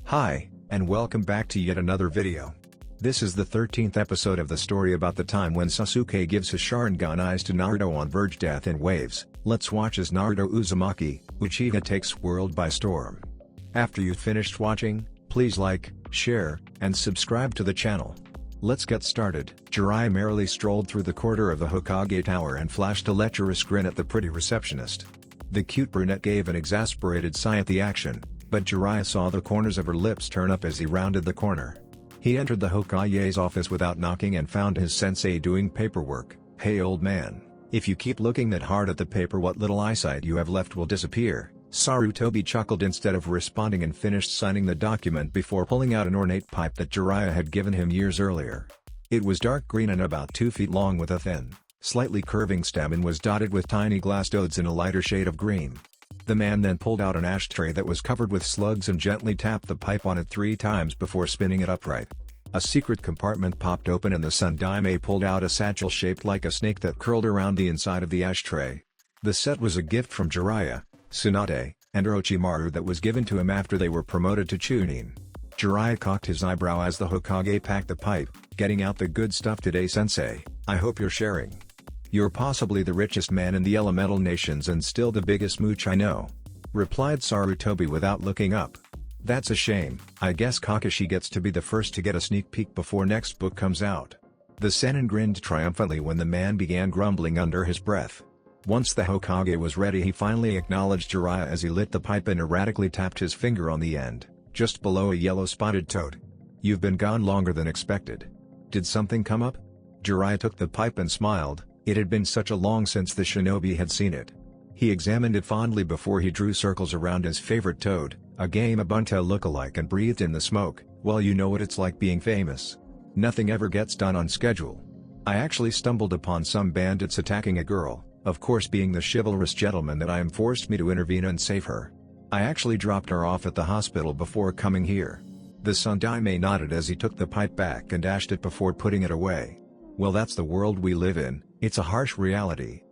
Hi, and welcome back to yet another video. This is the 13th episode of the story about the time when Sasuke gives his sharingan eyes to Naruto on verge death in waves. Let's watch as Naruto Uzumaki, Uchiha takes world by storm. After you've finished watching, please like, share, and subscribe to the channel. Let's get started. Jiraiya merrily strolled through the corridor of the Hokage tower and flashed a lecherous grin at the pretty receptionist. The cute brunette gave an exasperated sigh at the action, but Jiraiya saw the corners of her lips turn up as he rounded the corner. He entered the Hokage's office without knocking and found his sensei doing paperwork. "Hey old man, if you keep looking that hard at the paper, what little eyesight you have left will disappear." Sarutobi chuckled instead of responding and finished signing the document before pulling out an ornate pipe that Jiraiya had given him years earlier. It was dark green and about 2 feet long with a thin, slightly curving stem and was dotted with tiny glass diodes in a lighter shade of green. The man then pulled out an ashtray that was covered with slugs and gently tapped the pipe on it 3 times before spinning it upright. A secret compartment popped open and the Sundaime pulled out a satchel shaped like a snake that curled around the inside of the ashtray. The set was a gift from Jiraiya, Tsunade, and Orochimaru that was given to him after they were promoted to Chunin. Jiraiya cocked his eyebrow as the Hokage packed the pipe, "Getting out the good stuff today, sensei. I hope you're sharing. You're possibly the richest man in the elemental nations and still the biggest mooch I know," replied Sarutobi without looking up. "That's a shame. I guess Kakashi gets to be the first to get a sneak peek before next book comes out." The Sennin grinned triumphantly when the man began grumbling under his breath. Once the Hokage was ready, he finally acknowledged Jiraiya as he lit the pipe and erratically tapped his finger on the end, just below a yellow spotted toad. "You've been gone longer than expected. Did something come up?" Jiraiya took the pipe and smiled. It had been such a long since the Shinobi had seen it. He examined it fondly before he drew circles around his favorite toad, a Game Ubuntu look-alike, and breathed in the smoke. "Well, you know what it's like being famous. Nothing ever gets done on schedule. I actually stumbled upon some bandits attacking a girl, of course being the chivalrous gentleman that I am forced me to intervene and save her. I actually dropped her off at the hospital before coming here." The Sundaime nodded as he took the pipe back and ashed it before putting it away. "Well, that's the world we live in. It's a harsh reality.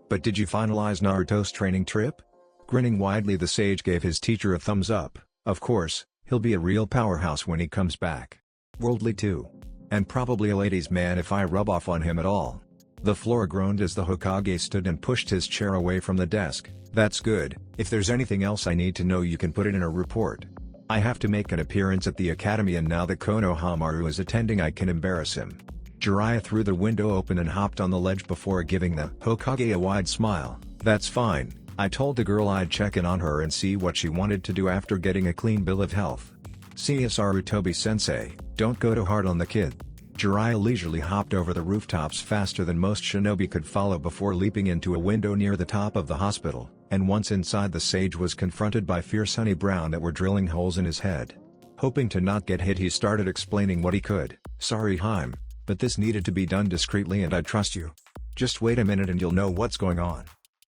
But did you finalize Naruto's training trip?" Grinning widely, the sage gave his teacher a thumbs up. "Of course, he'll be a real powerhouse when he comes back. Worldly too. And probably a ladies' man if I rub off on him at all." The floor groaned as the Hokage stood and pushed his chair away from the desk. "That's good. If there's anything else I need to know, you can put it in a report. I have to make an appearance at the academy, and now that Konohamaru is attending, I can embarrass him." Jiraiya threw the window open and hopped on the ledge before giving the Hokage a wide smile. "That's fine. I told the girl I'd check in on her and see what she wanted to do after getting a clean bill of health." "See ya, Sarutobi-sensei, don't go too hard on the kid." Jiraiya leisurely hopped over the rooftops faster than most shinobi could follow before leaping into a window near the top of the hospital, and once inside, the sage was confronted by fierce honey brown that were drilling holes in his head. Hoping to not get hit, he started explaining what he could. "Sorry, Haim, but this needed to be done discreetly and I trust you. Just wait a minute and you'll know what's going on."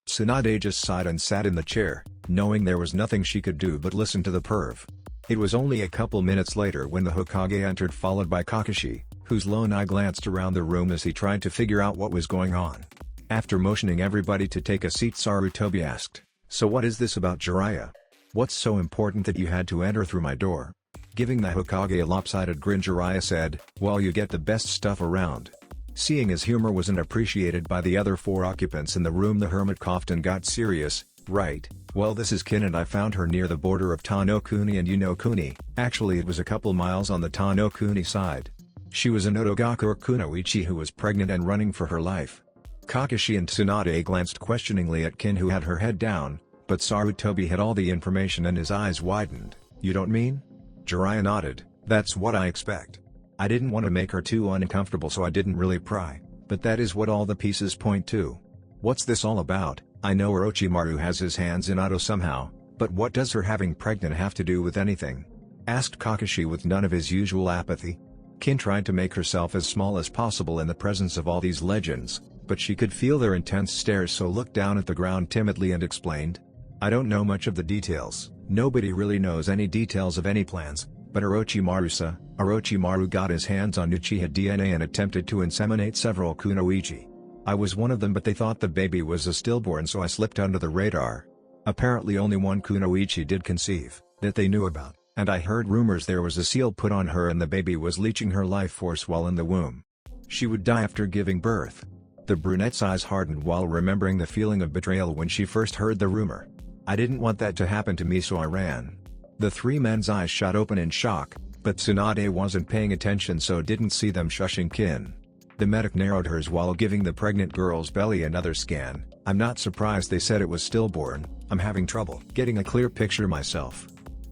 Tsunade just sighed and sat in the chair, knowing there was nothing she could do but listen to the perv. It was only a couple minutes later when the Hokage entered, followed by Kakashi, whose lone eye glanced around the room as he tried to figure out what was going on. After motioning everybody to take a seat, Sarutobi asked, "So what is this about Jiraiya? What's so important that you had to enter through my door?" Giving the Hokage a lopsided grin, Jiraiya said, "Well, you get the best stuff around." Seeing his humor wasn't appreciated by the other 4 occupants in the room, the hermit coughed and got serious. "Right, well, this is Kin and I found her near the border of Tano-kuni and Yuno-kuni. Actually, it was a couple miles on the Tano-kuni side. She was an Otogakure kunoichi who was pregnant and running for her life." Kakashi and Tsunade glanced questioningly at Kin, who had her head down, but Sarutobi had all the information and his eyes widened. "You don't mean?" Jiraiya nodded. "That's what I expect. I didn't want to make her too uncomfortable, so I didn't really pry, but that is what all the pieces point to." "What's this all about? I know Orochimaru has his hands in Ado somehow, but what does her having pregnant have to do with anything?" asked Kakashi with none of his usual apathy. Kin tried to make herself as small as possible in the presence of all these legends, but she could feel their intense stares, so looked down at the ground timidly and explained, "I don't know much of the details. Nobody really knows any details of any plans, but Orochimaru got his hands on Uchiha DNA and attempted to inseminate several kunoichi. I was one of them, but they thought the baby was a stillborn, so I slipped under the radar. Apparently only one kunoichi did conceive, that they knew about. And I heard rumors there was a seal put on her and the baby was leeching her life force while in the womb. She would die after giving birth. The brunette's eyes hardened while remembering the feeling of betrayal when she first heard the rumor. I didn't want that to happen to me, so I ran. The three men's eyes shot open in shock, but Tsunade wasn't paying attention, so didn't see them shushing Kin. The medic narrowed hers while giving the pregnant girl's belly another scan. I'm not surprised they said it was stillborn. I'm having trouble getting a clear picture myself.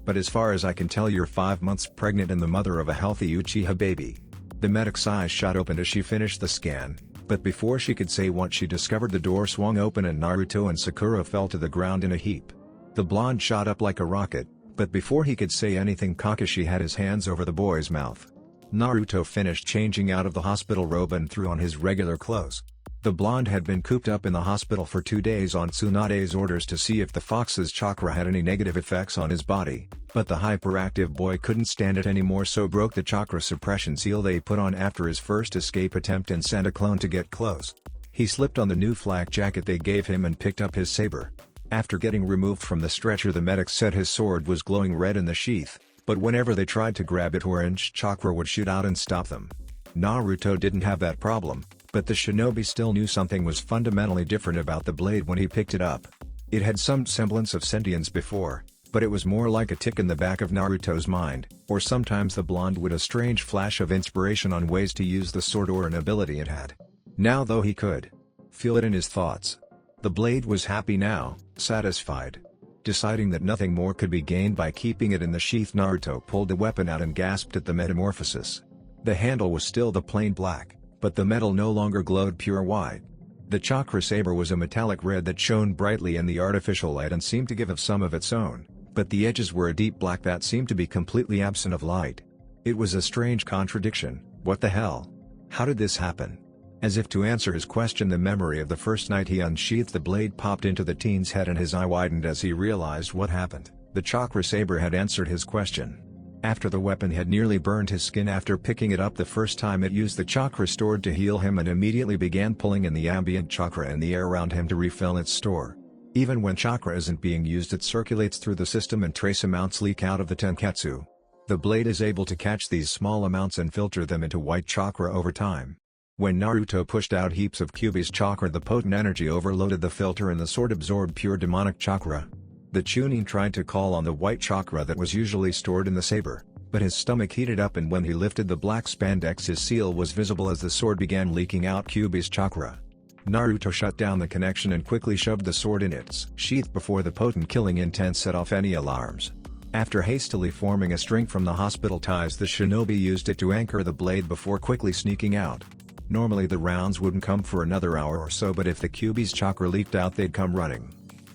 But as far as I can tell, you're 5 months pregnant and the mother of a healthy Uchiha baby. The medic's eyes shot open as she finished the scan, but before she could say what, she discovered the door swung open and Naruto and Sakura fell to the ground in a heap. The blonde shot up like a rocket, but before he could say anything, Kakashi had his hands over the boy's mouth. Naruto finished changing out of the hospital robe and threw on his regular clothes. The blonde had been cooped up in the hospital for 2 days on Tsunade's orders to see if the fox's chakra had any negative effects on his body, but the hyperactive boy couldn't stand it anymore, so broke the chakra suppression seal they put on after his first escape attempt and sent a clone to get close. He slipped on the new flak jacket they gave him and picked up his saber. After getting removed from the stretcher, the medic said his sword was glowing red in the sheath, but whenever they tried to grab it, orange chakra would shoot out and stop them. Naruto didn't have that problem, but the shinobi still knew something was fundamentally different about the blade when he picked it up. It had some semblance of sentience before, but it was more like a tick in the back of Naruto's mind, or sometimes the blonde would a strange flash of inspiration on ways to use the sword or an ability it had. Now though he could feel it in his thoughts. The blade was happy now, satisfied. Deciding that nothing more could be gained by keeping it in the sheath, Naruto pulled the weapon out and gasped at the metamorphosis. The handle was still the plain black, but the metal no longer glowed pure white. The chakra saber was a metallic red that shone brightly in the artificial light and seemed to give off some of its own, but the edges were a deep black that seemed to be completely absent of light. It was a strange contradiction. What the hell? How did this happen? As if to answer his question, the memory of the first night he unsheathed the blade popped into the teen's head and his eye widened as he realized what happened. The chakra saber had answered his question. After the weapon had nearly burned his skin after picking it up the first time, it used the chakra stored to heal him and immediately began pulling in the ambient chakra in the air around him to refill its store. Even when chakra isn't being used, it circulates through the system and trace amounts leak out of the tenketsu. The blade is able to catch these small amounts and filter them into white chakra over time. When Naruto pushed out heaps of Kyuubi's chakra, the potent energy overloaded the filter and the sword absorbed pure demonic chakra. The Chunin tried to call on the white chakra that was usually stored in the saber, but his stomach heated up, and when he lifted the black spandex, his seal was visible as the sword began leaking out Kyuubi's chakra. Naruto shut down the connection and quickly shoved the sword in its sheath before the potent killing intent set off any alarms. After hastily forming a string from the hospital ties, the shinobi used it to anchor the blade before quickly sneaking out. Normally the rounds wouldn't come for another hour or so, but if the Kyuubi's chakra leaked out, they'd come running.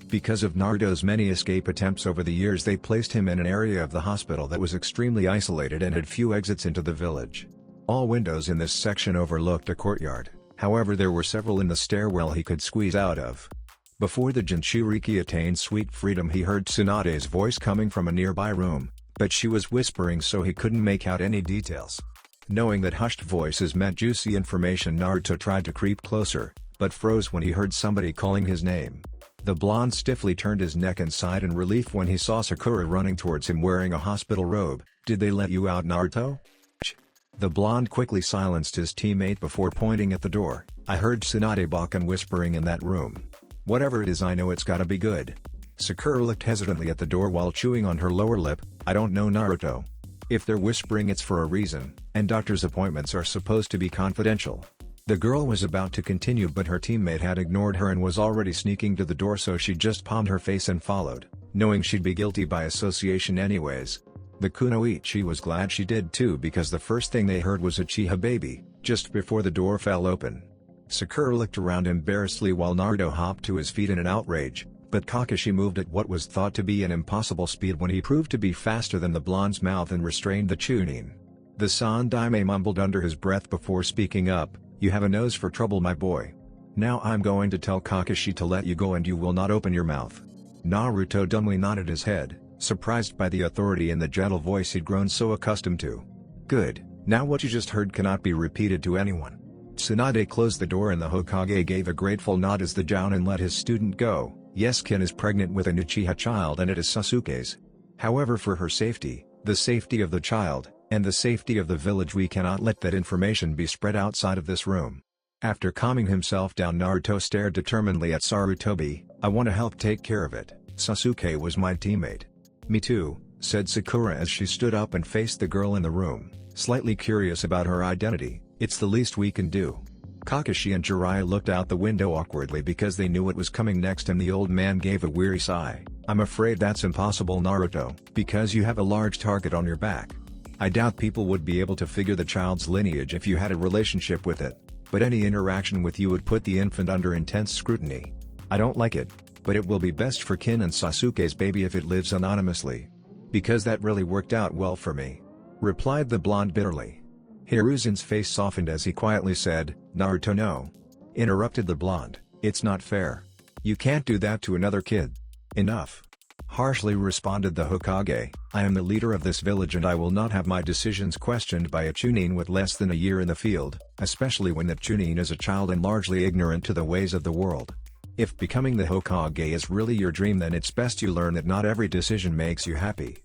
Because of Naruto's many escape attempts over the years, they placed him in an area of the hospital that was extremely isolated and had few exits into the village. All windows in this section overlooked a courtyard, however there were several in the stairwell he could squeeze out of. Before the Jinchuriki attained sweet freedom, he heard Tsunade's voice coming from a nearby room, but she was whispering so he couldn't make out any details. Knowing that hushed voices meant juicy information, Naruto tried to creep closer, but froze when he heard somebody calling his name. The blonde stiffly turned his neck and sighed in relief when he saw Sakura running towards him wearing a hospital robe. "Did they let you out, Naruto?" The blonde quickly silenced his teammate before pointing at the door. "I heard Tsunade Bakan whispering in that room. Whatever it is, I know it's gotta be good." Sakura looked hesitantly at the door while chewing on her lower lip. "I don't know, Naruto. If they're whispering, it's for a reason, and doctor's appointments are supposed to be confidential." The girl was about to continue, but her teammate had ignored her and was already sneaking to the door, so she just palmed her face and followed, knowing she'd be guilty by association anyways. The kunoichi was glad she did too, because the first thing they heard was a Uchiha baby, just before the door fell open. Sakura looked around embarrassedly while Naruto hopped to his feet in an outrage, but Kakashi moved at what was thought to be an impossible speed when he proved to be faster than the blonde's mouth and restrained the Chunin. The Sandaime mumbled under his breath before speaking up, "You have a nose for trouble, my boy. Now I'm going to tell Kakashi to let you go and you will not open your mouth." Naruto dumbly nodded his head, surprised by the authority in the gentle voice he'd grown so accustomed to. "Good, now what you just heard cannot be repeated to anyone." Tsunade closed the door and the Hokage gave a grateful nod as the Jounin let his student go. Yes, Kin is pregnant with an Uchiha child and it is Sasuke's. However, for her safety, The safety of the child, and the safety of the village, we cannot let that information be spread outside of this room. After calming himself down, Naruto stared determinedly at Sarutobi. I want to help take care of it. Sasuke was my teammate. Me too, said Sakura as she stood up and faced the girl in the room, slightly curious about her identity. It's the least we can do. Kakashi and Jiraiya looked out the window awkwardly because they knew what was coming next, and the old man gave a weary sigh. I'm afraid that's impossible, Naruto, because you have a large target on your back. I doubt people would be able to figure the child's lineage if you had a relationship with it, but any interaction with you would put the infant under intense scrutiny. I don't like it, but it will be best for Kin and Sasuke's baby if it lives anonymously. Because that really worked out well for me, replied the blonde bitterly. Hiruzen's face softened as he quietly said, Naruto, no. Interrupted the blonde, it's not fair. You can't do that to another kid. Enough. Harshly responded the Hokage, I am the leader of this village and I will not have my decisions questioned by a Chunin with less than a year in the field, especially when that Chunin is a child and largely ignorant to the ways of the world. If becoming the Hokage is really your dream, then it's best you learn that not every decision makes you happy.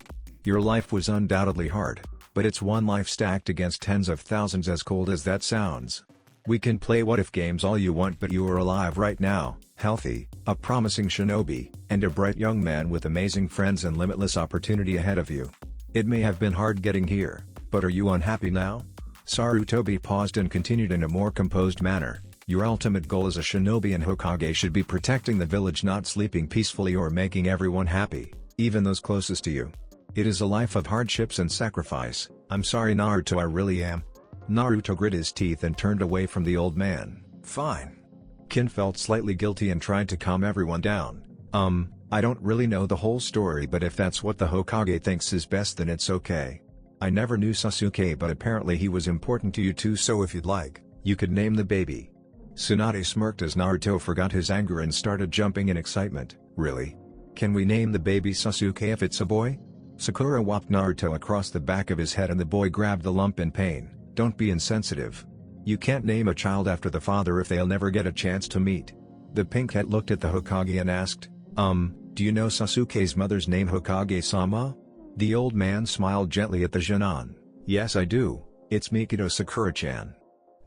Your life was undoubtedly hard, but it's one life stacked against tens of thousands, as cold as that sounds. We can play what-if games all you want, but you are alive right now, healthy, a promising shinobi, and a bright young man with amazing friends and limitless opportunity ahead of you. It may have been hard getting here, but are you unhappy now? Sarutobi paused and continued in a more composed manner. Your ultimate goal as a shinobi and Hokage should be protecting the village, not sleeping peacefully or making everyone happy, even those closest to you. It is a life of hardships and sacrifice. I'm sorry, Naruto, I really am. Naruto grit his teeth and turned away from the old man. Fine. Kin felt slightly guilty and tried to calm everyone down. I don't really know the whole story, but if that's what the Hokage thinks is best, then it's okay. I never knew Sasuke, but apparently he was important to you too, so if you'd like, you could name the baby. Tsunade smirked as Naruto forgot his anger and started jumping in excitement. Really? Can we name the baby Sasuke if it's a boy? Sakura whopped Naruto across the back of his head and the boy grabbed the lump in pain. Don't be insensitive. You can't name a child after the father if they'll never get a chance to meet. The pink cat looked at the Hokage and asked, do you know Sasuke's mother's name, Hokage-sama? The old man smiled gently at the Jonin. Yes, I do. It's Mikado Sakura-chan.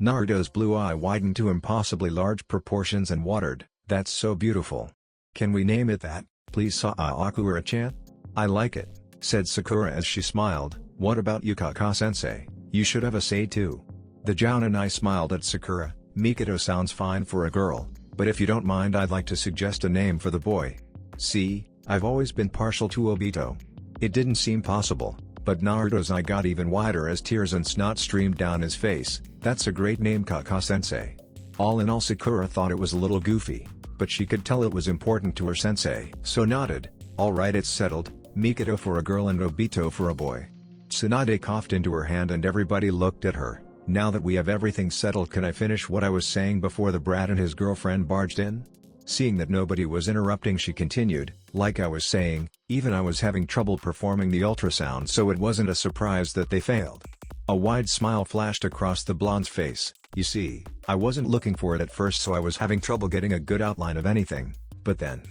Naruto's blue eye widened to impossibly large proportions and watered. That's so beautiful. Can we name it that, please, Sakura-chan? I like it, said Sakura as she smiled. What about you, Kaka-sensei? You should have a say too. The Jonin smiled at Sakura. Mikado sounds fine for a girl, but if you don't mind, I'd like to suggest a name for the boy. See, I've always been partial to Obito. It didn't seem possible, but Naruto's eye got even wider as tears and snot streamed down his face. That's a great name, Kaka-sensei. All in all, Sakura thought it was a little goofy, but she could tell it was important to her sensei, so nodded. Alright, it's settled. Mikado for a girl and Obito for a boy. Tsunade coughed into her hand and everybody looked at her. Now that we have everything settled, can I finish what I was saying before the brat and his girlfriend barged in? Seeing that nobody was interrupting, she continued, like I was saying, even I was having trouble performing the ultrasound, so it wasn't a surprise that they failed. A wide smile flashed across the blonde's face. You see, I wasn't looking for it at first, so I was having trouble getting a good outline of anything, but then...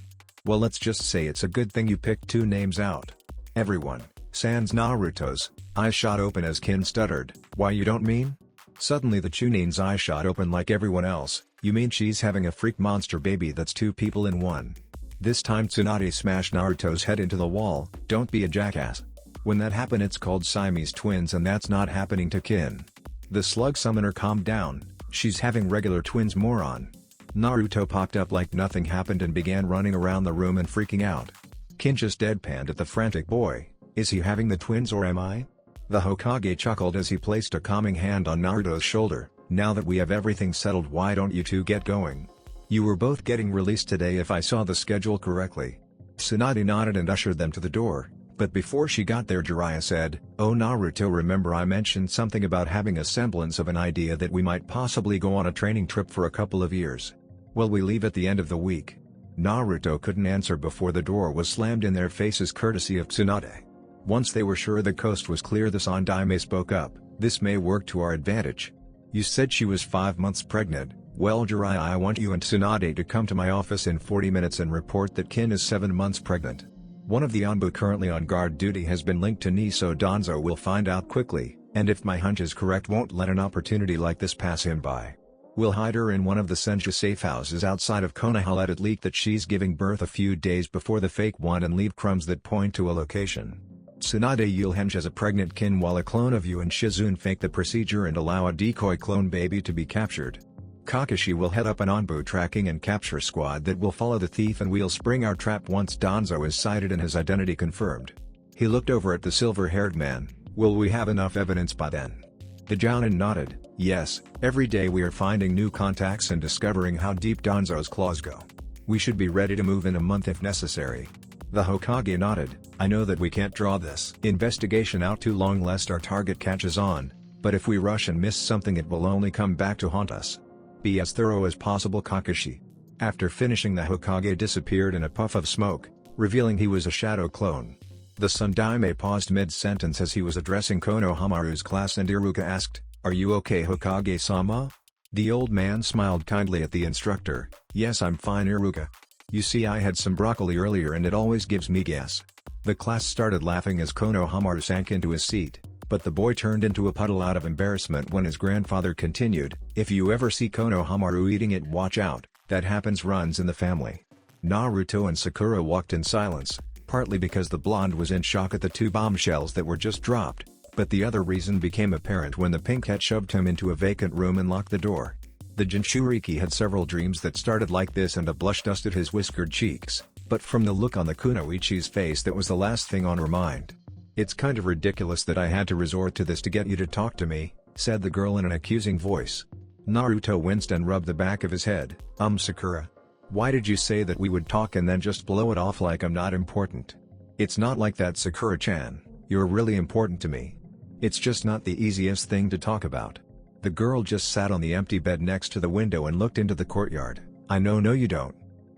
Well, let's just say it's a good thing you picked two names out. Everyone, sans Naruto's, eyes shot open as Kin stuttered. Why, you don't mean? Suddenly the Chunin's eye shot open like everyone else. You mean she's having a freak monster baby that's two people in one? This time Tsunade smashed Naruto's head into the wall. Don't be a jackass. When that happened, it's called Siamese twins, and that's not happening to Kin. The slug summoner calmed down. She's having regular twins, moron. Naruto popped up like nothing happened and began running around the room and freaking out. Kin just deadpanned at the frantic boy. Is he having the twins or am I? The Hokage chuckled as he placed a calming hand on Naruto's shoulder. Now that we have everything settled, why don't you two get going? You were both getting released today if I saw the schedule correctly. Tsunade nodded and ushered them to the door, but before she got there, Jiraiya said, Oh Naruto, remember I mentioned something about having a semblance of an idea that we might possibly go on a training trip for a couple of years. Well, we leave at the end of the week. Naruto couldn't answer before the door was slammed in their faces courtesy of Tsunade. Once they were sure the coast was clear, the Sandaime spoke up. This may work to our advantage. You said she was 5 months pregnant. Well, Jiraiya, I want you and Tsunade to come to my office in 40 minutes and report that Kin is 7 months pregnant. One of the Anbu currently on guard duty has been linked to me, so Danzo will find out quickly, and if my hunch is correct won't let an opportunity like this pass him by. We'll hide her in one of the Senju safe houses outside of Konoha, let it leak that she's giving birth a few days before the fake one and leave crumbs that point to a location. Tsunade you'll hench as a pregnant kin while a clone of you and Shizune fake the procedure and allow a decoy clone baby to be captured. Kakashi will head up an Anbu tracking and capture squad that will follow the thief, and we'll spring our trap once Danzo is sighted and his identity confirmed. He looked over at the silver-haired man. Will we have enough evidence by then? The Jounin nodded. Yes, every day we are finding new contacts and discovering how deep Danzo's claws go. We should be ready to move in a month if necessary. The Hokage nodded. I know that we can't draw this investigation out too long lest our target catches on, but if we rush and miss something it will only come back to haunt us. Be as thorough as possible, Kakashi. After finishing, the Hokage disappeared in a puff of smoke, revealing he was a shadow clone. The Sundaime paused mid-sentence as he was addressing Konohamaru's class, and Iruka asked, "Are you okay, Hokage-sama?" The old man smiled kindly at the instructor. "Yes, I'm fine, Iruka. You see, I had some broccoli earlier and it always gives me gas." The class started laughing as Konohamaru sank into his seat, but the boy turned into a puddle out of embarrassment when his grandfather continued, "If you ever see Konohamaru eating it, watch out, that runs in the family." Naruto and Sakura walked in silence, partly because the blonde was in shock at the two bombshells that were just dropped, but the other reason became apparent when the pinkette shoved him into a vacant room and locked the door. The Jinchuriki had several dreams that started like this, and a blush dusted his whiskered cheeks, but from the look on the kunoichi's face that was the last thing on her mind. "It's kind of ridiculous that I had to resort to this to get you to talk to me," said the girl in an accusing voice. Naruto winced and rubbed the back of his head. Sakura. Why did you say that we would talk and then just blow it off like I'm not important? It's not like that, Sakura-chan, you're really important to me. It's just not the easiest thing to talk about." The girl just sat on the empty bed next to the window and looked into the courtyard. "I know, no you don't,"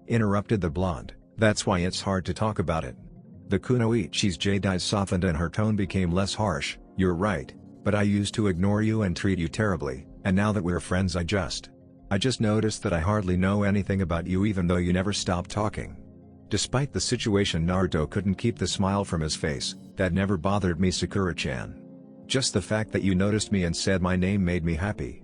interrupted the blonde. "That's why it's hard to talk about it." The kunoichi's jade eyes softened and her tone became less harsh. "You're right, but I used to ignore you and treat you terribly, and now that we're friends I just noticed that I hardly know anything about you even though you never stop talking." Despite the situation, Naruto couldn't keep the smile from his face. "That never bothered me, Sakura-chan. Just the fact that you noticed me and said my name made me happy."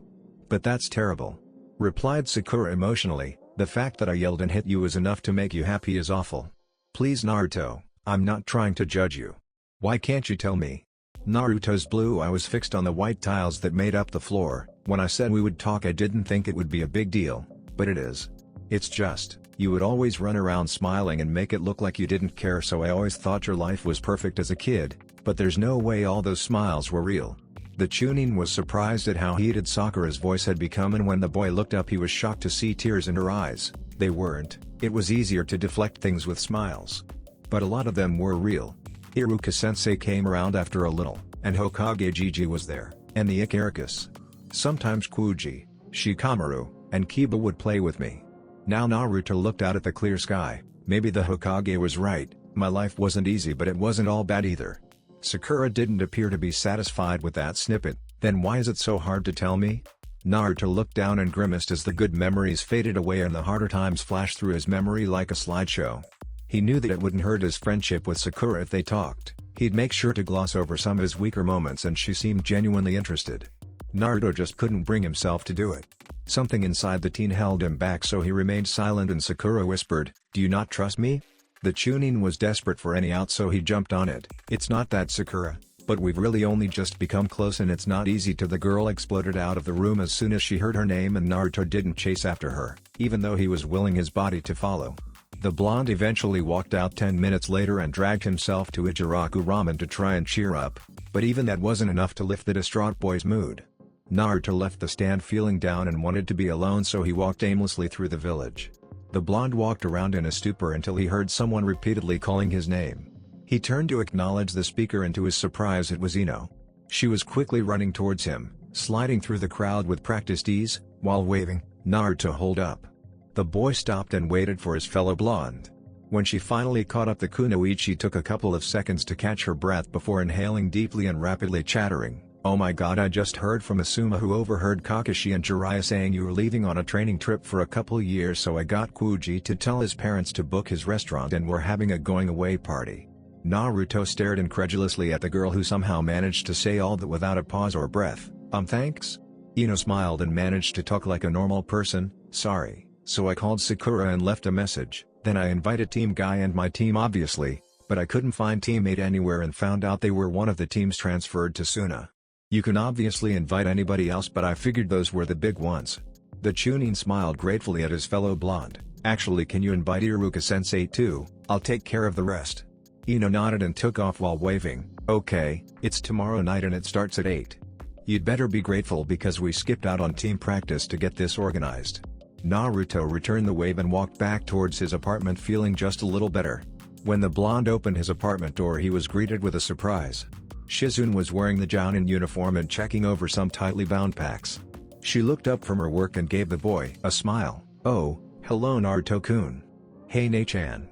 "But that's terrible," replied Sakura emotionally. "The fact that I yelled and hit you is enough to make you happy is awful." "Please Naruto, I'm not trying to judge you. Why can't you tell me?" Naruto's blue eye was fixed on the white tiles that made up the floor. "When I said we would talk I didn't think it would be a big deal, but it is. It's just, you would always run around smiling and make it look like you didn't care, so I always thought your life was perfect as a kid, but there's no way all those smiles were real." The Chunin was surprised at how heated Sakura's voice had become, and when the boy looked up he was shocked to see tears in her eyes. They weren't. It was easier to deflect things with smiles. But a lot of them were real. Iruka-sensei came around after a little, and Hokage Gigi was there, and the Icarus. Sometimes Kuji, Shikamaru, and Kiba would play with me. Now Naruto looked out at the clear sky. Maybe the Hokage was right, my life wasn't easy but it wasn't all bad either. Sakura didn't appear to be satisfied with that snippet. "Then why is it so hard to tell me?" Naruto looked down and grimaced as the good memories faded away and the harder times flashed through his memory like a slideshow. He knew that it wouldn't hurt his friendship with Sakura if they talked. He'd make sure to gloss over some of his weaker moments, and she seemed genuinely interested. Naruto just couldn't bring himself to do it. Something inside the teen held him back, so he remained silent, and Sakura whispered, "Do you not trust me?" The Chunin was desperate for any out, so he jumped on it. "It's not that, Sakura, but we've really only just become close and it's not easy to." The girl exploded out of the room as soon as she heard her name, and Naruto didn't chase after her, even though he was willing his body to follow. The blonde eventually walked out 10 minutes later and dragged himself to Ichiraku Ramen to try and cheer up, but even that wasn't enough to lift the distraught boy's mood. Naruto left the stand feeling down and wanted to be alone, so he walked aimlessly through the village. The blonde walked around in a stupor until he heard someone repeatedly calling his name. He turned to acknowledge the speaker, and to his surprise it was Ino. She was quickly running towards him, sliding through the crowd with practiced ease, while waving, "Naruto, hold up." The boy stopped and waited for his fellow blonde. When she finally caught up, the kunoichi took a couple of seconds to catch her breath before inhaling deeply and rapidly chattering, Oh my god, I just heard from Asuma who overheard Kakashi and Jiraiya saying you were leaving on a training trip for a couple years, so I got Kuji to tell his parents to book his restaurant and we're having a going away party. Naruto stared incredulously at the girl who somehow managed to say all that without a pause or breath. Thanks? Ino smiled and managed to talk like a normal person. Sorry, so I called Sakura and left a message, then I invited Team Guy and my team obviously, but I couldn't find teammate anywhere and found out they were one of the teams transferred to Suna. You can obviously invite anybody else, but I figured those were the big ones. The Chunin smiled gratefully at his fellow blonde. Actually, can you invite Iruka-sensei too? I'll take care of the rest. Ino nodded and took off while waving. Okay, it's tomorrow night and it starts at 8. You'd better be grateful because we skipped out on team practice to get this organized. Naruto returned the wave and walked back towards his apartment feeling just a little better. When the blonde opened his apartment door, he was greeted with a surprise. Shizune was wearing the Jounin uniform and checking over some tightly bound packs. She looked up from her work and gave the boy a smile. Oh, hello Naruto-kun. Hey Ne-chan.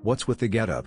What's with the getup?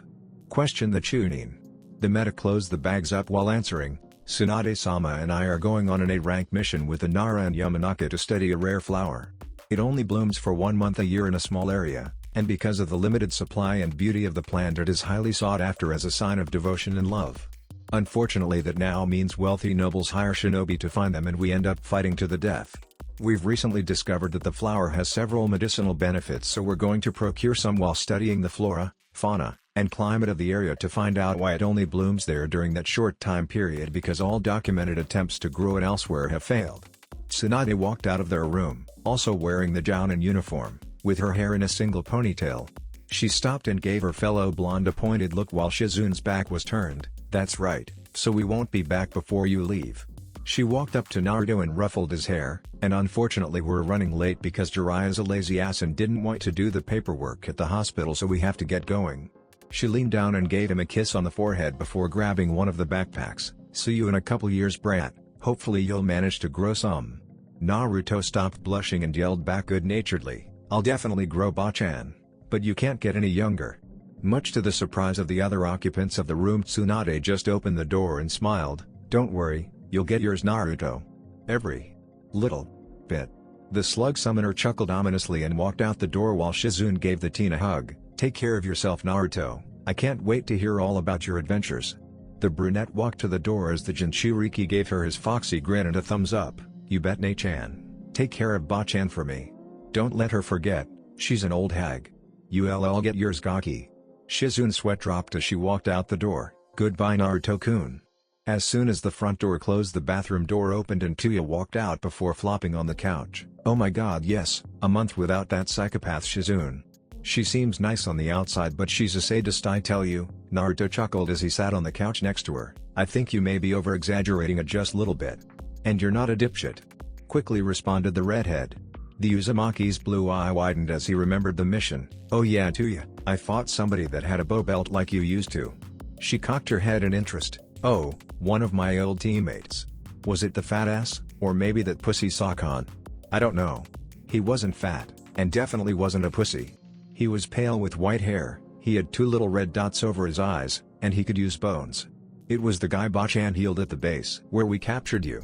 Questioned the Chunin. The meta closed the bags up while answering. Tsunade-sama and I are going on an A-rank mission with the Nara and Yamanaka to study a rare flower. It only blooms for 1 month a year in a small area, and because of the limited supply and beauty of the plant it is highly sought after as a sign of devotion and love. Unfortunately, that now means wealthy nobles hire shinobi to find them and we end up fighting to the death. We've recently discovered that the flower has several medicinal benefits, so we're going to procure some while studying the flora, fauna, and climate of the area to find out why it only blooms there during that short time period, because all documented attempts to grow it elsewhere have failed. Tsunade walked out of their room, also wearing the Jounin uniform, with her hair in a single ponytail. She stopped and gave her fellow blonde a pointed look while Shizune's back was turned. That's right, so we won't be back before you leave. She walked up to Naruto and ruffled his hair, and unfortunately we're running late because Jiraiya's a lazy ass and didn't want to do the paperwork at the hospital, so we have to get going. She leaned down and gave him a kiss on the forehead before grabbing one of the backpacks. See you in a couple years, brat. Hopefully you'll manage to grow some. Naruto stopped blushing and yelled back good-naturedly, I'll definitely grow, Bachan. But you can't get any younger. Much to the surprise of the other occupants of the room, Tsunade just opened the door and smiled. Don't worry, you'll get yours, Naruto. Every little bit. The slug summoner chuckled ominously and walked out the door while Shizune gave the teen a hug. Take care of yourself, Naruto. I can't wait to hear all about your adventures. The brunette walked to the door as the Jinchuriki gave her his foxy grin and a thumbs up. You bet, Ne-chan. Take care of Bachan for me. Don't let her forget, she's an old hag. I'll get yours, Gaki. Shizune's sweat dropped as she walked out the door. Goodbye, Naruto-kun. As soon as the front door closed, the bathroom door opened and Tuya walked out before flopping on the couch. Oh my god, yes, a month without that psychopath Shizune. She seems nice on the outside, but she's a sadist, I tell you. Naruto chuckled as he sat on the couch next to her. I think you may be over-exaggerating it just a little bit. And you're not a dipshit. Quickly responded the redhead. The Uzumaki's blue eye widened as he remembered the mission. Oh yeah, Tuya, I fought somebody that had a bow belt like you used to. She cocked her head in interest. Oh, one of my old teammates. Was it the fat ass, or maybe that pussy Sakan? I don't know. He wasn't fat, and definitely wasn't a pussy. He was pale with white hair, he had 2 little red dots over his eyes, and he could use bones. It was the guy Bachan healed at the base where we captured you.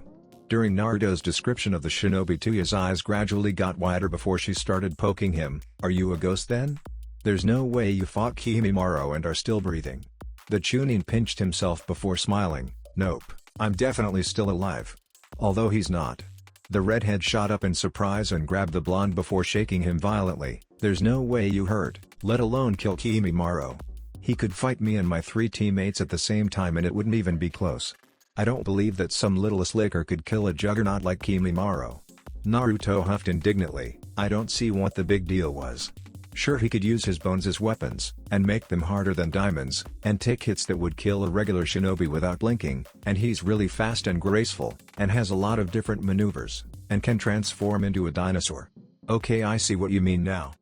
During Naruto's description of the shinobi, Tuya's eyes gradually got wider before she started poking him. Are you a ghost then? There's no way you fought Kimimaro and are still breathing. The Chunin pinched himself before smiling. Nope, I'm definitely still alive. Although he's not. The redhead shot up in surprise and grabbed the blonde before shaking him violently. There's no way you hurt, let alone kill Kimimaro. He could fight me and my 3 teammates at the same time and it wouldn't even be close. I don't believe that some little slicker could kill a juggernaut like Kimimaro. Naruto huffed indignantly. I don't see what the big deal was. Sure, he could use his bones as weapons, and make them harder than diamonds, and take hits that would kill a regular shinobi without blinking, and he's really fast and graceful, and has a lot of different maneuvers, and can transform into a dinosaur. Okay, I see what you mean now.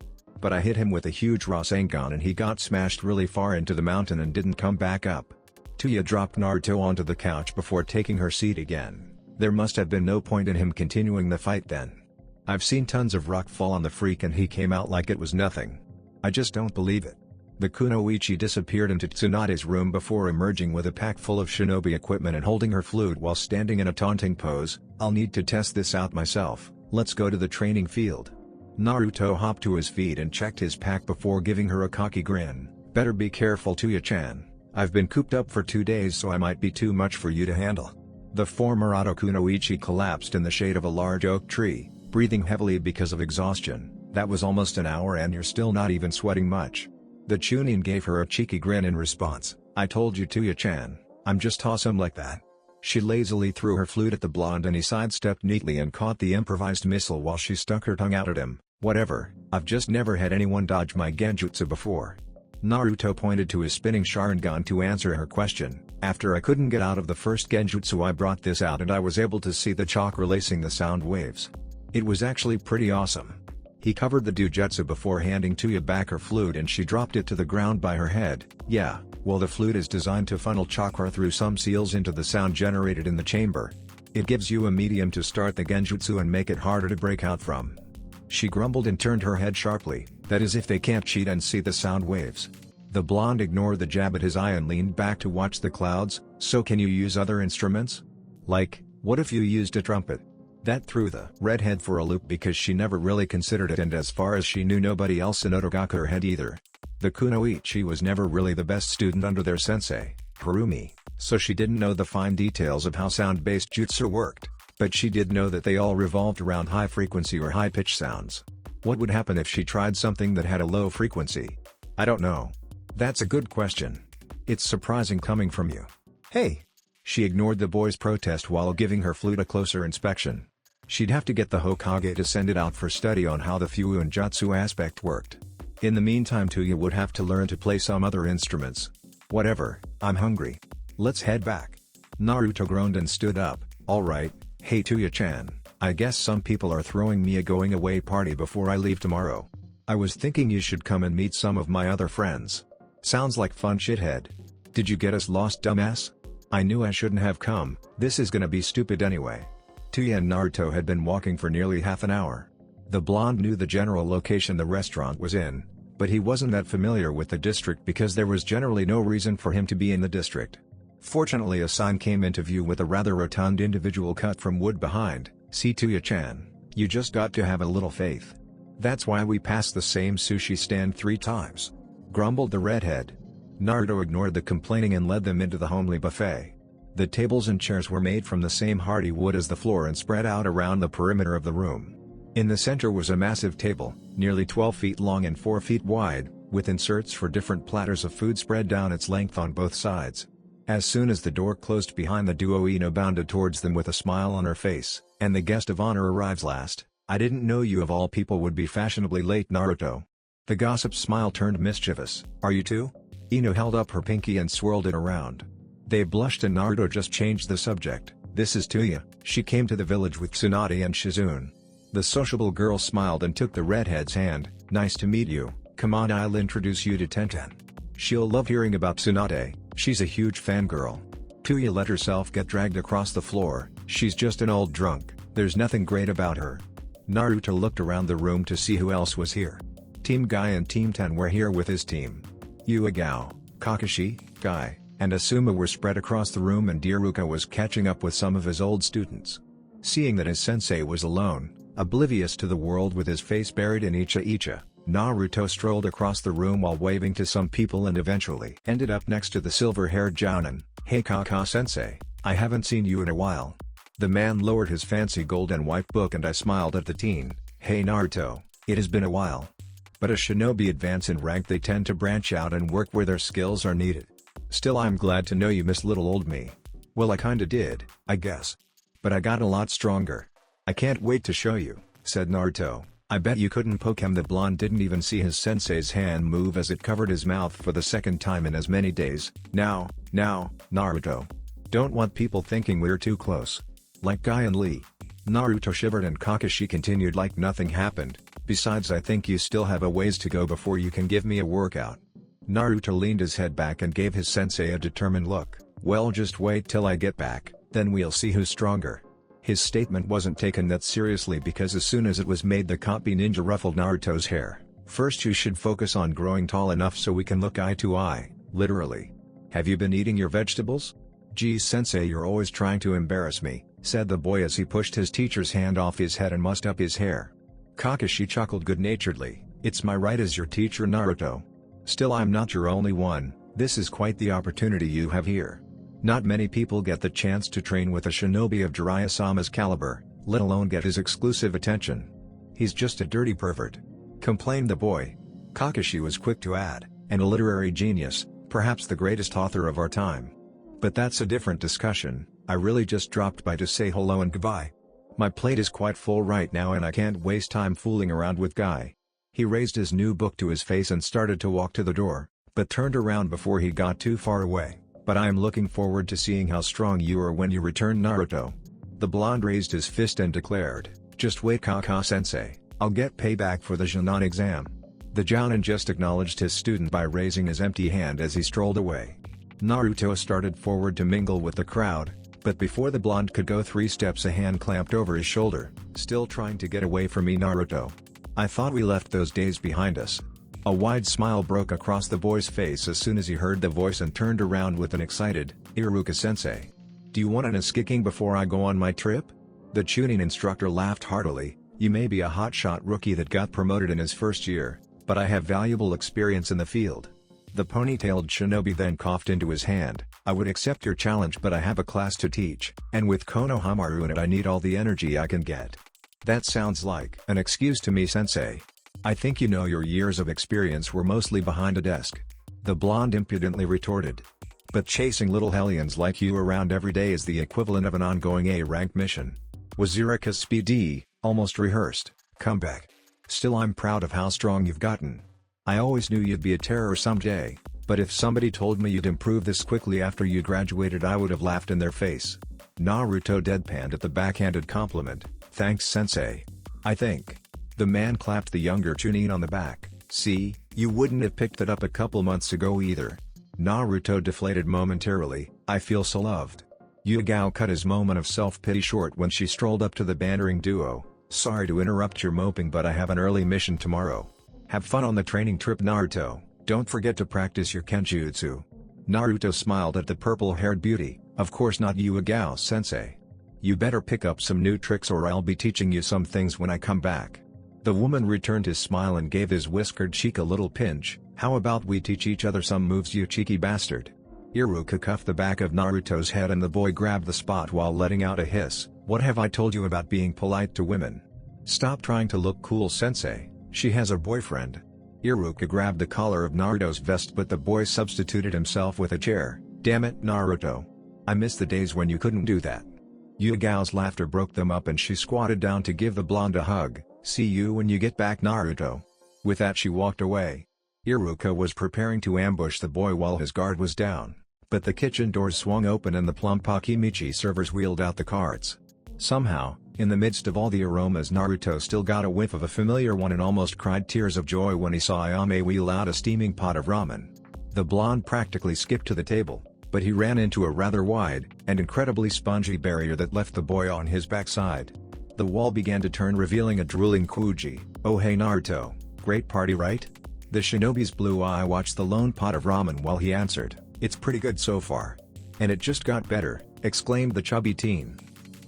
But I hit him with a huge Rasengan and he got smashed really far into the mountain and didn't come back up. Tuya dropped Naruto onto the couch before taking her seat again. There must have been no point in him continuing the fight then. I've seen tons of rock fall on the freak and he came out like it was nothing. I just don't believe it. The kunoichi disappeared into Tsunade's room before emerging with a pack full of shinobi equipment and holding her flute while standing in a taunting pose. "I'll need to test this out myself, let's go to the training field." Naruto hopped to his feet and checked his pack before giving her a cocky grin. "Better be careful, Tuya-chan. I've been cooped up for 2 days, so I might be too much for you to handle." The former Ado kunoichi collapsed in the shade of a large oak tree, breathing heavily because of exhaustion. "That was almost an hour and you're still not even sweating much." The Chunin gave her a cheeky grin in response. "I told you, Tuya-chan, I'm just awesome like that." She lazily threw her flute at the blonde and he sidestepped neatly and caught the improvised missile while she stuck her tongue out at him. "Whatever, I've just never had anyone dodge my genjutsu before." Naruto pointed to his spinning sharingan to answer her question. "After I couldn't get out of the first genjutsu, I brought this out and I was able to see the chakra lacing the sound waves. It was actually pretty awesome." He covered the dojutsu before handing Tuya back her flute and she dropped it to the ground by her head. "Yeah, well, the flute is designed to funnel chakra through some seals into the sound generated in the chamber. It gives you a medium to start the genjutsu and make it harder to break out from." She grumbled and turned her head sharply, "That is if they can't cheat and see the sound waves." The blonde ignored the jab at his eye and leaned back to watch the clouds. "So can you use other instruments? Like, what if you used a trumpet?" That threw the redhead for a loop because she never really considered it, and as far as she knew, nobody else in Sunagakure had either. The kunoichi was never really the best student under their sensei, Harumi, so she didn't know the fine details of how sound-based jutsu worked, but she did know that they all revolved around high-frequency or high-pitch sounds. What would happen if she tried something that had a low frequency? "I don't know." "That's a good question. It's surprising coming from you." "Hey!" She ignored the boy's protest while giving her flute a closer inspection. She'd have to get the Hokage to send it out for study on how the Fuin Jutsu aspect worked. In the meantime, Tuya would have to learn to play some other instruments. "Whatever, I'm hungry. Let's head back." Naruto groaned and stood up. "Alright, hey Tuya-chan, I guess some people are throwing me a going away party before I leave tomorrow. I was thinking you should come and meet some of my other friends." "Sounds like fun, shithead. Did you get us lost, dumbass?" "I knew I shouldn't have come, this is gonna be stupid anyway." Tuya and Naruto had been walking for nearly half an hour. The blonde knew the general location the restaurant was in, but he wasn't that familiar with the district because there was generally no reason for him to be in the district. Fortunately, a sign came into view with a rather rotund individual cut from wood behind. "See, Tuya-chan, you just got to have a little faith. That's why we passed the same sushi stand 3 times. Grumbled the redhead. Naruto ignored the complaining and led them into the homely buffet. The tables and chairs were made from the same hardy wood as the floor and spread out around the perimeter of the room. In the center was a massive table, nearly 12 feet long and 4 feet wide, with inserts for different platters of food spread down its length on both sides. As soon as the door closed behind the duo, Ino bounded towards them with a smile on her face. "And the guest of honor arrives last. I didn't know you of all people would be fashionably late, Naruto." The gossip's smile turned mischievous. "Are you too?" Ino held up her pinky and swirled it around. They blushed and Naruto just changed the subject. "This is Tuya. She came to the village with Tsunade and Shizune." The sociable girl smiled and took the redhead's hand. "Nice to meet you. Come on, I'll introduce you to Tenten. She'll love hearing about Tsunade, she's a huge fangirl." Tuya let herself get dragged across the floor. "She's just an old drunk, there's nothing great about her." Naruto looked around the room to see who else was here. Team Guy and Team Ten were here with his team. Uegao, Kakashi, Guy, and Asuma were spread across the room, and Iruka was catching up with some of his old students. Seeing that his sensei was alone, oblivious to the world with his face buried in Icha, Naruto strolled across the room while waving to some people and eventually ended up next to the silver-haired Jounin. "Hey Kaka-sensei, I haven't seen you in a while." The man lowered his fancy gold and white book and I smiled at the teen. "Hey Naruto, it has been a while." But as shinobi advance in rank, they tend to branch out and work where their skills are needed. "Still, I'm glad to know you miss little old me." "Well, I kinda did, I guess. But I got a lot stronger. I can't wait to show you," said Naruto. "I bet you couldn't poke him." The blonde didn't even see his sensei's hand move as it covered his mouth for the second time in as many days. Now, Naruto. Don't want people thinking we're too close. Like Guy and Lee." Naruto shivered and Kakashi continued like nothing happened. "Besides, I think you still have a ways to go before you can give me a workout." Naruto leaned his head back and gave his sensei a determined look. "Well, just wait till I get back, then we'll see who's stronger." His statement wasn't taken that seriously because as soon as it was made, the copy ninja ruffled Naruto's hair. First you should focus on growing tall enough so we can look eye to eye, literally. Have you been eating your vegetables? Geez sensei, you're always trying to embarrass me, said the boy as he pushed his teacher's hand off his head and mussed up his hair. Kakashi chuckled good-naturedly, it's my right as your teacher Naruto. Still, I'm not your only one, this is quite the opportunity you have here. Not many people get the chance to train with a shinobi of Jiraiya-sama's caliber, let alone get his exclusive attention. He's just a dirty pervert, complained the boy. Kakashi was quick to add, and a literary genius, perhaps the greatest author of our time. But that's a different discussion, I really just dropped by to say hello and goodbye. My plate is quite full right now and I can't waste time fooling around with Guy. He raised his new book to his face and started to walk to the door, but turned around before he got too far away. But I am looking forward to seeing how strong you are when you return, Naruto. The blonde raised his fist and declared, just wait Kaka-sensei, I'll get payback for the Sharingan exam. The Jounin just acknowledged his student by raising his empty hand as he strolled away. Naruto started forward to mingle with the crowd, but before the blonde could go 3 steps a hand clamped over his shoulder. Still trying to get away from me, Naruto? I thought we left those days behind us. A wide smile broke across the boy's face as soon as he heard the voice and turned around with an excited, Iruka-sensei. Do you want an ass kicking before I go on my trip? The Chunin instructor laughed heartily, you may be a hotshot rookie that got promoted in his first year, but I have valuable experience in the field. The ponytailed shinobi then coughed into his hand, I would accept your challenge but I have a class to teach, and with Konohamaru in it I need all the energy I can get. That sounds like an excuse to me, sensei. I think you know your years of experience were mostly behind a desk. The blonde impudently retorted. But chasing little hellions like you around every day is the equivalent of an ongoing A-rank mission. Was Iruka's speedy, almost rehearsed, comeback. Still, I'm proud of how strong you've gotten. I always knew you'd be a terror someday, but if somebody told me you'd improve this quickly after you graduated I would have laughed in their face. Naruto deadpanned at the backhanded compliment, thanks sensei. I think. The man clapped the younger Chunin on the back, see, you wouldn't have picked that up a couple months ago either. Naruto deflated momentarily, I feel so loved. Yugao cut his moment of self-pity short when she strolled up to the bantering duo, sorry to interrupt your moping but I have an early mission tomorrow. Have fun on the training trip, Naruto, don't forget to practice your kenjutsu. Naruto smiled at the purple-haired beauty, of course not Yugao-sensei. You better pick up some new tricks or I'll be teaching you some things when I come back. The woman returned his smile and gave his whiskered cheek a little pinch, how about we teach each other some moves, you cheeky bastard. Iruka cuffed the back of Naruto's head and the boy grabbed the spot while letting out a hiss, what have I told you about being polite to women? Stop trying to look cool, sensei, she has a boyfriend. Iruka grabbed the collar of Naruto's vest but the boy substituted himself with a chair, damn it Naruto. I miss the days when you couldn't do that. Yugao's laughter broke them up and she squatted down to give the blonde a hug, see you when you get back, Naruto. With that she walked away. Iruka was preparing to ambush the boy while his guard was down, but the kitchen doors swung open and the plump Akimichi servers wheeled out the carts. Somehow, in the midst of all the aromas, Naruto still got a whiff of a familiar one and almost cried tears of joy when he saw Ayame wheel out a steaming pot of ramen. The blonde practically skipped to the table, but he ran into a rather wide and incredibly spongy barrier that left the boy on his backside. The wall began to turn, revealing a drooling Kuji. Oh hey Naruto, great party right? The shinobi's blue eye watched the lone pot of ramen while he answered, it's pretty good so far. And it just got better, exclaimed the chubby teen.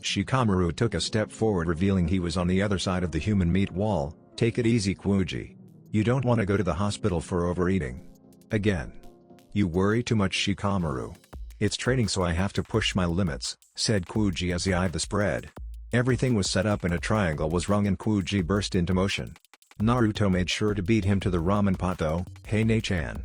Shikamaru took a step forward, revealing he was on the other side of the human meat wall, take it easy Kuji. You don't want to go to the hospital for overeating. Again. You worry too much, Shikamaru. It's training so I have to push my limits, said Kuji as he eyed the spread. Everything was set up and a triangle was rung and Kuji burst into motion. Naruto made sure to beat him to the ramen pot though, hey Ne-chan.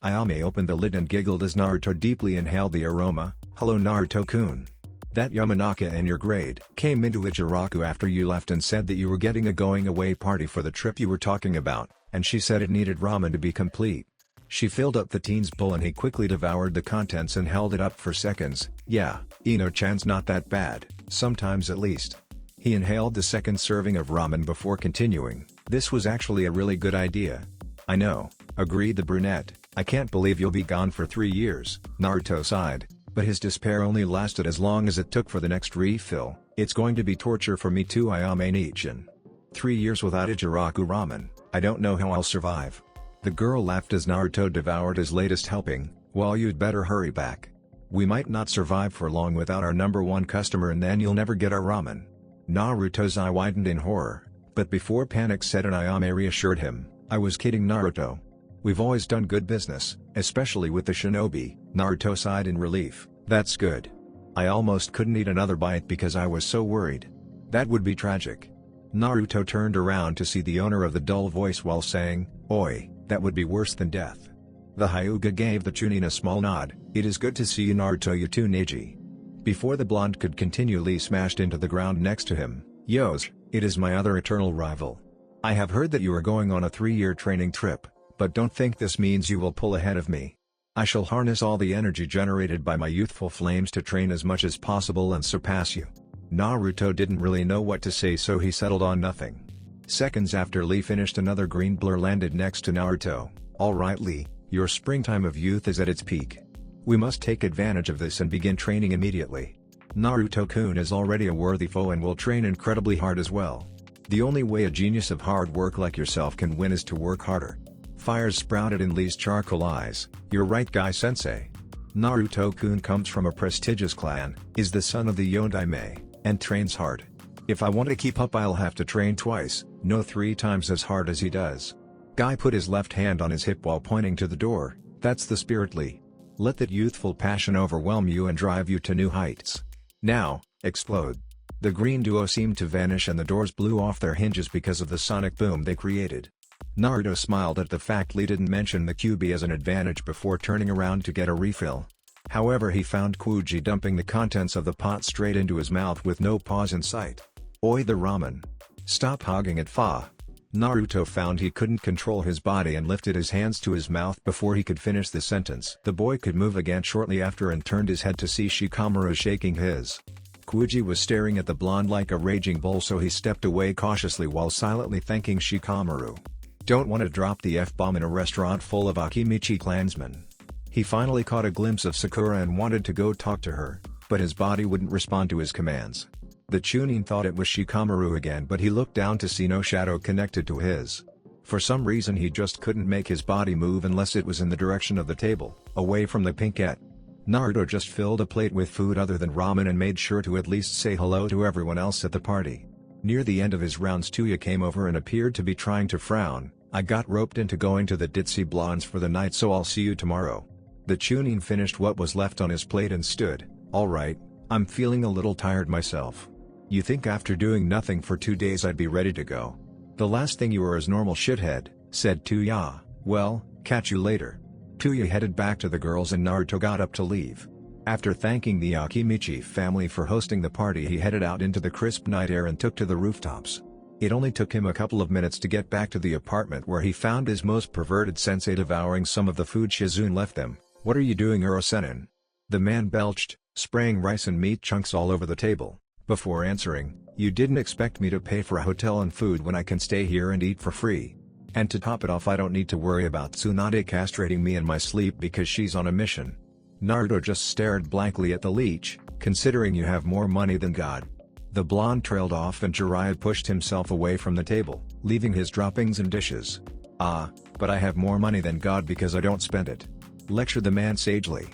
Ayame opened the lid and giggled as Naruto deeply inhaled the aroma, hello Naruto-kun. That Yamanaka in your grade came into Ichiraku after you left and said that you were getting a going-away party for the trip you were talking about, and she said it needed ramen to be complete. She filled up the teen's bowl and he quickly devoured the contents and held it up for seconds, yeah, Ino-chan's not that bad, sometimes at least. He inhaled the second serving of ramen before continuing, this was actually a really good idea. I know, agreed the brunette, I can't believe you'll be gone for 3 years, Naruto sighed, but his despair only lasted as long as it took for the next refill, it's going to be torture for me too Ayame Nichan. 3 years without Ichiraku ramen, I don't know how I'll survive." The girl laughed as Naruto devoured his latest helping. "Well, you'd better hurry back. We might not survive for long without our #1 customer, and then you'll never get our ramen." Naruto's eye widened in horror, but before panic set in, Ayame reassured him, "I was kidding, Naruto. We've always done good business, especially with the shinobi." Naruto sighed in relief. "That's good. I almost couldn't eat another bite because I was so worried. That would be tragic." Naruto turned around to see the owner of the dull voice while saying, "Oi, that would be worse than death." The Hyuga gave the Chunin a small nod. "It is good to see you, Naruto. You too, Neji." Before the blonde could continue, Lee smashed into the ground next to him. "Yosh, it is my other eternal rival. I have heard that you are going on a 3-year training trip, but don't think this means you will pull ahead of me. I shall harness all the energy generated by my youthful flames to train as much as possible and surpass you." Naruto didn't really know what to say, so he settled on nothing. Seconds after Lee finished, another green blur landed next to Naruto. "All right, Lee, your springtime of youth is at its peak. We must take advantage of this and begin training immediately. Naruto-kun is already a worthy foe and will train incredibly hard as well. The only way a genius of hard work like yourself can win is to work harder." Fires sprouted in Lee's charcoal eyes. "You're right, Guy-sensei. Naruto-kun comes from a prestigious clan, is the son of the Yondaime, and trains hard. If I want to keep up, I'll have to train twice, no 3 times as hard as he does." Guy put his left hand on his hip while pointing to the door. "That's the spirit, Lee. Let that youthful passion overwhelm you and drive you to new heights. Now, explode." The green duo seemed to vanish and the doors blew off their hinges because of the sonic boom they created. Naruto smiled at the fact Lee didn't mention the QB as an advantage before turning around to get a refill. However, he found Kuji dumping the contents of the pot straight into his mouth with no pause in sight. "Oi, the ramen. Stop hogging it, fa." Naruto found he couldn't control his body and lifted his hands to his mouth before he could finish the sentence. The boy could move again shortly after and turned his head to see Shikamaru shaking his. Kuji was staring at the blonde like a raging bull, so he stepped away cautiously while silently thanking Shikamaru. Don't want to drop the F-bomb in a restaurant full of Akimichi clansmen. He finally caught a glimpse of Sakura and wanted to go talk to her, but his body wouldn't respond to his commands. The Chunin thought it was Shikamaru again, but he looked down to see no shadow connected to his. For some reason he just couldn't make his body move unless it was in the direction of the table, away from the pinkette. Naruto just filled a plate with food other than ramen and made sure to at least say hello to everyone else at the party. Near the end of his rounds, Tuya came over and appeared to be trying to frown. "I got roped into going to the Ditzy Blondes for the night, so I'll see you tomorrow." The Chunin finished what was left on his plate and stood. "All right, I'm feeling a little tired myself. You think after doing nothing for 2 days I'd be ready to go? The last thing you were is normal shithead," said Tuya. "Well, catch you later." Tuya headed back to the girls and Naruto got up to leave. After thanking the Akimichi family for hosting the party, he headed out into the crisp night air and took to the rooftops. It only took him a couple of minutes to get back to the apartment, where he found his most perverted sensei devouring some of the food Shizune left them. "What are you doing, Orosenin?" The man belched, spraying rice and meat chunks all over the table. Before answering, "You didn't expect me to pay for a hotel and food when I can stay here and eat for free. And to top it off, I don't need to worry about Tsunade castrating me in my sleep because she's on a mission." Naruto just stared blankly at the leech. "Considering you have more money than God." The blonde trailed off and Jiraiya pushed himself away from the table, leaving his droppings and dishes. "Ah, but I have more money than God because I don't spend it," lectured the man sagely.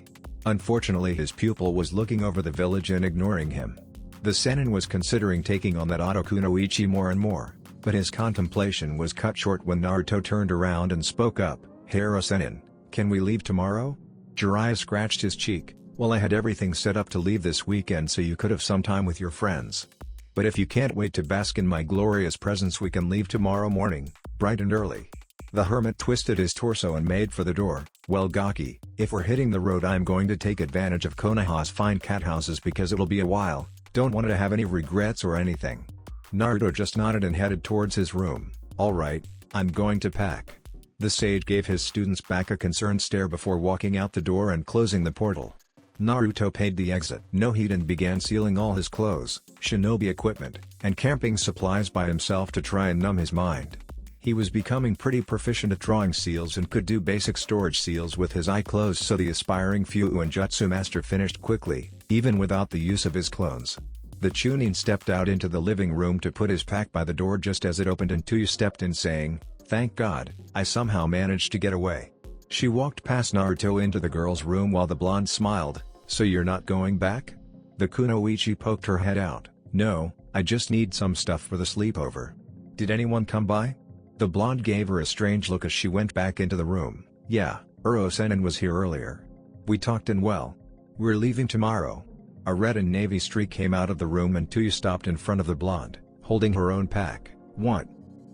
Unfortunately, his pupil was looking over the village and ignoring him. The Sennin was considering taking on that Otokunoichi more and more, but his contemplation was cut short when Naruto turned around and spoke up. "Hey Sennin, can we leave tomorrow?" Jiraiya scratched his cheek. "Well, I had everything set up to leave this weekend so you could have some time with your friends. But if you can't wait to bask in my glorious presence, we can leave tomorrow morning, bright and early." The hermit twisted his torso and made for the door. "Well Gaki, if we're hitting the road, I'm going to take advantage of Konoha's fine cat houses because it'll be a while. Don't want to have any regrets or anything." Naruto just nodded and headed towards his room. "All right, I'm going to pack." The sage gave his students back a concerned stare before walking out the door and closing the portal. Naruto paid the exit no heed and began sealing all his clothes, shinobi equipment, and camping supplies by himself to try and numb his mind. He was becoming pretty proficient at drawing seals and could do basic storage seals with his eye closed, so the aspiring Fuuin Jutsu master finished quickly, even without the use of his clones. The Chunin stepped out into the living room to put his pack by the door just as it opened and Tuya stepped in saying, Thank God, I somehow managed to get away. She walked past Naruto into the girl's room while the blonde smiled. So you're not going back? The kunoichi poked her head out. No, I just need some stuff for the sleepover. Did anyone come by? The blonde gave her a strange look as she went back into the room. Yeah, Uro-senin was here earlier. We talked and well. We're leaving tomorrow. A red and navy streak came out of the room and Tuya stopped in front of the blonde, holding her own pack. What?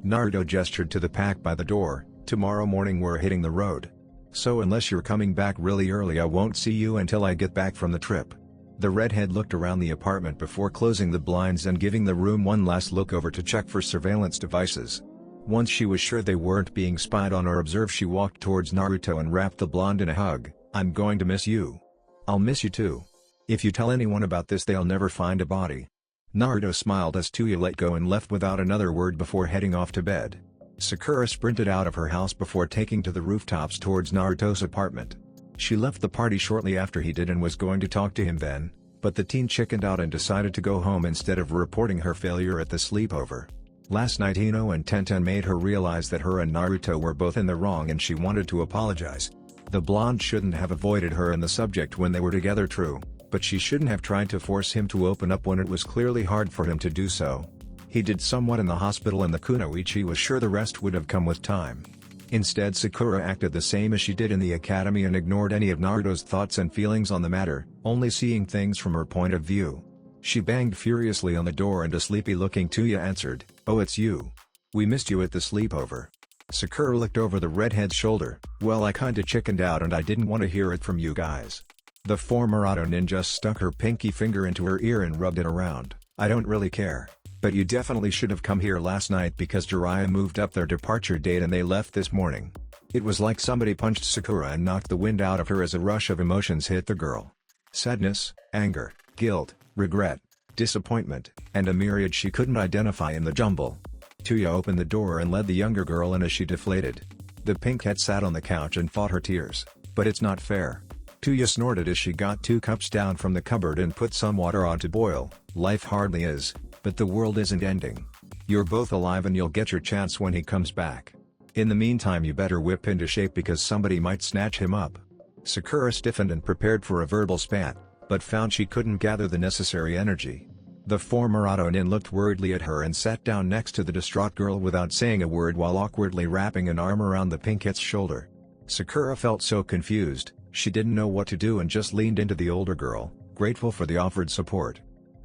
Naruto gestured to the pack by the door. Tomorrow morning we're hitting the road. So unless you're coming back really early I won't see you until I get back from the trip. The redhead looked around the apartment before closing the blinds and giving the room one last look over to check for surveillance devices. Once she was sure they weren't being spied on or observed, she walked towards Naruto and wrapped the blonde in a hug. I'm going to miss you. I'll miss you too. If you tell anyone about this they'll never find a body. Naruto smiled as Tuya let go and left without another word before heading off to bed. Sakura sprinted out of her house before taking to the rooftops towards Naruto's apartment. She left the party shortly after he did and was going to talk to him then, but the teen chickened out and decided to go home instead of reporting her failure at the sleepover. Last night Hino and Tenten made her realize that her and Naruto were both in the wrong and she wanted to apologize. The blonde shouldn't have avoided her and the subject when they were together, true, but she shouldn't have tried to force him to open up when it was clearly hard for him to do so. He did somewhat in the hospital and the kunoichi was sure the rest would have come with time. Instead Sakura acted the same as she did in the academy and ignored any of Naruto's thoughts and feelings on the matter, only seeing things from her point of view. She banged furiously on the door and a sleepy-looking Tuya answered, "Oh, it's you. We missed you at the sleepover." Sakura looked over the redhead's shoulder. "Well, I kinda chickened out and I didn't want to hear it from you guys." The former auto ninja stuck her pinky finger into her ear and rubbed it around. "I don't really care. But you definitely should have come here last night because Jiraiya moved up their departure date and they left this morning." It was like somebody punched Sakura and knocked the wind out of her as a rush of emotions hit the girl. Sadness, anger, guilt, regret, disappointment, and a myriad she couldn't identify in the jumble. Tuya opened the door and led the younger girl in as she deflated. The pinkhead sat on the couch and fought her tears. "But it's not fair." Tuya snorted as she got 2 cups down from the cupboard and put some water on to boil. "Life hardly is, but the world isn't ending. You're both alive and you'll get your chance when he comes back. In the meantime you better whip into shape because somebody might snatch him up." Sakura stiffened and prepared for a verbal spat, but found she couldn't gather the necessary energy. The former Autonin looked worriedly at her and sat down next to the distraught girl without saying a word while awkwardly wrapping an arm around the pinket's shoulder. Sakura felt so confused, she didn't know what to do and just leaned into the older girl, grateful for the offered support.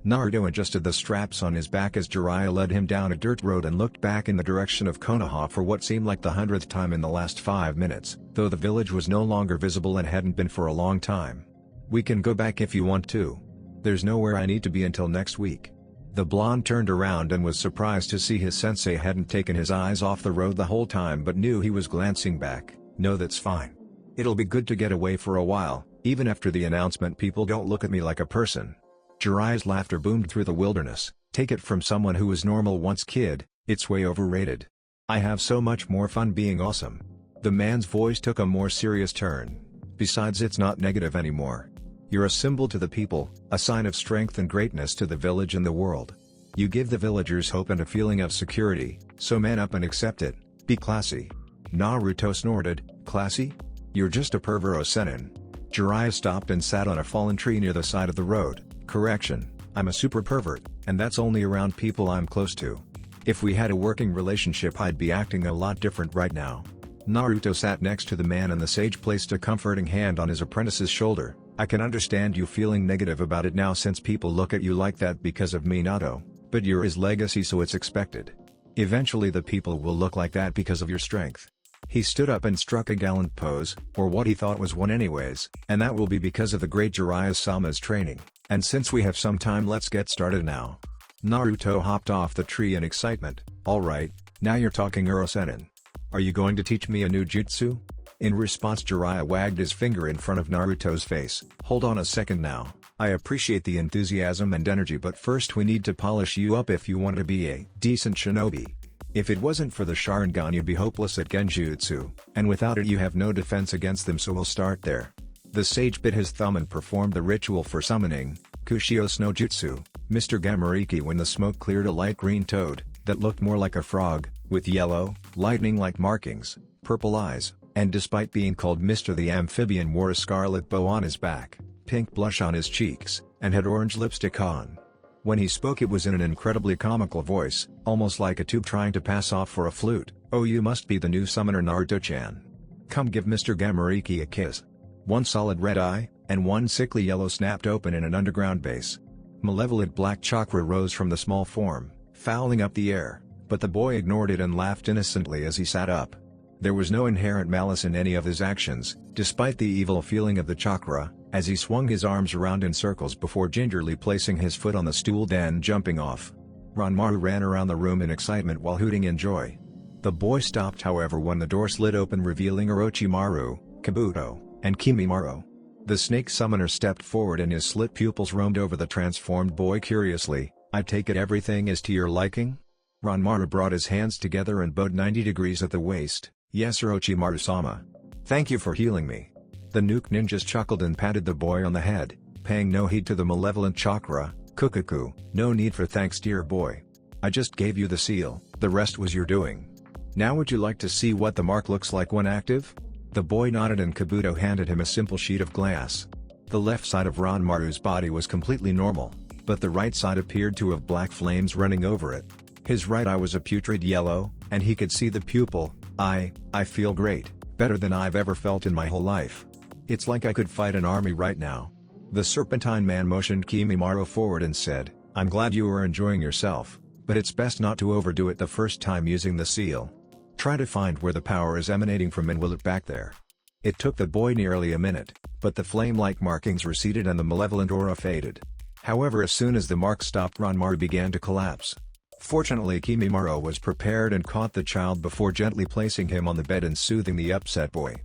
Naruto adjusted the straps on his back as Jiraiya led him down a dirt road and looked back in the direction of Konoha for what seemed like the 100th time in the last 5 minutes, though the village was no longer visible and hadn't been for a long time. "We can go back if you want to. There's nowhere I need to be until next week." The blonde turned around and was surprised to see his sensei hadn't taken his eyes off the road the whole time but knew he was glancing back. "No, that's fine. It'll be good to get away for a while. Even after the announcement people don't look at me like a person." Jiraiya's laughter boomed through the wilderness. "Take it from someone who was normal once, kid, it's way overrated. I have so much more fun being awesome." The man's voice took a more serious turn. "Besides, it's not negative anymore. You're a symbol to the people, a sign of strength and greatness to the village and the world. You give the villagers hope and a feeling of security, so man up and accept it. Be classy." Naruto snorted. "Classy? You're just a pervero-senin." Jiraiya stopped and sat on a fallen tree near the side of the road. "Correction, I'm a super pervert, and that's only around people I'm close to. If we had a working relationship I'd be acting a lot different right now." Naruto sat next to the man and the sage placed a comforting hand on his apprentice's shoulder. "I can understand you feeling negative about it now since people look at you like that because of Minato, but you're his legacy so it's expected. Eventually the people will look like that because of your strength." He stood up and struck a gallant pose, or what he thought was one anyways, "and that will be because of the great Jiraiya-sama's training. And since we have some time let's get started now." Naruto hopped off the tree in excitement. "Alright, now you're talking, Uro-senin. Are you going to teach me a new jutsu?" In response Jiraiya wagged his finger in front of Naruto's face. "Hold on a second now, I appreciate the enthusiasm and energy but first we need to polish you up if you want to be a decent shinobi. If it wasn't for the sharingan you'd be hopeless at genjutsu, and without it you have no defense against them, so we'll start there." The sage bit his thumb and performed the ritual for summoning, Kushio no Jutsu, Mr. Gamariki, when the smoke cleared a light green toad, that looked more like a frog, with yellow, lightning-like markings, purple eyes, and despite being called Mr. the Amphibian, wore a scarlet bow on his back, pink blush on his cheeks, and had orange lipstick on. When he spoke it was in an incredibly comical voice, almost like a tube trying to pass off for a flute. "Oh, you must be the new summoner Naruto-chan. Come give Mr. Gamariki a kiss." One solid red eye, and one sickly yellow snapped open in an underground base. Malevolent black chakra rose from the small form, fouling up the air, but the boy ignored it and laughed innocently as he sat up. There was no inherent malice in any of his actions, despite the evil feeling of the chakra, as he swung his arms around in circles before gingerly placing his foot on the stool then jumping off. Ranmaru ran around the room in excitement while hooting in joy. The boy stopped however when the door slid open revealing Orochimaru, Kabuto, and Kimimaro. The snake summoner stepped forward and his slit pupils roamed over the transformed boy curiously. "I take it everything is to your liking?" Ranmaru brought his hands together and bowed 90 degrees at the waist. "Yes, Orochimaru-sama. Thank you for healing me." The nuke ninjas chuckled and patted the boy on the head, paying no heed to the malevolent chakra. "Kukaku, no need for thanks dear boy. I just gave you the seal, the rest was your doing. Now would you like to see what the mark looks like when active?" The boy nodded and Kabuto handed him a simple sheet of glass. The left side of Ranmaru's body was completely normal, but the right side appeared to have black flames running over it. His right eye was a putrid yellow, and he could see the pupil. I feel great, better than I've ever felt in my whole life. It's like I could fight an army right now." The Serpentine Man motioned Kimimaro forward and said, "I'm glad you are enjoying yourself, but it's best not to overdo it the first time using the seal. Try to find where the power is emanating from and will look back there." It took the boy nearly a minute, but the flame-like markings receded and the malevolent aura faded. However, as soon as the mark stopped Ranmaru began to collapse. Fortunately Kimimaro was prepared and caught the child before gently placing him on the bed and soothing the upset boy.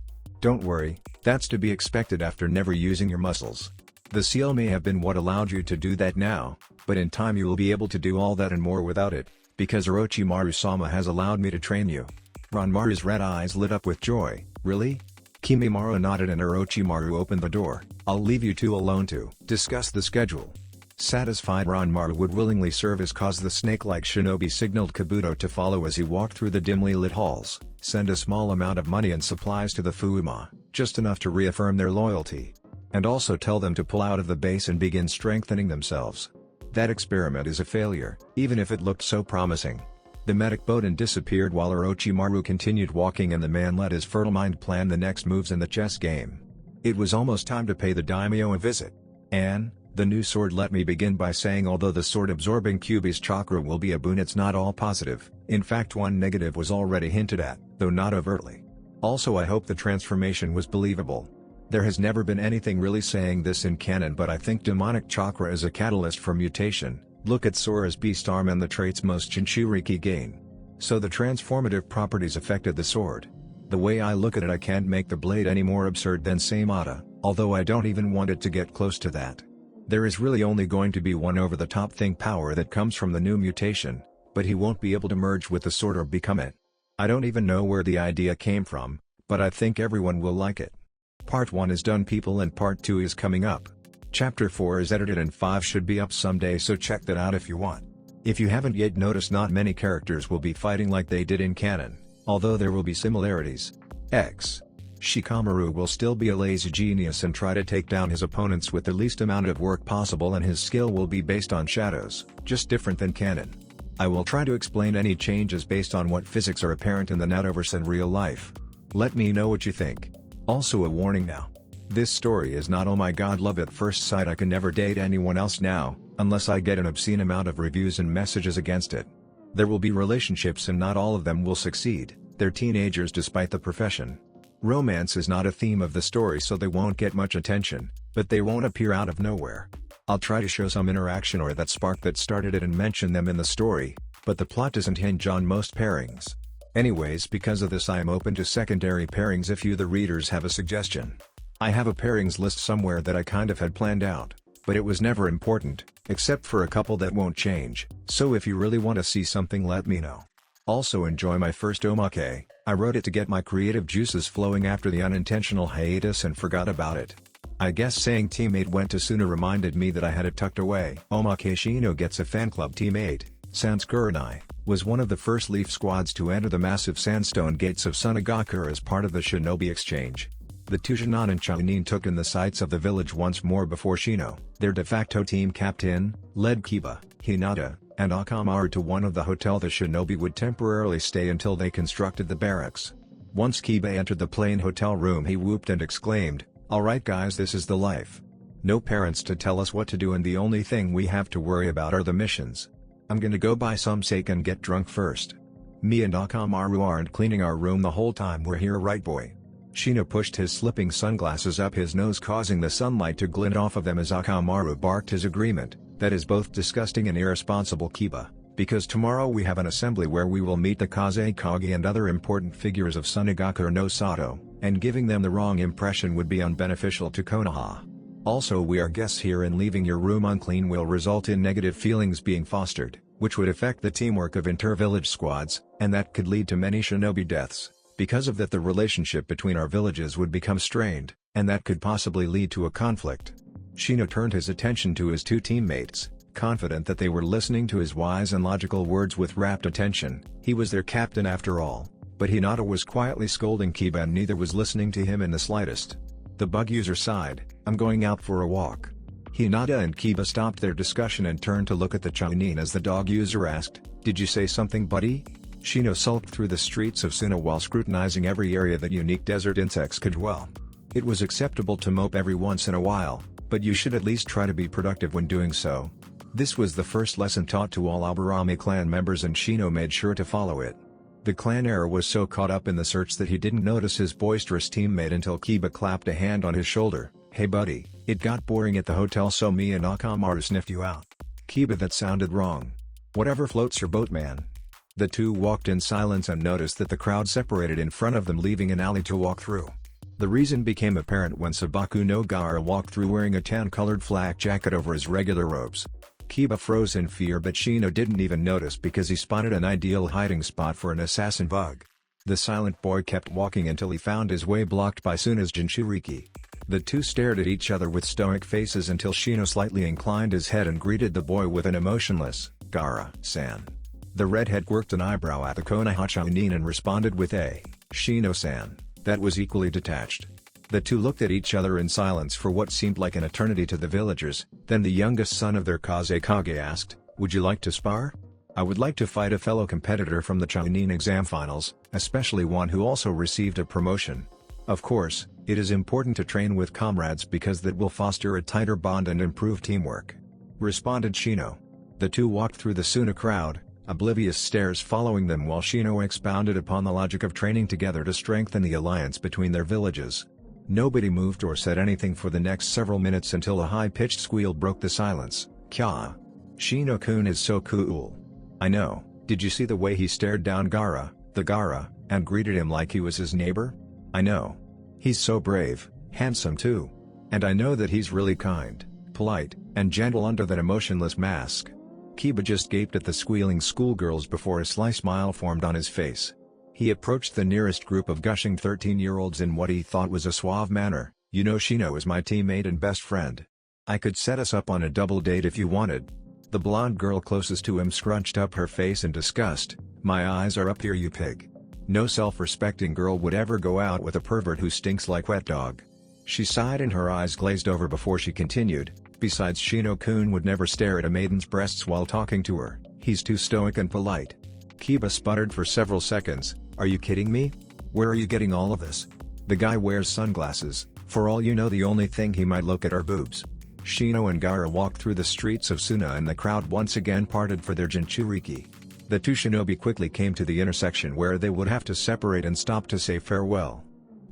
"Don't worry, that's to be expected after never using your muscles. The seal may have been what allowed you to do that now, but in time you will be able to do all that and more without it, because Orochimaru-sama has allowed me to train you." Ranmaru's red eyes lit up with joy. "Really?" Kimimaro nodded and Orochimaru opened the door. "I'll leave you two alone to discuss the schedule." Satisfied Ranmaru would willingly serve his cause. The snake-like shinobi signaled Kabuto to follow as he walked through the dimly lit halls, send a small amount of money and supplies to the Fuma, just enough to reaffirm their loyalty. And also tell them to pull out of the base and begin strengthening themselves. That experiment is a failure, even if it looked so promising. The medic bowed and disappeared while Orochimaru continued walking and the man let his fertile mind plan the next moves in the chess game. It was almost time to pay the daimyo a visit. "Anne, the new sword, let me begin by saying although the sword absorbing Kyuubi's chakra will be a boon, it's not all positive. In fact, one negative was already hinted at, though not overtly. Also I hope the transformation was believable. There has never been anything really saying this in canon, but I think demonic chakra is a catalyst for mutation. Look at Sora's beast arm and the traits most Jinchuriki gain. So the transformative properties affected the sword. The way I look at it, I can't make the blade any more absurd than Samata, although I don't even want it to get close to that. There is really only going to be one over-the-top thing power that comes from the new mutation, but he won't be able to merge with the sword or become it. I don't even know where the idea came from, but I think everyone will like it. Part 1 is done people and Part 2 is coming up. Chapter 4 is edited and 5 should be up someday, so check that out if you want. If you haven't yet noticed, not many characters will be fighting like they did in canon, although there will be similarities. Shikamaru will still be a lazy genius and try to take down his opponents with the least amount of work possible, and his skill will be based on shadows, just different than canon. I will try to explain any changes based on what physics are apparent in the Netoverse and real life. Let me know what you think. Also a warning now. This story is not oh my god love at first sight. I can never date anyone else now, unless I get an obscene amount of reviews and messages against it. There will be relationships and not all of them will succeed. They're teenagers despite the profession. Romance is not a theme of the story, so they won't get much attention, but they won't appear out of nowhere. I'll try to show some interaction or that spark that started it and mention them in the story, but the plot doesn't hinge on most pairings. Anyways, because of this I am open to secondary pairings if you the readers have a suggestion. I have a pairings list somewhere that I kind of had planned out, but it was never important, except for a couple that won't change, so if you really want to see something let me know. Also enjoy my first omake. I wrote it to get my creative juices flowing after the unintentional hiatus and forgot about it. I guess saying teammate went to Suna reminded me that I had it tucked away. Omake Shino gets a fan club teammate, Sanskuranai, was one of the first Leaf squads to enter the massive sandstone gates of Sunagakure as part of the Shinobi exchange. The two Shinin and Chunin took in the sights of the village once more before Shino, their de facto team captain, led Kiba, Hinata, and Orochimaru to one of the hotel the Shinobi would temporarily stay until they constructed the barracks. Once Kiba entered the plain hotel room, he whooped and exclaimed, "Alright guys, this is the life. No parents to tell us what to do, and the only thing we have to worry about are the missions. I'm gonna go buy some sake and get drunk first. Me and Orochimaru aren't cleaning our room the whole time we're here, right boy?" Shino pushed his slipping sunglasses up his nose, causing the sunlight to glint off of them as Orochimaru barked his agreement. "That is both disgusting and irresponsible, Kiba, because tomorrow we have an assembly where we will meet the Kage and other important figures of Sunagakure no Sato, and giving them the wrong impression would be unbeneficial to Konoha. Also, we are guests here, and leaving your room unclean will result in negative feelings being fostered, which would affect the teamwork of inter-village squads, and that could lead to many shinobi deaths. Because of that, the relationship between our villages would become strained, and that could possibly lead to a conflict." Shino turned his attention to his two teammates, confident that they were listening to his wise and logical words with rapt attention. He was their captain after all. But Hinata was quietly scolding Kiba, and neither was listening to him in the slightest. The bug user sighed, "I'm going out for a walk." Hinata and Kiba stopped their discussion and turned to look at the Chunin as the dog user asked, "Did you say something, buddy?" Shino sulked through the streets of Suna while scrutinizing every area that unique desert insects could dwell. It was acceptable to mope every once in a while, but you should at least try to be productive when doing so. This was the first lesson taught to all Aburame clan members, and Shino made sure to follow it. The clan heir was so caught up in the search that he didn't notice his boisterous teammate until Kiba clapped a hand on his shoulder. "Hey buddy, it got boring at the hotel, so me and Orochimaru sniffed you out." "Kiba, that sounded wrong. Whatever floats your boat, man." The two walked in silence and noticed that the crowd separated in front of them, leaving an alley to walk through. The reason became apparent when Sabaku no Gaara walked through wearing a tan-colored flak jacket over his regular robes. Kiba froze in fear, but Shino didn't even notice because he spotted an ideal hiding spot for an assassin bug. The silent boy kept walking until he found his way blocked by Suna's Jinchuriki. The two stared at each other with stoic faces until Shino slightly inclined his head and greeted the boy with an emotionless, "Gaara-san." The redhead quirked an eyebrow at the Konoha Chunin and responded with a, "Shino-san," that was equally detached. The two looked at each other in silence for what seemed like an eternity to the villagers. Then the youngest son of their Kage asked, "Would you like to spar? I would like to fight a fellow competitor from the Chunin exam finals, especially one who also received a promotion. Of course, it is important to train with comrades because that will foster a tighter bond and improve teamwork," responded Shino. The two walked through the Suna crowd, oblivious stares following them while Shino expounded upon the logic of training together to strengthen the alliance between their villages. Nobody moved or said anything for the next several minutes until a high-pitched squeal broke the silence. "Kya! Shino-kun is so cool. I know, did you see the way he stared down Gaara, and greeted him like he was his neighbor? I know. He's so brave, handsome too. And I know that he's really kind, polite, and gentle under that emotionless mask." Kiba just gaped at the squealing schoolgirls before a sly smile formed on his face. He approached the nearest group of gushing 13-year-olds in what he thought was a suave manner. "You know, Shino is my teammate and best friend. I could set us up on a double date if you wanted." The blonde girl closest to him scrunched up her face in disgust. "My eyes are up here, you pig. No self-respecting girl would ever go out with a pervert who stinks like wet dog." She sighed and her eyes glazed over before she continued, "Besides, Shino-kun would never stare at a maiden's breasts while talking to her. He's too stoic and polite." Kiba sputtered for several seconds. "Are you kidding me? Where are you getting all of this? The guy wears sunglasses. For all you know, the only thing he might look at are boobs." Shino and Gaara walked through the streets of Suna and the crowd once again parted for their Jinchuriki. The two shinobi quickly came to the intersection where they would have to separate and stop to say farewell.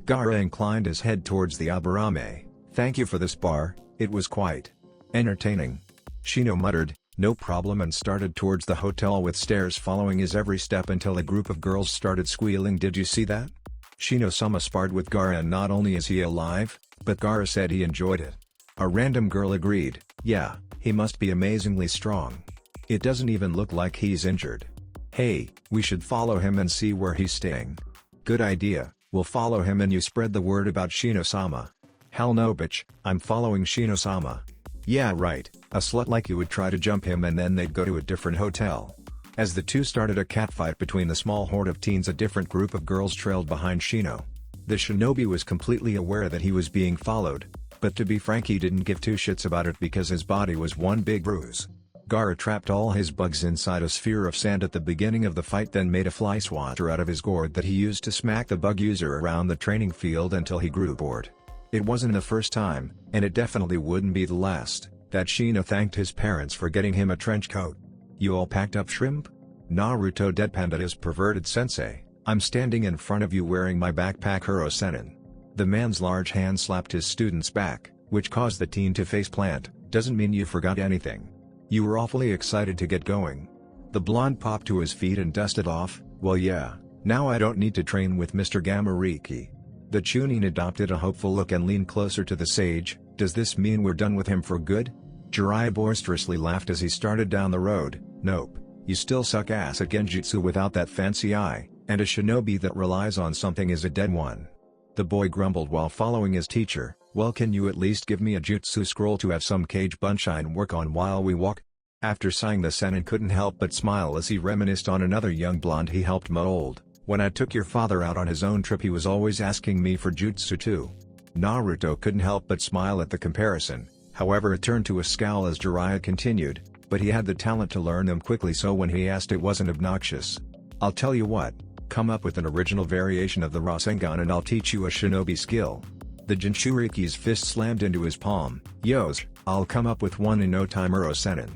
Gaara inclined his head towards the Aburame. "Thank you for the spar, it was quite entertaining." Shino muttered, "No problem," and started towards the hotel with stares following his every step until a group of girls started squealing. "Did you see that? Shino-sama sparred with Gaara, and not only is he alive, but Gaara said he enjoyed it." A random girl agreed, "Yeah, he must be amazingly strong. It doesn't even look like he's injured. Hey, we should follow him and see where he's staying." "Good idea, we'll follow him and you spread the word about Shino-sama." "Hell no bitch, I'm following Shino-sama." "Yeah right, a slut like you would try to jump him and then they'd go to a different hotel." As the two started a catfight between the small horde of teens, a different group of girls trailed behind Shino. The shinobi was completely aware that he was being followed, but to be frank he didn't give two shits about it because his body was one big bruise. Gaara trapped all his bugs inside a sphere of sand at the beginning of the fight, then made a fly swatter out of his gourd that he used to smack the bug user around the training field until he grew bored. It wasn't the first time, and it definitely wouldn't be the last, that Shino thanked his parents for getting him a trench coat. "You all packed up, shrimp?" Naruto deadpanned at his perverted sensei. "I'm standing in front of you wearing my backpack, Hiro-senin." The man's large hand slapped his student's back, which caused the teen to faceplant. "Doesn't mean you forgot anything. You were awfully excited to get going." The blonde popped to his feet and dusted off. "Well yeah, now I don't need to train with Mr. Gamariki." The Chunin adopted a hopeful look and leaned closer to the sage. "Does this mean we're done with him for good?" Jiraiya boisterously laughed as he started down the road. "Nope, you still suck ass at genjutsu without that fancy eye, and a shinobi that relies on something is a dead one." The boy grumbled while following his teacher. "Well, can you at least give me a jutsu scroll to have some Kage Bunshine work on while we walk?" After sighing, the senin couldn't help but smile as he reminisced on another young blonde he helped mold. "When I took your father out on his own trip he was always asking me for jutsu too." Naruto couldn't help but smile at the comparison, however it turned to a scowl as Jiraiya continued, "But he had the talent to learn them quickly, so when he asked it wasn't obnoxious. I'll tell you what, come up with an original variation of the Rasengan and I'll teach you a shinobi skill." The Jinchuriki's fist slammed into his palm. "Yos, I'll come up with one in no time, Oro-senin.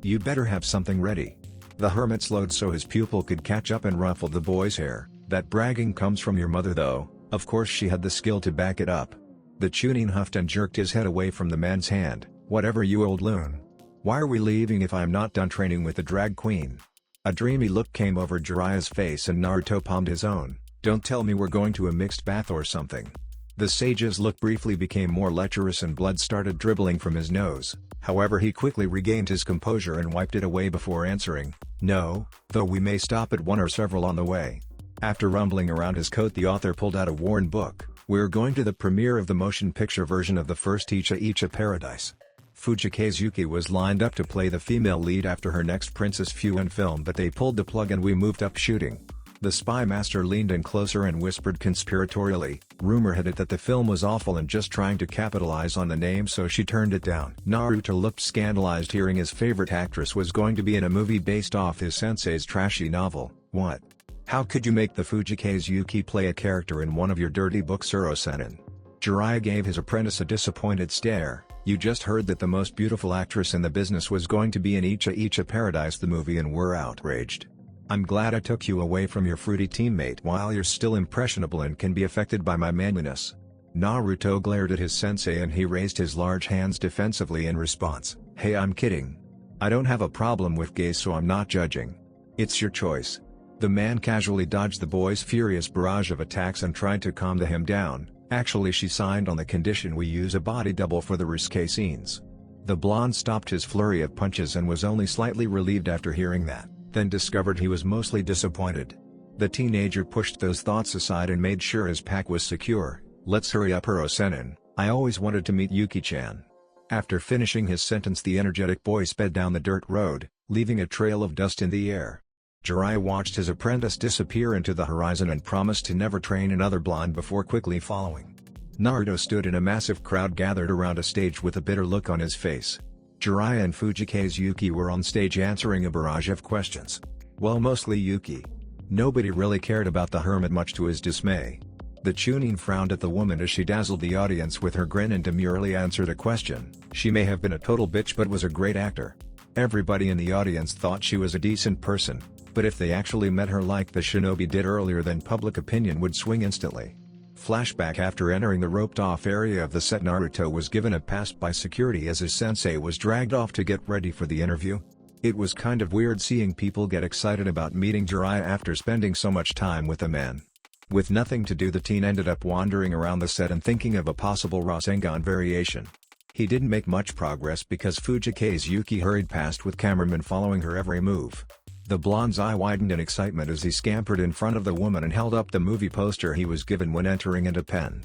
You better have something ready." The hermit slowed so his pupil could catch up and ruffled the boy's hair. "That bragging comes from your mother though, of course she had the skill to back it up." The Chunin huffed and jerked his head away from the man's hand. "Whatever, you old loon. Why are we leaving if I'm not done training with the drag queen?" A dreamy look came over Jiraiya's face and Naruto palmed his own. "Don't tell me we're going to a mixed bath or something." The sage's look briefly became more lecherous and blood started dribbling from his nose, however he quickly regained his composure and wiped it away before answering, "No, though we may stop at one or several on the way." After rumbling around his coat, the author pulled out a worn book. "We're going to the premiere of the motion picture version of the first Icha Icha Paradise." Fujikaze Yuki was lined up to play the female lead after her next Princess Fuan film, but they pulled the plug and we moved up shooting. The spy master leaned in closer and whispered conspiratorially, "Rumor had it that the film was awful and just trying to capitalize on the name, so she turned it down." Naruto looked scandalized hearing his favorite actress was going to be in a movie based off his sensei's trashy novel. "What? How could you make the Fujikaze Yuki play a character in one of your dirty books, Oro-senin?" Jiraiya gave his apprentice a disappointed stare. "You just heard that the most beautiful actress in the business was going to be in Icha Icha Paradise the movie and we're outraged. I'm glad I took you away from your fruity teammate while you're still impressionable and can be affected by my manliness." Naruto glared at his sensei and he raised his large hands defensively in response. "Hey, I'm kidding. I don't have a problem with gays, so I'm not judging. It's your choice." The man casually dodged the boy's furious barrage of attacks and tried to calm him down. "Actually, she signed on the condition we use a body double for the risque scenes." The blonde stopped his flurry of punches and was only slightly relieved after hearing that, then discovered he was mostly disappointed. The teenager pushed those thoughts aside and made sure his pack was secure. "Let's hurry up, Oro-senin. I always wanted to meet Yuki-chan." After finishing his sentence, the energetic boy sped down the dirt road, leaving a trail of dust in the air. Jiraiya watched his apprentice disappear into the horizon and promised to never train another blonde before quickly following. Naruto stood in a massive crowd gathered around a stage with a bitter look on his face. Jiraiya and Fujikaze Yuki were on stage answering a barrage of questions. Well, mostly Yuki. Nobody really cared about the hermit, much to his dismay. The Chunin frowned at the woman as she dazzled the audience with her grin and demurely answered a question. She may have been a total bitch but was a great actor. Everybody in the audience thought she was a decent person, but if they actually met her like the shinobi did earlier, then public opinion would swing instantly. Flashback: after entering the roped-off area of the set, Naruto was given a pass by security as his sensei was dragged off to get ready for the interview. It was kind of weird seeing people get excited about meeting Jiraiya after spending so much time with a man. With nothing to do, the teen ended up wandering around the set and thinking of a possible Rasengan variation. He didn't make much progress because Fujikaze Yuki hurried past with cameramen following her every move. The blonde's eye widened in excitement as he scampered in front of the woman and held up the movie poster he was given when entering and a pen.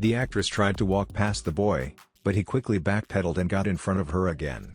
The actress tried to walk past the boy, but he quickly backpedaled and got in front of her again.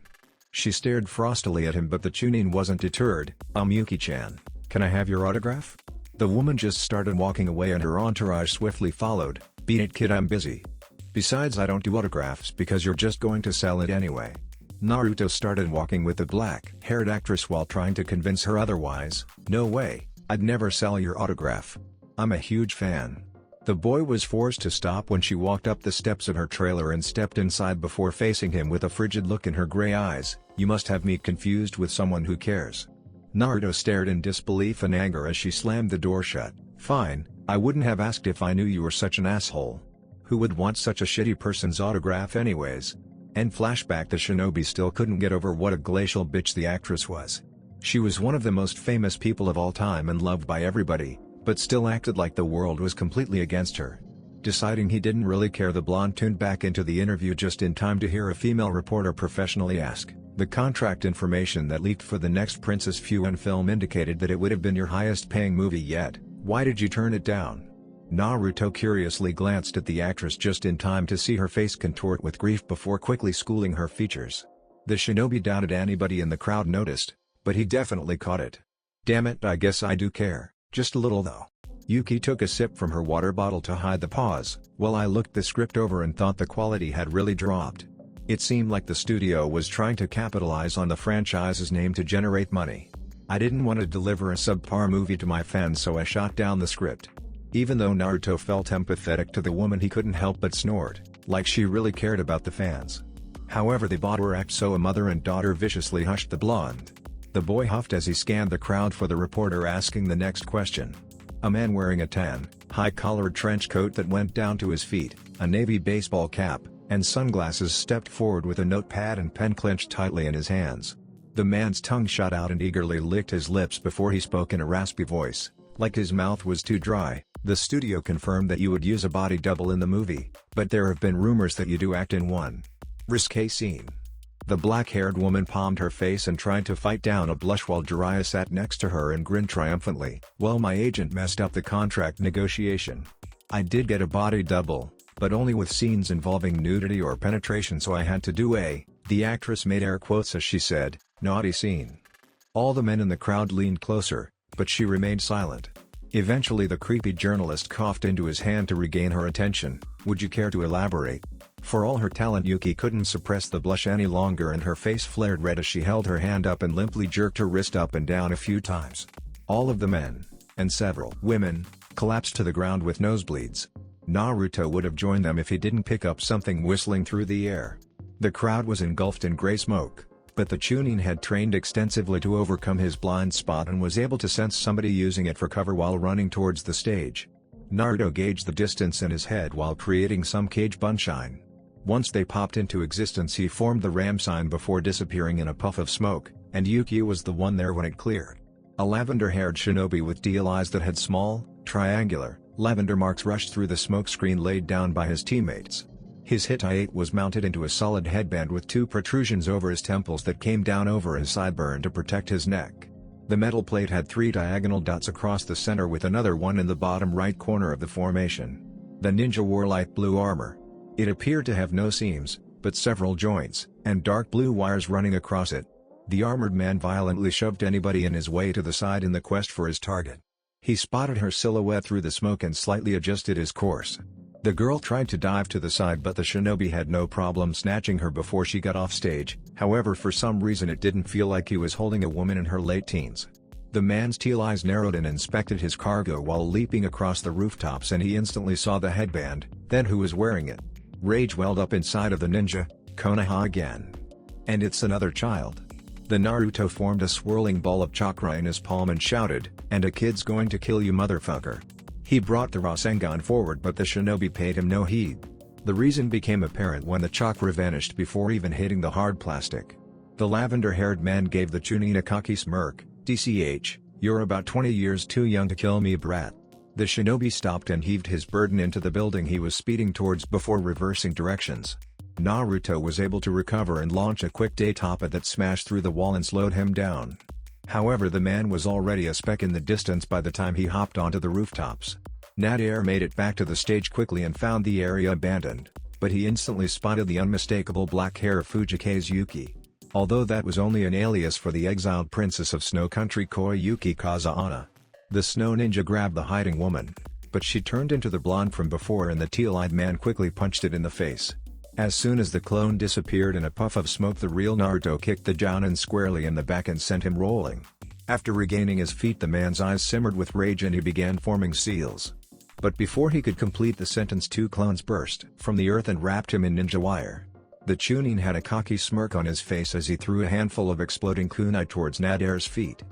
She stared frostily at him, but the Chunin wasn't deterred. Yuki-chan, can I have your autograph? The woman just started walking away and her entourage swiftly followed. Beat it, kid, I'm busy. Besides, I don't do autographs because you're just going to sell it anyway. Naruto started walking with the black-haired actress while trying to convince her otherwise. No way, I'd never sell your autograph. I'm a huge fan. The boy was forced to stop when she walked up the steps of her trailer and stepped inside before facing him with a frigid look in her gray eyes. You must have me confused with someone who cares. Naruto stared in disbelief and anger as she slammed the door shut. Fine, I wouldn't have asked if I knew you were such an asshole. Who would want such a shitty person's autograph anyways? And flashback, the Shinobi still couldn't get over what a glacial bitch the actress was. She was one of the most famous people of all time and loved by everybody, but still acted like the world was completely against her. Deciding he didn't really care, the blonde tuned back into the interview just in time to hear a female reporter professionally ask, the contract information that leaked for the next Princess Fuan film indicated that it would have been your highest paying movie yet. Why did you turn it down? Naruto curiously glanced at the actress just in time to see her face contort with grief before quickly schooling her features. The Shinobi doubted anybody in the crowd noticed, but he definitely caught it. Damn it, I guess I do care, just a little though. Yuki took a sip from her water bottle to hide the pause. Well, I looked the script over and thought the quality had really dropped. It seemed like the studio was trying to capitalize on the franchise's name to generate money. I didn't want to deliver a subpar movie to my fans, so I shot down the script. Even though Naruto felt empathetic to the woman, he couldn't help but snort, like she really cared about the fans. However, they bought her act, so a mother and daughter viciously hushed the blonde. The boy huffed as he scanned the crowd for the reporter asking the next question. A man wearing a tan, high-collared trench coat that went down to his feet, a navy baseball cap, and sunglasses stepped forward with a notepad and pen clenched tightly in his hands. The man's tongue shot out and eagerly licked his lips before he spoke in a raspy voice, like his mouth was too dry. The studio confirmed that you would use a body double in the movie, but there have been rumors that you do act in one risque scene. The black-haired woman palmed her face and tried to fight down a blush while Jiraiya sat next to her and grinned triumphantly. Well, my agent messed up the contract negotiation. I did get a body double, but only with scenes involving nudity or penetration, so I had to do the actress made air quotes as she said, naughty scene. All the men in the crowd leaned closer, but she remained silent. Eventually the creepy journalist coughed into his hand to regain her attention. Would you care to elaborate? For all her talent, Yuki couldn't suppress the blush any longer and her face flared red as she held her hand up and limply jerked her wrist up and down a few times. All of the men, and several women, collapsed to the ground with nosebleeds. Naruto would have joined them if he didn't pick up something whistling through the air. The crowd was engulfed in gray smoke, but the Chunin had trained extensively to overcome his blind spot and was able to sense somebody using it for cover while running towards the stage. Naruto gauged the distance in his head while creating some cage bunshine. Once they popped into existence, he formed the ram sign before disappearing in a puff of smoke, and Yuki was the one there when it cleared. A lavender-haired shinobi with teal eyes that had small, triangular, lavender marks rushed through the smoke screen laid down by his teammates. His Hittite was mounted into a solid headband with two protrusions over his temples that came down over his sideburn to protect his neck. The metal plate had 3 diagonal dots across the center with another one in the bottom right corner of the formation. The ninja wore light blue armor. It appeared to have no seams, but several joints, and dark blue wires running across it. The armored man violently shoved anybody in his way to the side in the quest for his target. He spotted her silhouette through the smoke and slightly adjusted his course. The girl tried to dive to the side, but the shinobi had no problem snatching her before she got off stage. However, for some reason it didn't feel like he was holding a woman in her late teens. The man's teal eyes narrowed and inspected his cargo while leaping across the rooftops, and he instantly saw the headband, then who was wearing it. Rage welled up inside of the ninja. Konoha again. And it's another child. The Naruto formed a swirling ball of chakra in his palm and shouted, "And a kid's going to kill you, motherfucker." He brought the Rasengan forward, but the shinobi paid him no heed. The reason became apparent when the chakra vanished before even hitting the hard plastic. The lavender-haired man gave the Chunin a cocky smirk. "DCH, you're about 20 years too young to kill me, brat." The shinobi stopped and heaved his burden into the building he was speeding towards before reversing directions. Naruto was able to recover and launch a quick daitapa that smashed through the wall and slowed him down. However, the man was already a speck in the distance by the time he hopped onto the rooftops. Nadir made it back to the stage quickly and found the area abandoned, but he instantly spotted the unmistakable black hair of Fujikaze Yuki. although that was only an alias for the exiled princess of Snow Country Koyuki Kazaana. The snow ninja grabbed the hiding woman, but she turned into the blonde from before and the teal-eyed man quickly punched it in the face. As soon as the clone disappeared in a puff of smoke, the real Naruto kicked the Jounin squarely in the back and sent him rolling. After regaining his feet, the man's eyes simmered with rage and he began forming seals. But before he could complete the sentence, two clones burst from the earth and wrapped him in ninja wire. The Chunin had a cocky smirk on his face as he threw a handful of exploding kunai towards Nadir's feet.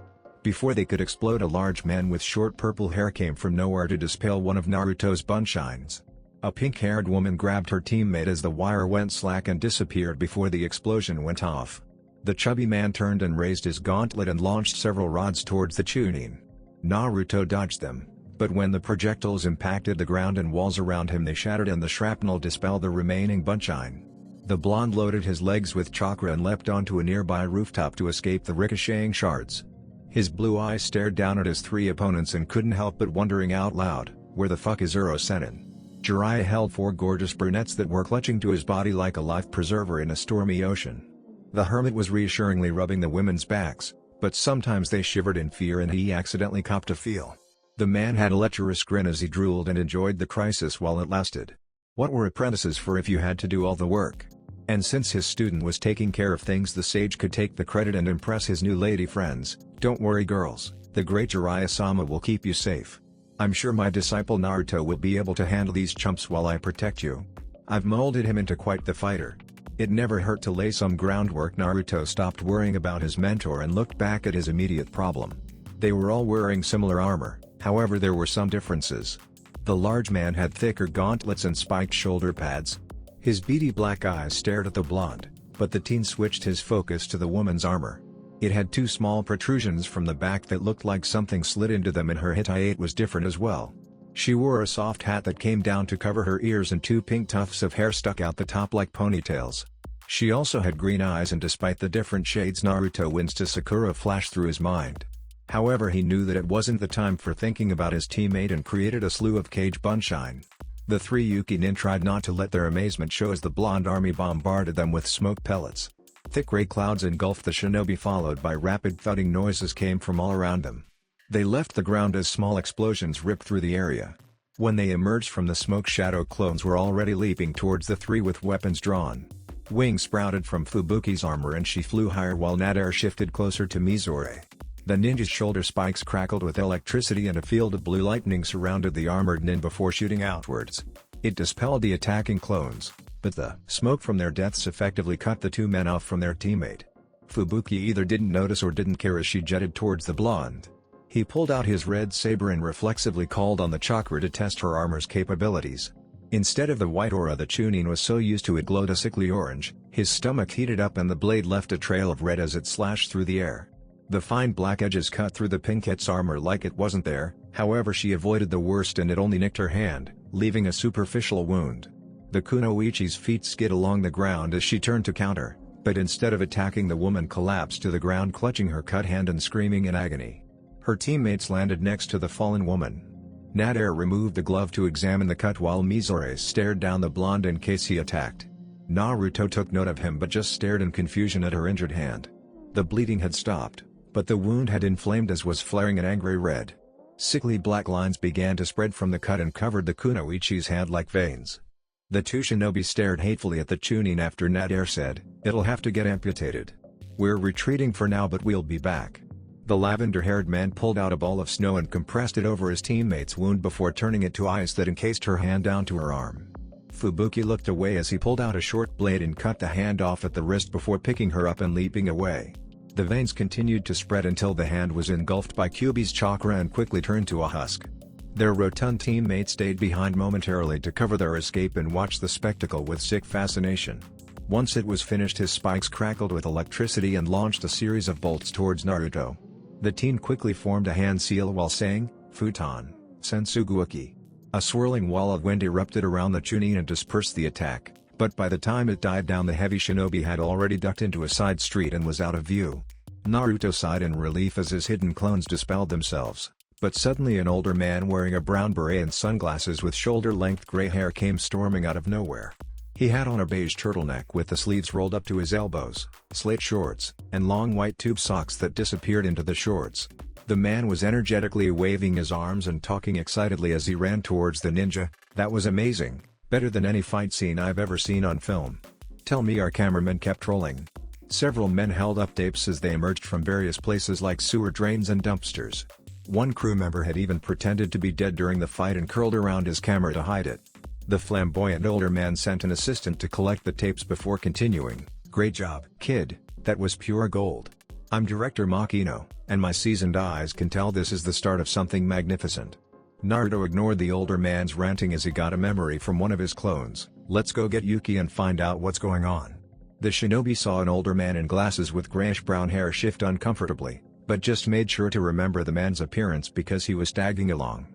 Before they could explode, a large man with short purple hair came from nowhere to dispel one of Naruto's bunshines. A pink-haired woman grabbed her teammate as the wire went slack and disappeared before the explosion went off. The chubby man turned and raised his gauntlet and launched several rods towards the Chunin. Naruto dodged them, but when the projectiles impacted the ground and walls around him, they shattered and the shrapnel dispelled the remaining bunshine. The blonde loaded his legs with chakra and leapt onto a nearby rooftop to escape the ricocheting shards. His blue eyes stared down at his three opponents and couldn't help but wondering out loud, where the fuck is Uro-Sennin? Jiraiya held four gorgeous brunettes that were clutching to his body like a life preserver in a stormy ocean. The hermit was reassuringly rubbing the women's backs, but sometimes they shivered in fear and he accidentally copped a feel. The man had a lecherous grin as he drooled and enjoyed the crisis while it lasted. What were apprentices for if you had to do all the work? And since his student was taking care of things, the sage could take the credit and impress his new lady friends. Don't worry girls, the great Jiraiya-sama will keep you safe. I'm sure my disciple Naruto will be able to handle these chumps while I protect you. I've molded him into quite the fighter. It never hurt to lay some groundwork. Naruto stopped worrying about his mentor and looked back at his immediate problem. They were all wearing similar armor, however there were some differences. The large man had thicker gauntlets and spiked shoulder pads. His beady black eyes stared at the blonde, but the teen switched his focus to the woman's armor. It had two small protrusions from the back that looked like something slid into them, and her Hittite was different as well. She wore a soft hat that came down to cover her ears and two pink tufts of hair stuck out the top like ponytails. She also had green eyes, and despite the different shades Naruto wins to Sakura flashed through his mind. However, he knew that it wasn't the time for thinking about his teammate and created a slew of cage bunshine. The three Yuki-nin tried not to let their amazement show as the blonde army bombarded them with smoke pellets. Thick gray clouds engulfed the shinobi, followed by rapid thudding noises came from all around them. They left the ground as small explosions ripped through the area. When they emerged from the smoke, shadow clones were already leaping towards the three with weapons drawn. Wings sprouted from Fubuki's armor and she flew higher while Nadir shifted closer to Mizore. The ninja's shoulder spikes crackled with electricity and a field of blue lightning surrounded the armored nin before shooting outwards. It dispelled the attacking clones, but the smoke from their deaths effectively cut the two men off from their teammate. Fubuki either didn't notice or didn't care as she jetted towards the blonde. He pulled out his red saber and reflexively called on the chakra to test her armor's capabilities. Instead of the white aura the Chunin was so used to, it glowed a sickly orange. His stomach heated up and the blade left a trail of red as it slashed through the air. The fine black edges cut through the pinkette's armor like it wasn't there, however she avoided the worst and it only nicked her hand, leaving a superficial wound. The kunoichi's feet skid along the ground as she turned to counter, but instead of attacking, the woman collapsed to the ground clutching her cut hand and screaming in agony. Her teammates landed next to the fallen woman. Nadir removed the glove to examine the cut while Mizore stared down the blonde in case he attacked. Naruto took note of him but just stared in confusion at her injured hand. The bleeding had stopped, but the wound had inflamed as was flaring an angry red. Sickly black lines began to spread from the cut and covered the kunoichi's hand like veins. The two shinobi stared hatefully at the Chunin after Nadir said, "It'll have to get amputated. We're retreating for now but we'll be back." The lavender-haired man pulled out a ball of snow and compressed it over his teammate's wound before turning it to ice that encased her hand down to her arm. Fubuki looked away as he pulled out a short blade and cut the hand off at the wrist before picking her up and leaping away. The veins continued to spread until the hand was engulfed by Kyuubi's chakra and quickly turned to a husk. Their rotund teammate stayed behind momentarily to cover their escape and watched the spectacle with sick fascination. Once it was finished, his spikes crackled with electricity and launched a series of bolts towards Naruto. The teen quickly formed a hand seal while saying, "Futon, Sensuguki." A swirling wall of wind erupted around the Chunin and dispersed the attack, but by the time it died down the heavy shinobi had already ducked into a side street and was out of view. Naruto sighed in relief as his hidden clones dispelled themselves, but suddenly an older man wearing a brown beret and sunglasses with shoulder-length gray hair came storming out of nowhere. He had on a beige turtleneck with the sleeves rolled up to his elbows, slate shorts, and long white tube socks that disappeared into the shorts. The man was energetically waving his arms and talking excitedly as he ran towards the ninja. That was amazing, better than any fight scene I've ever seen on film. Tell me, our cameraman kept rolling. Several men held up tapes as they emerged from various places like sewer drains and dumpsters. One crew member had even pretended to be dead during the fight and curled around his camera to hide it. The flamboyant older man sent an assistant to collect the tapes before continuing. "Great job, kid, that was pure gold. I'm director Makino, and my seasoned eyes can tell this is the start of something magnificent." Naruto ignored the older man's ranting as he got a memory from one of his clones. "Let's go get Yuki and find out what's going on." The shinobi saw an older man in glasses with grayish-brown hair shift uncomfortably, but just made sure to remember the man's appearance because he was tagging along.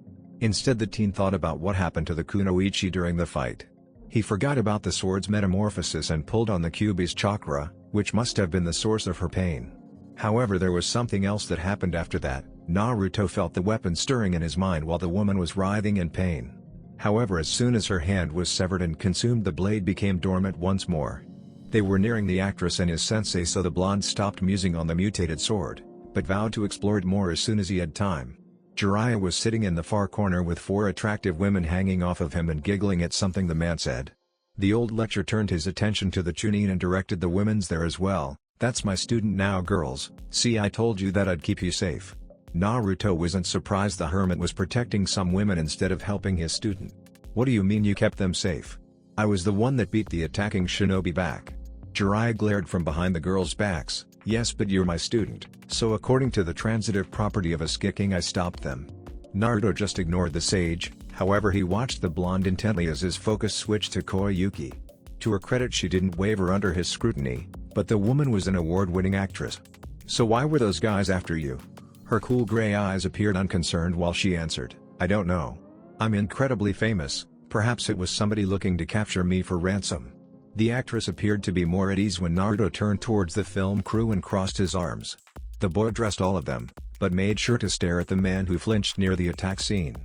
Instead, the teen thought about what happened to the kunoichi during the fight. He forgot about the sword's metamorphosis and pulled on the Kyuubi's chakra, which must have been the source of her pain. However, there was something else that happened after that. Naruto felt the weapon stirring in his mind while the woman was writhing in pain. However, as soon as her hand was severed and consumed, the blade became dormant once more. They were nearing the actress and his sensei, so the blonde stopped musing on the mutated sword, but vowed to explore it more as soon as he had time. Jiraiya was sitting in the far corner with 4 attractive women hanging off of him and giggling at something the man said. The old lecturer turned his attention to the chunin and directed the women's there as well. "That's my student now, girls. See, I told you that I'd keep you safe." Naruto wasn't surprised the hermit was protecting some women instead of helping his student. "What do you mean you kept them safe? I was the one that beat the attacking shinobi back." Jiraiya glared from behind the girls' backs. "Yes, but you're my student, so according to the transitive property of a skicking, I stopped them." Naruto just ignored the sage. However, he watched the blonde intently as his focus switched to Koyuki. To her credit, she didn't waver under his scrutiny, but the woman was an award-winning actress. "So why were those guys after you?" Her cool gray eyes appeared unconcerned while she answered, "I don't know. I'm incredibly famous, perhaps it was somebody looking to capture me for ransom." The actress appeared to be more at ease when Naruto turned towards the film crew and crossed his arms. The boy addressed all of them, but made sure to stare at the man who flinched near the attack scene.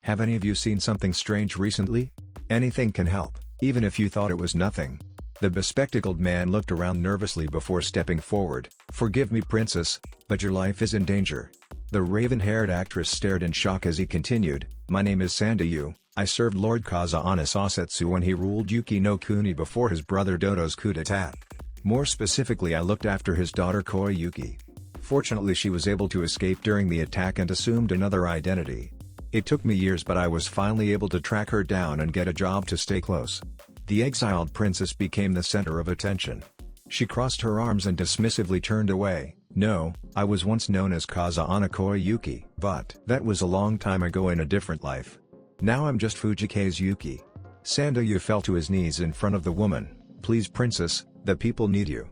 "Have any of you seen something strange recently? Anything can help, even if you thought it was nothing." The bespectacled man looked around nervously before stepping forward. "Forgive me, princess, but your life is in danger." The raven-haired actress stared in shock as he continued, "My name is Sandayu. I served Lord Kazahana Sasetsu when he ruled Yuki no Kuni before his brother Dodo's coup d'etat. More specifically, I looked after his daughter Koyuki. Fortunately, she was able to escape during the attack and assumed another identity. It took me years, but I was finally able to track her down and get a job to stay close." The exiled princess became the center of attention. She crossed her arms and dismissively turned away. "No, I was once known as Kazahana Koyuki, but that was a long time ago in a different life. Now I'm just Fujikaze Yuki." Sandayu fell to his knees in front of the woman. "Please, princess, the people need you.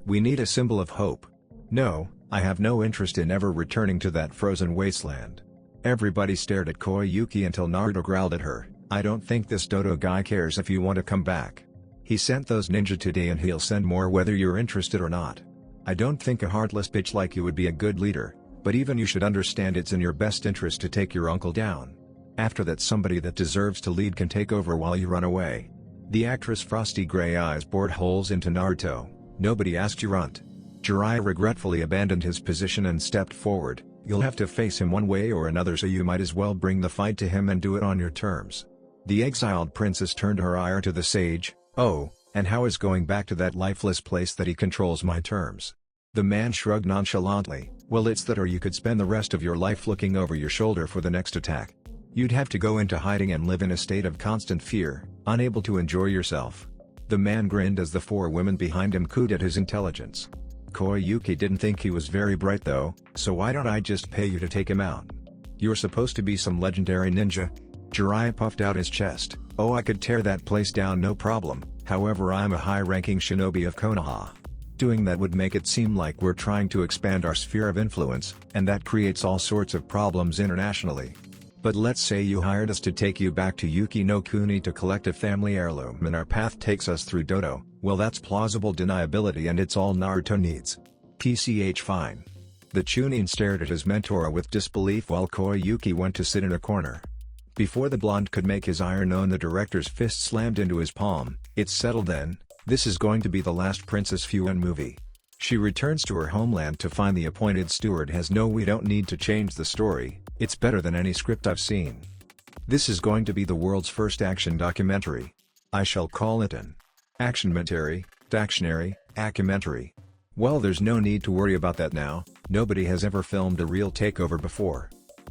We need a symbol of hope." "No, I have no interest in ever returning to that frozen wasteland." Everybody stared at Koyuki until Naruto growled at her, "I don't think this Dodo guy cares if you want to come back. He sent those ninja today and he'll send more whether you're interested or not. I don't think a heartless bitch like you would be a good leader, but even you should understand it's in your best interest to take your uncle down. After that, somebody that deserves to lead can take over while you run away." The actress' frosty gray eyes bored holes into Naruto. "Nobody asked you, runt." Jiraiya regretfully abandoned his position and stepped forward. "You'll have to face him one way or another, so you might as well bring the fight to him and do it on your terms." The exiled princess turned her ire to the sage. "Oh, and how is going back to that lifeless place that he controls my terms?" The man shrugged nonchalantly. "Well, it's that, or you could spend the rest of your life looking over your shoulder for the next attack. You'd have to go into hiding and live in a state of constant fear, unable to enjoy yourself." The man grinned as the 4 women behind him cooed at his intelligence. "Koyuki didn't think he was very bright though, so why don't I just pay you to take him out? You're supposed to be some legendary ninja." Jiraiya puffed out his chest. "Oh, I could tear that place down no problem, however I'm a high-ranking shinobi of Konoha. Doing that would make it seem like we're trying to expand our sphere of influence, and that creates all sorts of problems internationally. But let's say you hired us to take you back to Yuki no Kuni to collect a family heirloom and our path takes us through Dodo. Well, that's plausible deniability and it's all Naruto needs. PCH fine." The Chunin stared at his mentor with disbelief while Koyuki went to sit in a corner. Before the blonde could make his ire known, the director's fist slammed into his palm. It's settled then, this is going to be the last Princess Fuan movie. She returns to her homeland to find the appointed steward has no, we don't need to change the story, it's better than any script I've seen. This is going to be the world's first action documentary. I shall call it an actionmentary, documentary. Well, there's no need to worry about that now, nobody has ever filmed a real takeover before.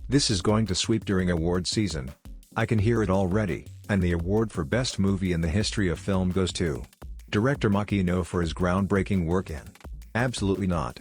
This is going to sweep during award season. I can hear it already, and the award for best movie in the history of film goes to director Makino for his groundbreaking work in Absolutely Not.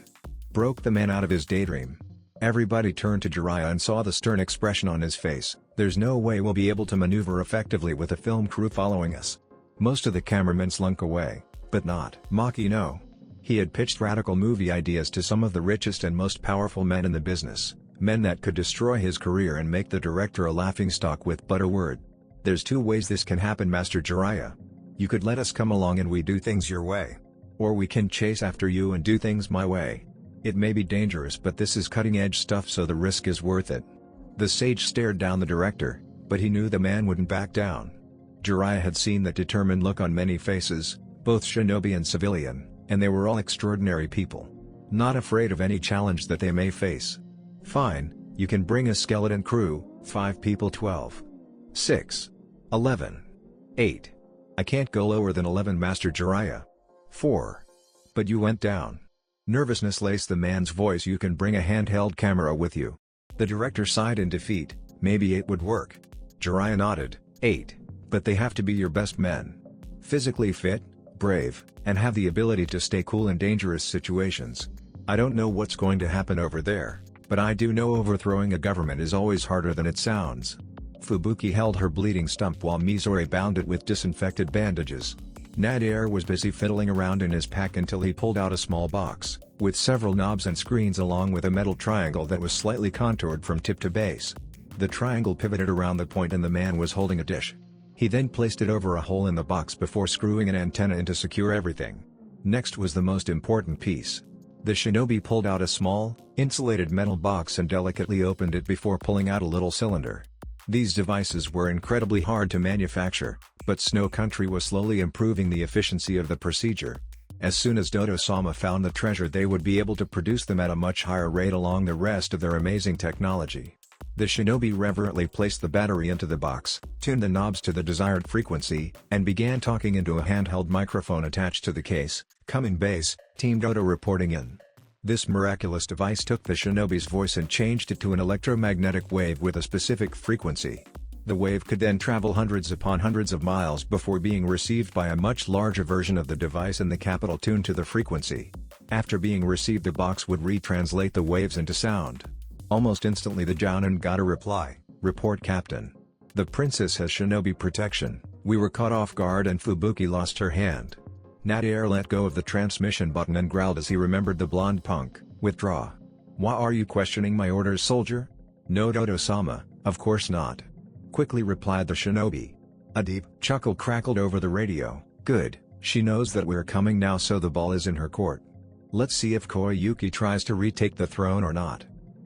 Broke the man out of his daydream. Everybody turned to Jiraiya and saw the stern expression on his face. There's no way we'll be able to maneuver effectively with a film crew following us. Most of the cameramen slunk away, but not Makino. He had pitched radical movie ideas to some of the richest and most powerful men in the business, men that could destroy his career and make the director a laughingstock with but a word. There's two ways this can happen, Master Jiraiya. You could let us come along and we do things your way. Or we can chase after you and do things my way. It may be dangerous, but this is cutting-edge stuff, so the risk is worth it. The sage stared down the director, but he knew the man wouldn't back down. Jiraiya had seen that determined look on many faces, both shinobi and civilian, and they were all extraordinary people. Not afraid of any challenge that they may face. Fine, you can bring a skeleton crew, 5 people, 12. 6. 11. 8. I can't go lower than 11, Master Jiraiya. 4. But you went down. Nervousness laced the man's voice. You can bring a handheld camera with you. The director sighed in defeat. Maybe 8 would work. Jiraiya nodded. 8. But they have to be your best men. Physically fit, brave, and have the ability to stay cool in dangerous situations. I don't know what's going to happen over there, but I do know overthrowing a government is always harder than it sounds. Fubuki held her bleeding stump while Mizore bound it with disinfected bandages. Nadir was busy fiddling around in his pack until he pulled out a small box, with several knobs and screens along with a metal triangle that was slightly contoured from tip to base. The triangle pivoted around the point and the man was holding a dish. He then placed it over a hole in the box before screwing an antenna in to secure everything. Next was the most important piece. The shinobi pulled out a small, insulated metal box and delicately opened it before pulling out a little cylinder. These devices were incredibly hard to manufacture, but Snow Country was slowly improving the efficiency of the procedure. As soon as Dodo-sama found the treasure, they would be able to produce them at a much higher rate along the rest of their amazing technology. The shinobi reverently placed the battery into the box, tuned the knobs to the desired frequency, and began talking into a handheld microphone attached to the case. Coming base, Team Dodo reporting in. This miraculous device took the shinobi's voice and changed it to an electromagnetic wave with a specific frequency. The wave could then travel hundreds upon hundreds of miles before being received by a much larger version of the device in the capital tuned to the frequency. After being received, the box would retranslate the waves into sound. Almost instantly the Jounin got a reply. Report, Captain. The princess has shinobi protection. We were caught off guard and Fubuki lost her hand. Nadir let go of the transmission button and growled as he remembered the blonde punk. Withdraw. Why are you questioning my orders, soldier? No, Dodo-sama, of course not. Quickly replied the shinobi. A deep chuckle crackled over the radio. Good, she knows that we're coming now, so the ball is in her court. Let's see if Koyuki tries to retake the throne or not.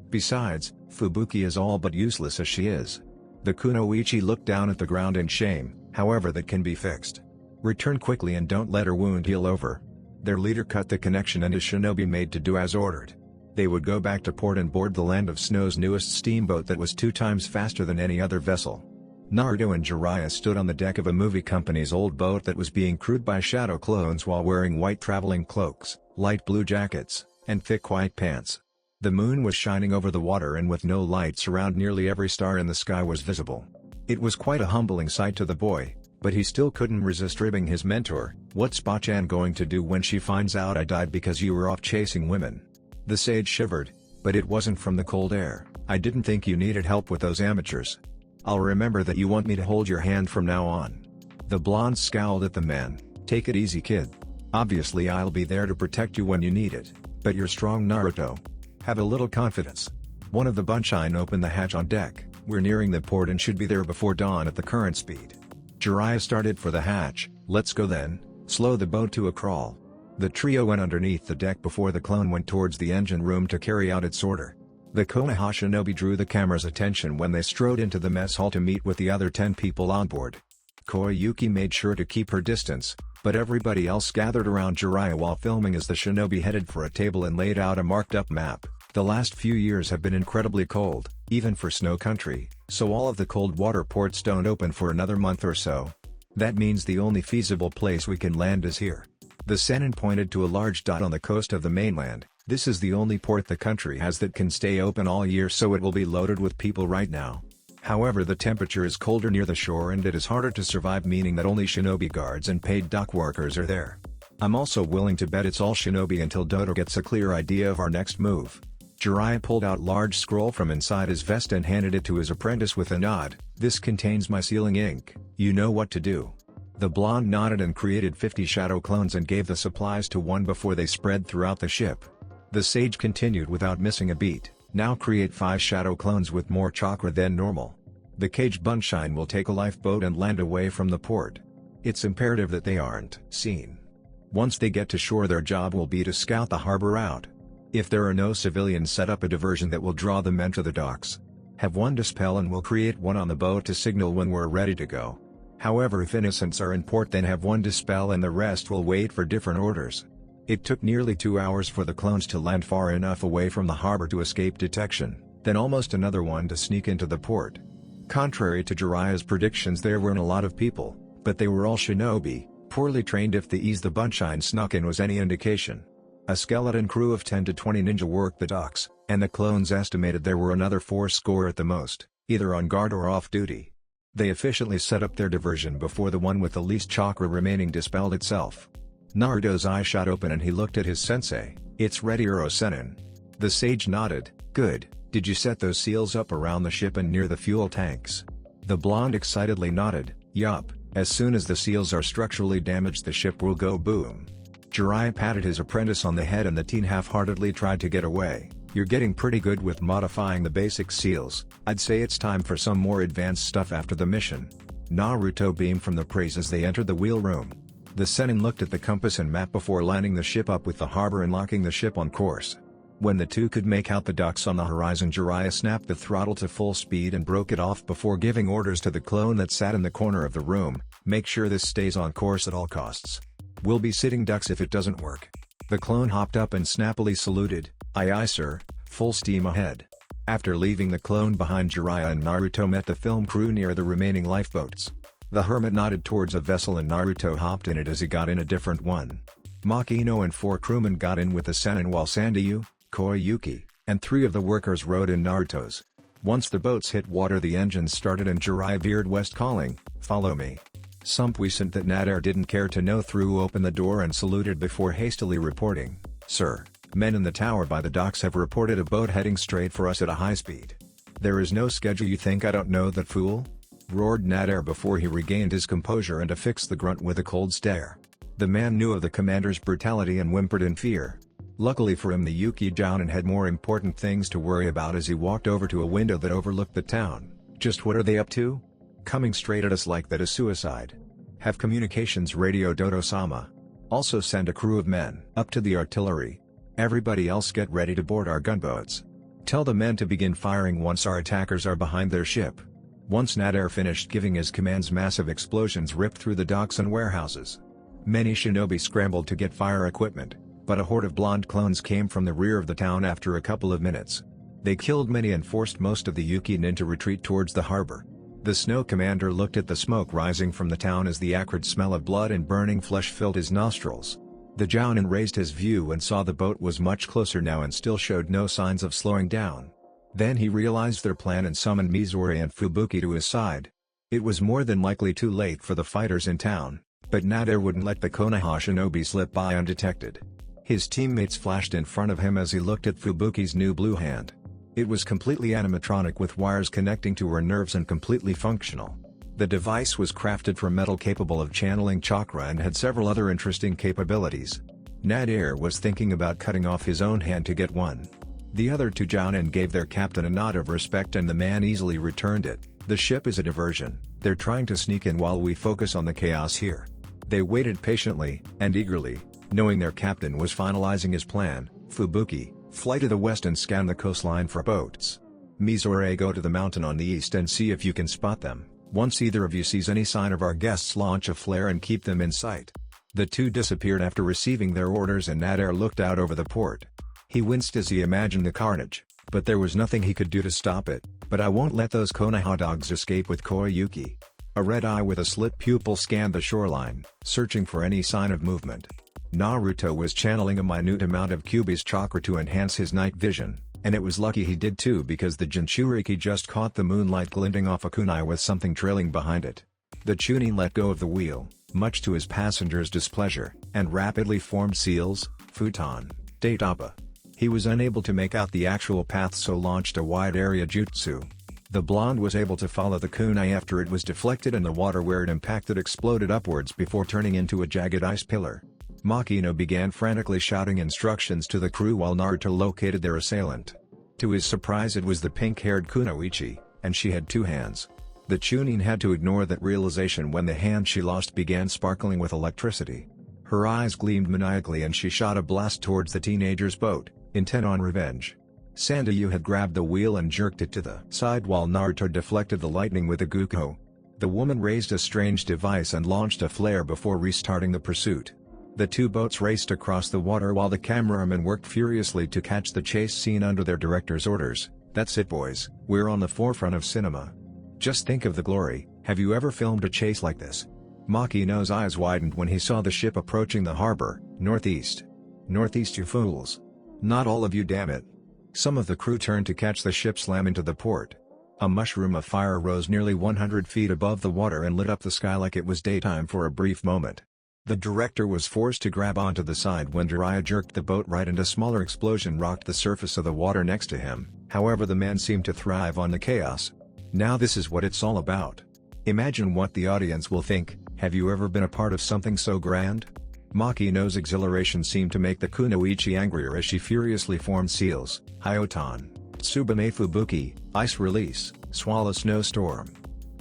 Besides, Fubuki is all but useless as she is. The kunoichi looked down at the ground in shame. However, that can be fixed. Return quickly and don't let her wound heal over. Their leader cut the connection and his shinobi made to do as ordered. They would go back to port and board the Land of Snow's newest steamboat that was 2 times faster than any other vessel. Naruto and Jiraiya stood on the deck of a movie company's old boat that was being crewed by shadow clones while wearing white traveling cloaks, light blue jackets, and thick white pants. The moon was shining over the water, and with no lights around, nearly every star in the sky was visible. It was quite a humbling sight to the boy, but he still couldn't resist ribbing his mentor. What's Bachan going to do when she finds out I died because you were off chasing women? The sage shivered, but it wasn't from the cold air. I didn't think you needed help with those amateurs. I'll remember that you want me to hold your hand from now on. The blonde scowled at the man. Take it easy, kid. Obviously I'll be there to protect you when you need it, but you're strong, Naruto. Have a little confidence. One of the Bunshine opened the hatch on deck. We're nearing the port and should be there before dawn at the current speed. Jiraiya started for the hatch. Let's go then. Slow the boat to a crawl. The trio went underneath the deck before the clone went towards the engine room to carry out its order. The Konoha shinobi drew the camera's attention when they strode into the mess hall to meet with the other 10 people on board. Koyuki made sure to keep her distance, but everybody else gathered around Jiraiya while filming as the shinobi headed for a table and laid out a marked-up map. The last few years have been incredibly cold, even for snow country, so all of the cold water ports don't open for another month or so. That means the only feasible place we can land is here. The Sennin pointed to a large dot on the coast of the mainland. This is the only port the country has that can stay open all year, so it will be loaded with people right now. However, the temperature is colder near the shore and it is harder to survive, meaning that only shinobi guards and paid dock workers are there. I'm also willing to bet it's all shinobi until Dodo gets a clear idea of our next move. Jiraiya pulled out large scroll from inside his vest and handed it to his apprentice with a nod. This contains my sealing ink, you know what to do. The blonde nodded and created 50 shadow clones and gave the supplies to one before they spread throughout the ship. The sage continued without missing a beat, now create 5 shadow clones with more chakra than normal. The cage Bunshine will take a lifeboat and land away from the port. It's imperative that they aren't seen. Once they get to shore, their job will be to scout the harbor out. If there are no civilians, set up a diversion that will draw the men to the docks. Have one dispel and we'll create one on the boat to signal when we're ready to go. However, if innocents are in port, then have one dispel and the rest will wait for different orders. It took nearly 2 hours for the clones to land far enough away from the harbor to escape detection, then almost another one to sneak into the port. Contrary to Jiraiya's predictions, there weren't a lot of people, but they were all shinobi, poorly trained if the ease the Bunshine snuck in was any indication. A skeleton crew of 10 to 20 ninja worked the docks, and the clones estimated there were another 40 at the most, either on guard or off duty. They efficiently set up their diversion before the one with the least chakra remaining dispelled itself. Naruto's eye shot open and he looked at his sensei. It's ready, Sennin. The sage nodded. Good. Did you set those seals up around the ship and near the fuel tanks? The blonde excitedly nodded. Yup, as soon as the seals are structurally damaged, the ship will go boom. Jiraiya patted his apprentice on the head and the teen half-heartedly tried to get away. You're getting pretty good with modifying the basic seals. I'd say it's time for some more advanced stuff after the mission. Naruto beamed from the praise as they entered the wheel room. The Sennin looked at the compass and map before lining the ship up with the harbor and locking the ship on course. When the two could make out the docks on the horizon, Jiraiya snapped the throttle to full speed and broke it off before giving orders to the clone that sat in the corner of the room. Make sure this stays on course at all costs. We'll be sitting ducks if it doesn't work. The clone hopped up and snappily saluted. Aye aye sir, full steam ahead. After leaving the clone behind, Jiraiya and Naruto met the film crew near the remaining lifeboats. The hermit nodded towards a vessel and Naruto hopped in it as he got in a different one. Makino and 4 crewmen got in with the Sennin while Sandayu, Koyuki, and 3 of the workers rode in Naruto's. Once the boats hit water, the engines started and Jiraiya veered west calling, "Follow me." Some puissant that Nader didn't care to know threw open the door and saluted before hastily reporting, "Sir, men in the tower by the docks have reported a boat heading straight for us at a high speed." "There is no schedule. You think I don't know that, fool?" roared Nader before he regained his composure and affixed the grunt with a cold stare. The man knew of the commander's brutality and whimpered in fear. Luckily for him, the Yuki Jounin had more important things to worry about as he walked over to a window that overlooked the town. "Just what are they up to? Coming straight at us like that is suicide. Have communications radio Dodo-sama. Also send a crew of men up to the artillery. Everybody else get ready to board our gunboats. Tell the men to begin firing once our attackers are behind their ship." Once Nader finished giving his commands, massive explosions ripped through the docks and warehouses. Many shinobi scrambled to get fire equipment, but a horde of blonde clones came from the rear of the town after a couple of minutes. They killed many and forced most of the Yuki-nin to retreat towards the harbor. The snow commander looked at the smoke rising from the town as the acrid smell of blood and burning flesh filled his nostrils. The Jounin raised his view and saw the boat was much closer now and still showed no signs of slowing down. Then he realized their plan and summoned Mizori and Fubuki to his side. It was more than likely too late for the fighters in town, but Nader wouldn't let the Konoha shinobi slip by undetected. His teammates flashed in front of him as he looked at Fubuki's new blue hand. It was completely animatronic with wires connecting to her nerves and completely functional. The device was crafted from metal capable of channeling chakra and had several other interesting capabilities. Nader was thinking about cutting off his own hand to get one. The other 2 Jounin gave their captain a nod of respect and the man easily returned it. "The ship is a diversion. They're trying to sneak in while we focus on the chaos here." They waited patiently and eagerly, knowing their captain was finalizing his plan. Fubuki, Fly to the west and scan the coastline for boats. Mizore, go to the mountain on the east and see if you can spot them. Once either of you sees any sign of our guests, launch a flare and keep them in sight." The two disappeared after receiving their orders, and Nader looked out over the port. He winced as he imagined the carnage, but there was nothing he could do to stop it. "But I won't let those Konoha dogs escape with Koyuki." A red eye with a slit pupil scanned the shoreline, searching for any sign of movement. Naruto was channeling a minute amount of Kyuubi's chakra to enhance his night vision, and it was lucky he did too, because the Jinchuriki just caught the moonlight glinting off a kunai with something trailing behind it. The Chunin let go of the wheel, much to his passenger's displeasure, and rapidly formed seals, futon, datapa. He was unable to make out the actual path, so launched a wide area jutsu. The blonde was able to follow the kunai after it was deflected, and the water where it impacted exploded upwards before turning into a jagged ice pillar. Makino began frantically shouting instructions to the crew while Naruto located their assailant. To his surprise, it was the pink-haired Kunoichi, and she had two hands. The Chunin had to ignore that realization when the hand she lost began sparkling with electricity. Her eyes gleamed maniacally and she shot a blast towards the teenager's boat, intent on revenge. Sandayu had grabbed the wheel and jerked it to the side while Naruto deflected the lightning with a Guko. The woman raised a strange device and launched a flare before restarting the pursuit. The two boats raced across the water while the cameramen worked furiously to catch the chase scene under their director's orders. "That's it, boys, we're on the forefront of cinema. Just think of the glory. Have you ever filmed a chase like this?" Makino's eyes widened when he saw the ship approaching the harbor. "Northeast. Northeast, you fools. Not all of you, damn it." Some of the crew turned to catch the ship slam into the port. A mushroom of fire rose nearly 100 feet above the water and lit up the sky like it was daytime for a brief moment. The director was forced to grab onto the side when Jiraiya jerked the boat right, and a smaller explosion rocked the surface of the water next to him. However, the man seemed to thrive on the chaos. "Now this is what it's all about. Imagine what the audience will think. Have you ever been a part of something so grand?" Makino's exhilaration seemed to make the Kunoichi angrier as she furiously formed seals, Hyotan, Tsubame Fubuki, Ice Release, Swallow Snowstorm.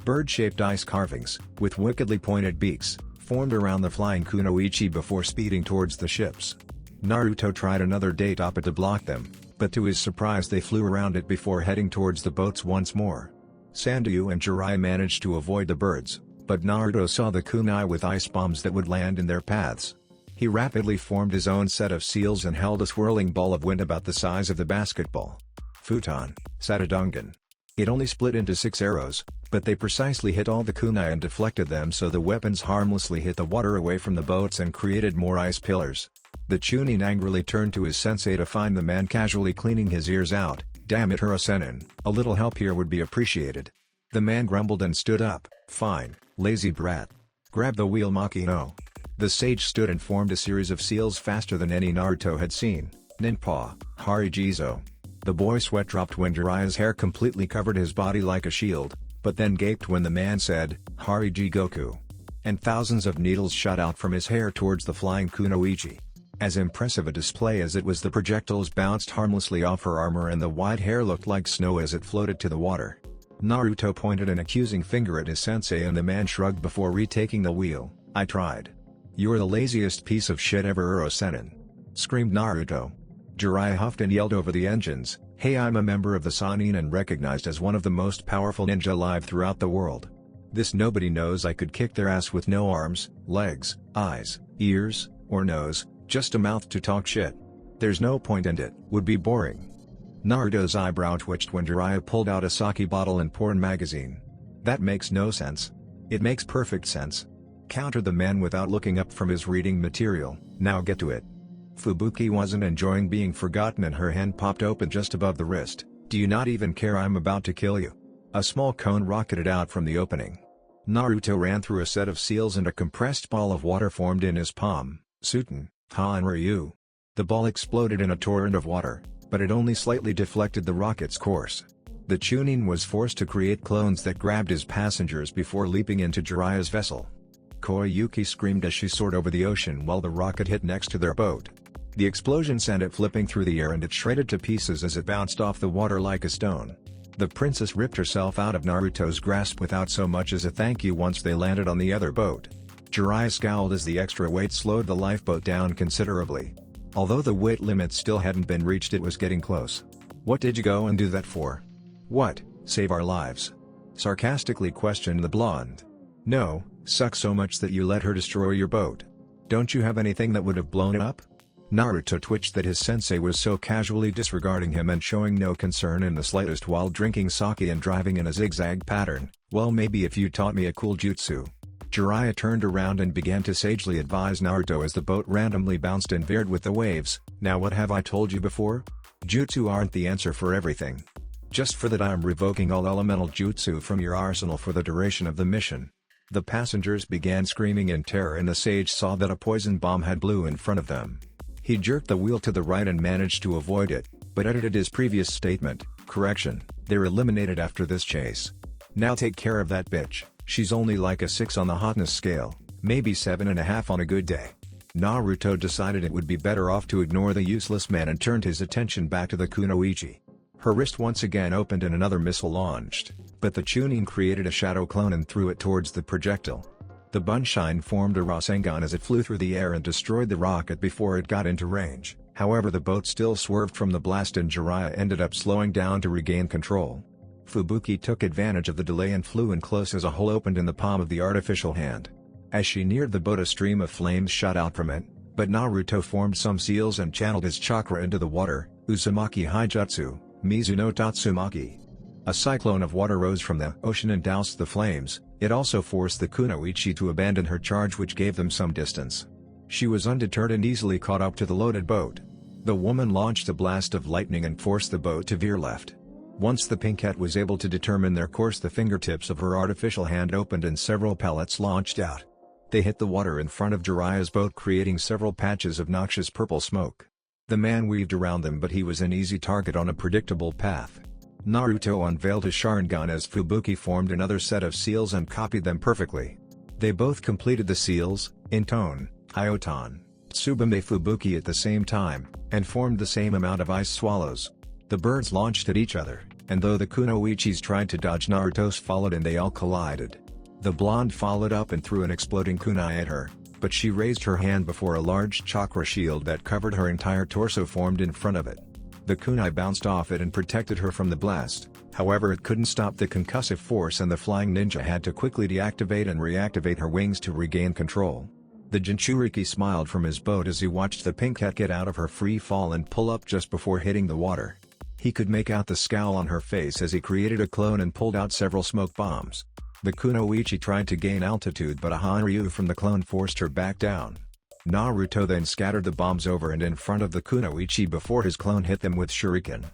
Bird-shaped ice carvings, with wickedly pointed beaks, formed around the flying Kunoichi before speeding towards the ships. Naruto tried another datapa to block them, but to his surprise they flew around it before heading towards the boats once more. Sandayu and Jiraiya managed to avoid the birds, but Naruto saw the kunai with ice bombs that would land in their paths. He rapidly formed his own set of seals and held a swirling ball of wind about the size of the basketball. Futon, Satadungan. It only split into 6 arrows, but they precisely hit all the kunai and deflected them, so the weapons harmlessly hit the water away from the boats and created more ice pillars. The Chunin angrily turned to his sensei to find the man casually cleaning his ears out. "Damn it, Hirosenin, a little help here would be appreciated." The man grumbled and stood up. "Fine, lazy brat. Grab the wheel, Makino." The sage stood and formed a series of seals faster than any Naruto had seen. "Ninpa, Harijizo." The boy's sweat dropped when Jiraiya's hair completely covered his body like a shield, but then gaped when the man said, "Hariji Goku." And thousands of needles shot out from his hair towards the flying Kunoichi. As impressive a display as it was, the projectiles bounced harmlessly off her armor and the white hair looked like snow as it floated to the water. Naruto pointed an accusing finger at his sensei and the man shrugged before retaking the wheel. "I tried." "You're the laziest piece of shit ever, Hirosenin," screamed Naruto. Jiraiya huffed and yelled over the engines, "Hey, I'm a member of the Sannin and recognized as one of the most powerful ninja alive throughout the world. This nobody knows I could kick their ass with no arms, legs, eyes, ears, or nose, just a mouth to talk shit. There's no point in it. Would be boring." Naruto's eyebrow twitched when Jiraiya pulled out a sake bottle and porn magazine. "That makes no sense." "It makes perfect sense," countered the man without looking up from his reading material. "Now get to it." Fubuki wasn't enjoying being forgotten and her hand popped open just above the wrist. "Do you not even care I'm about to kill you?" A small cone rocketed out from the opening. Naruto ran through a set of seals and a compressed ball of water formed in his palm. "Suten, Ha-en-ryu." The ball exploded in a torrent of water, but it only slightly deflected the rocket's course. The Chunin was forced to create clones that grabbed his passengers before leaping into Jiraiya's vessel. Koyuki screamed as she soared over the ocean while the rocket hit next to their boat. The explosion sent it flipping through the air and it shredded to pieces as it bounced off the water like a stone. The princess ripped herself out of Naruto's grasp without so much as a thank you once they landed on the other boat. Jiraiya scowled as the extra weight slowed the lifeboat down considerably. Although the weight limit still hadn't been reached, it was getting close. "What did you go and do that for?" "What, save our lives?" sarcastically questioned the blonde. "No, suck so much that you let her destroy your boat. Don't you have anything that would have blown it up?" Naruto twitched that his sensei was so casually disregarding him and showing no concern in the slightest while drinking sake and driving in a zigzag pattern. "Well, maybe if you taught me a cool jutsu." Jiraiya turned around and began to sagely advise Naruto as the boat randomly bounced and veered with the waves. "Now what have I told you before? Jutsu aren't the answer for everything. Just for that I am revoking all elemental jutsu from your arsenal for the duration of the mission." The passengers began screaming in terror and the sage saw that a poison bomb had blew in front of them. He jerked the wheel to the right and managed to avoid it, but edited his previous statement. "Correction, they're eliminated after this chase. Now take care of that bitch, she's only like a 6 on the hotness scale, maybe 7.5 on a good day." Naruto decided it would be better off to ignore the useless man and turned his attention back to the kunoichi. Her wrist once again opened and another missile launched, but the Chunin created a shadow clone and threw it towards the projectile. The Bunshine formed a Rasengan as it flew through the air and destroyed the rocket before it got into range. However, the boat still swerved from the blast and Jiraiya ended up slowing down to regain control. Fubuki took advantage of the delay and flew in close as a hole opened in the palm of the artificial hand. As she neared the boat, a stream of flames shot out from it, but Naruto formed some seals and channeled his chakra into the water. Uzumaki Haijutsu, Mizuno Tatsumaki. A cyclone of water rose from the ocean and doused the flames. It also forced the kunoichi to abandon her charge, which gave them some distance. She was undeterred and easily caught up to the loaded boat. The woman launched a blast of lightning and forced the boat to veer left. Once the Pinkette was able to determine their course, the fingertips of her artificial hand opened and several pellets launched out. They hit the water in front of Jiraiya's boat, creating several patches of noxious purple smoke. The man weaved around them, but he was an easy target on a predictable path. Naruto unveiled his Sharingan as Fubuki formed another set of seals and copied them perfectly. They both completed the seals, Inton, Iotan, Tsubame Fubuki at the same time, and formed the same amount of ice swallows. The birds launched at each other, and though the kunoichis tried to dodge, Naruto's followed and they all collided. The blonde followed up and threw an exploding kunai at her, but she raised her hand before a large chakra shield that covered her entire torso formed in front of it. The kunai bounced off it and protected her from the blast, however it couldn't stop the concussive force and the flying ninja had to quickly deactivate and reactivate her wings to regain control. The Jinchuriki smiled from his boat as he watched the Pinkette get out of her free fall and pull up just before hitting the water. He could make out the scowl on her face as he created a clone and pulled out several smoke bombs. The kunoichi tried to gain altitude, but a Hanryu from the clone forced her back down. Naruto then scattered the bombs over and in front of the kunoichi before his clone hit them with shuriken.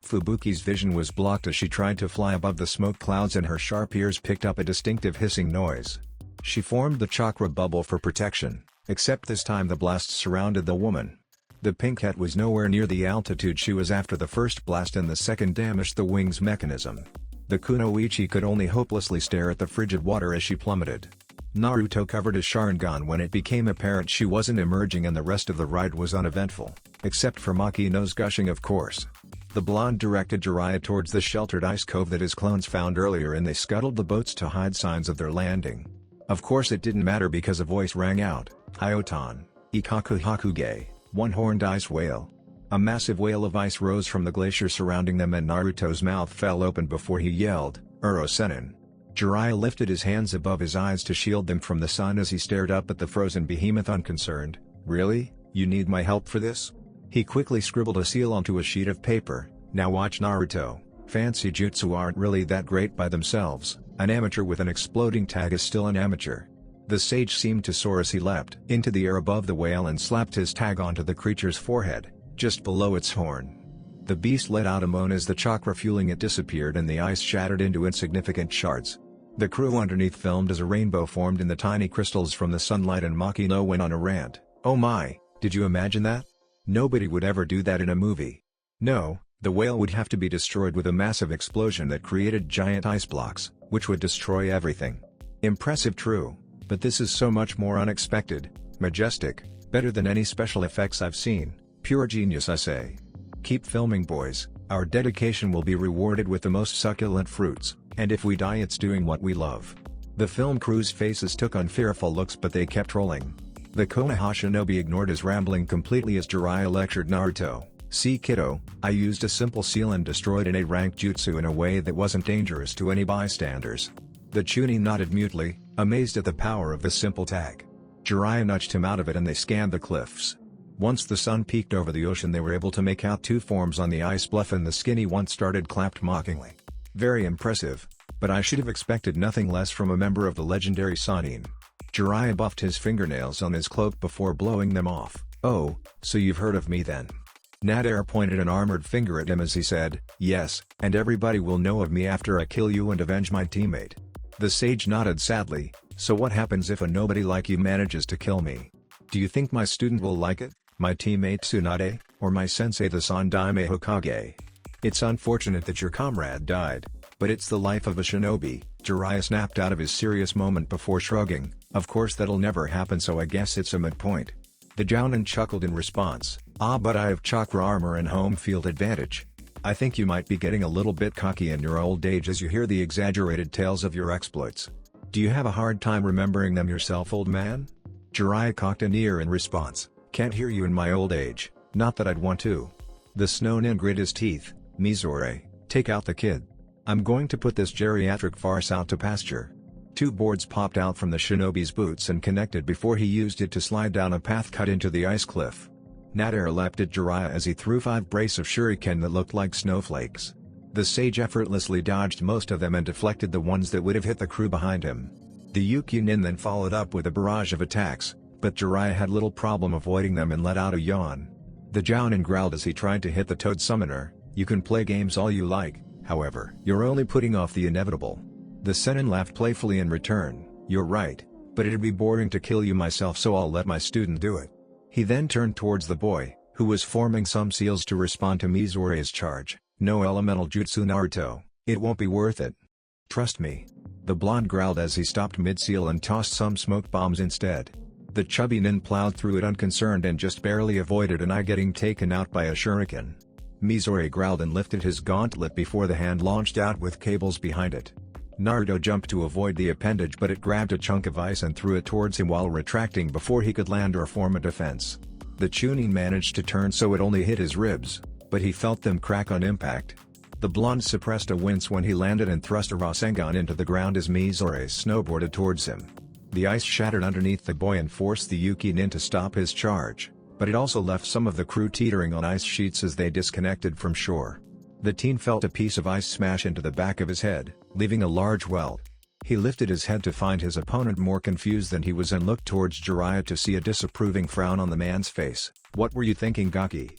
Fubuki's vision was blocked as she tried to fly above the smoke clouds and her sharp ears picked up a distinctive hissing noise. She formed the chakra bubble for protection, except this time the blast surrounded the woman. The Pinkette was nowhere near the altitude she was after the first blast, and the second damaged the wings mechanism. The kunoichi could only hopelessly stare at the frigid water as she plummeted. Naruto covered his Sharingan when it became apparent she wasn't emerging, and the rest of the ride was uneventful, except for Makino's gushing, of course. The blonde directed Jiraiya towards the sheltered ice cove that his clones found earlier, and they scuttled the boats to hide signs of their landing. Of course it didn't matter because a voice rang out, "Iotan, Ikaku Hokage, one-horned ice whale." A massive whale of ice rose from the glacier surrounding them and Naruto's mouth fell open before he yelled, "Urosenin." Jiraiya lifted his hands above his eyes to shield them from the sun as he stared up at the frozen behemoth unconcerned. "Really? You need my help for this?" He quickly scribbled a seal onto a sheet of paper. "Now watch, Naruto. Fancy jutsu aren't really that great by themselves. An amateur with an exploding tag is still an amateur." The sage seemed to soar as he leapt into the air above the whale and slapped his tag onto the creature's forehead, just below its horn. The beast let out a moan as the chakra fueling it disappeared and the ice shattered into insignificant shards. The crew underneath filmed as a rainbow formed in the tiny crystals from the sunlight, and Makino went on a rant. "Oh my, did you imagine that? Nobody would ever do that in a movie. No, the whale would have to be destroyed with a massive explosion that created giant ice blocks, which would destroy everything. Impressive, true, but this is so much more unexpected, majestic, better than any special effects I've seen. Pure genius, I say. Keep filming, boys. Our dedication will be rewarded with the most succulent fruits, and if we die it's doing what we love." The film crew's faces took on fearful looks, but they kept rolling. The Konoha shinobi ignored his rambling completely as Jiraiya lectured Naruto. "See kiddo, I used a simple seal and destroyed an A-rank jutsu in a way that wasn't dangerous to any bystanders." The Chunin nodded mutely, amazed at the power of the simple tag. Jiraiya nudged him out of it and they scanned the cliffs. Once the sun peeked over the ocean they were able to make out two forms on the ice bluff and the skinny one started clapped mockingly. "Very impressive, but I should have expected nothing less from a member of the legendary Sannin." Jiraiya buffed his fingernails on his cloak before blowing them off. "Oh, so you've heard of me then?" Nader pointed an armored finger at him as he said, "Yes, and everybody will know of me after I kill you and avenge my teammate." The sage nodded sadly. "So what happens if a nobody like you manages to kill me? Do you think my student will like it, my teammate Tsunade, or my sensei the Sandaime Hokage? It's unfortunate that your comrade died, but it's the life of a shinobi." Jiraiya snapped out of his serious moment before shrugging, "Of course that'll never happen so I guess it's a moot point." The Jounin chuckled in response, But I have chakra armor and home field advantage. I think you might be getting a little bit cocky in your old age as you hear the exaggerated tales of your exploits. Do you have a hard time remembering them yourself, old man?" Jiraiya cocked an ear in response, "Can't hear you in my old age, not that I'd want to." The snow nin grit his teeth, "Mizore, take out the kid. I'm going to put this geriatric farce out to pasture." Two boards popped out from the shinobi's boots and connected before he used it to slide down a path cut into the ice cliff. Nader leapt at Jiraiya as he threw 5 brace of shuriken that looked like snowflakes. The sage effortlessly dodged most of them and deflected the ones that would have hit the crew behind him. The Yuki nin then followed up with a barrage of attacks, but Jiraiya had little problem avoiding them and let out a yawn. The Jounin growled as he tried to hit the Toad Summoner, "You can play games all you like, however, you're only putting off the inevitable." The Sennin laughed playfully in return, "You're right, but it'd be boring to kill you myself so I'll let my student do it." He then turned towards the boy, who was forming some seals to respond to Mizore's charge. "No elemental jutsu, Naruto, it won't be worth it. Trust me." The blonde growled as he stopped mid-seal and tossed some smoke bombs instead. The chubby nin plowed through it unconcerned and just barely avoided an eye getting taken out by a shuriken. Mizore growled and lifted his gauntlet before the hand launched out with cables behind it. Naruto jumped to avoid the appendage but it grabbed a chunk of ice and threw it towards him while retracting before he could land or form a defense. The Chunin managed to turn so it only hit his ribs, but he felt them crack on impact. The blonde suppressed a wince when he landed and thrust a Rasengan into the ground as Mizore snowboarded towards him. The ice shattered underneath the boy and forced the Yuki nin to stop his charge, but it also left some of the crew teetering on ice sheets as they disconnected from shore. The teen felt a piece of ice smash into the back of his head, leaving a large welt. He lifted his head to find his opponent more confused than he was and looked towards Jiraiya to see a disapproving frown on the man's face. "What were you thinking, Gaki?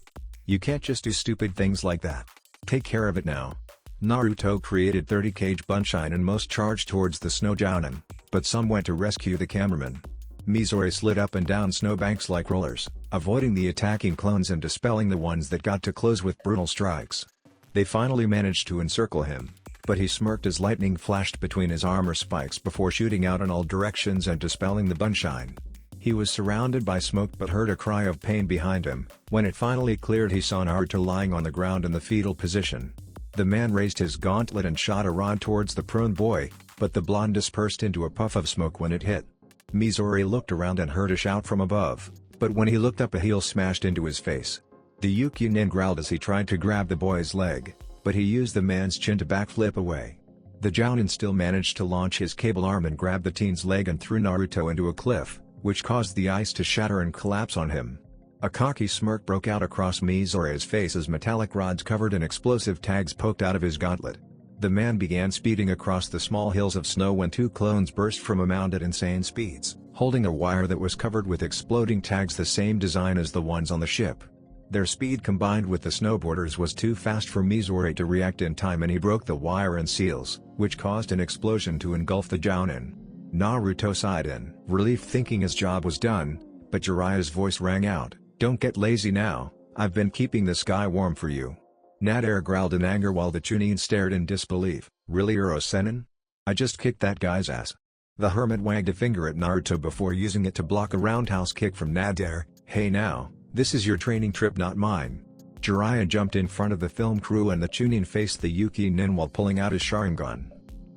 You can't just do stupid things like that. Take care of it now." Naruto created 30 kg bunshine and most charged towards the snow Jounin, but some went to rescue the cameraman. Mizore slid up and down snowbanks like rollers, avoiding the attacking clones and dispelling the ones that got too close with brutal strikes. They finally managed to encircle him, but he smirked as lightning flashed between his armor spikes before shooting out in all directions and dispelling the bunshine. He was surrounded by smoke but heard a cry of pain behind him. When it finally cleared he saw Naruto lying on the ground in the fetal position. The man raised his gauntlet and shot a rod towards the prone boy, but the blonde dispersed into a puff of smoke when it hit. Mizore looked around and heard a shout from above, but when he looked up a heel smashed into his face. The Yuki nin growled as he tried to grab the boy's leg, but he used the man's chin to backflip away. The Jounin still managed to launch his cable arm and grab the teen's leg and threw Naruto into a cliff, which caused the ice to shatter and collapse on him. A cocky smirk broke out across Mizore's face as metallic rods covered in explosive tags poked out of his gauntlet. The man began speeding across the small hills of snow when 2 clones burst from a mound at insane speeds, holding a wire that was covered with exploding tags the same design as the ones on the ship. Their speed combined with the snowboarders was too fast for Mizore to react in time and he broke the wire and seals, which caused an explosion to engulf the Jounin. Naruto sighed in relief thinking his job was done, but Jiraiya's voice rang out, "Don't get lazy now, I've been keeping the sky warm for you." Nader growled in anger while the Chunin stared in disbelief, "Really, Sennin? I just kicked that guy's ass." The hermit wagged a finger at Naruto before using it to block a roundhouse kick from Nader. "Hey now, this is your training trip not mine." Jiraiya jumped in front of the film crew and the Chunin faced the Yuki nin while pulling out his sharingan.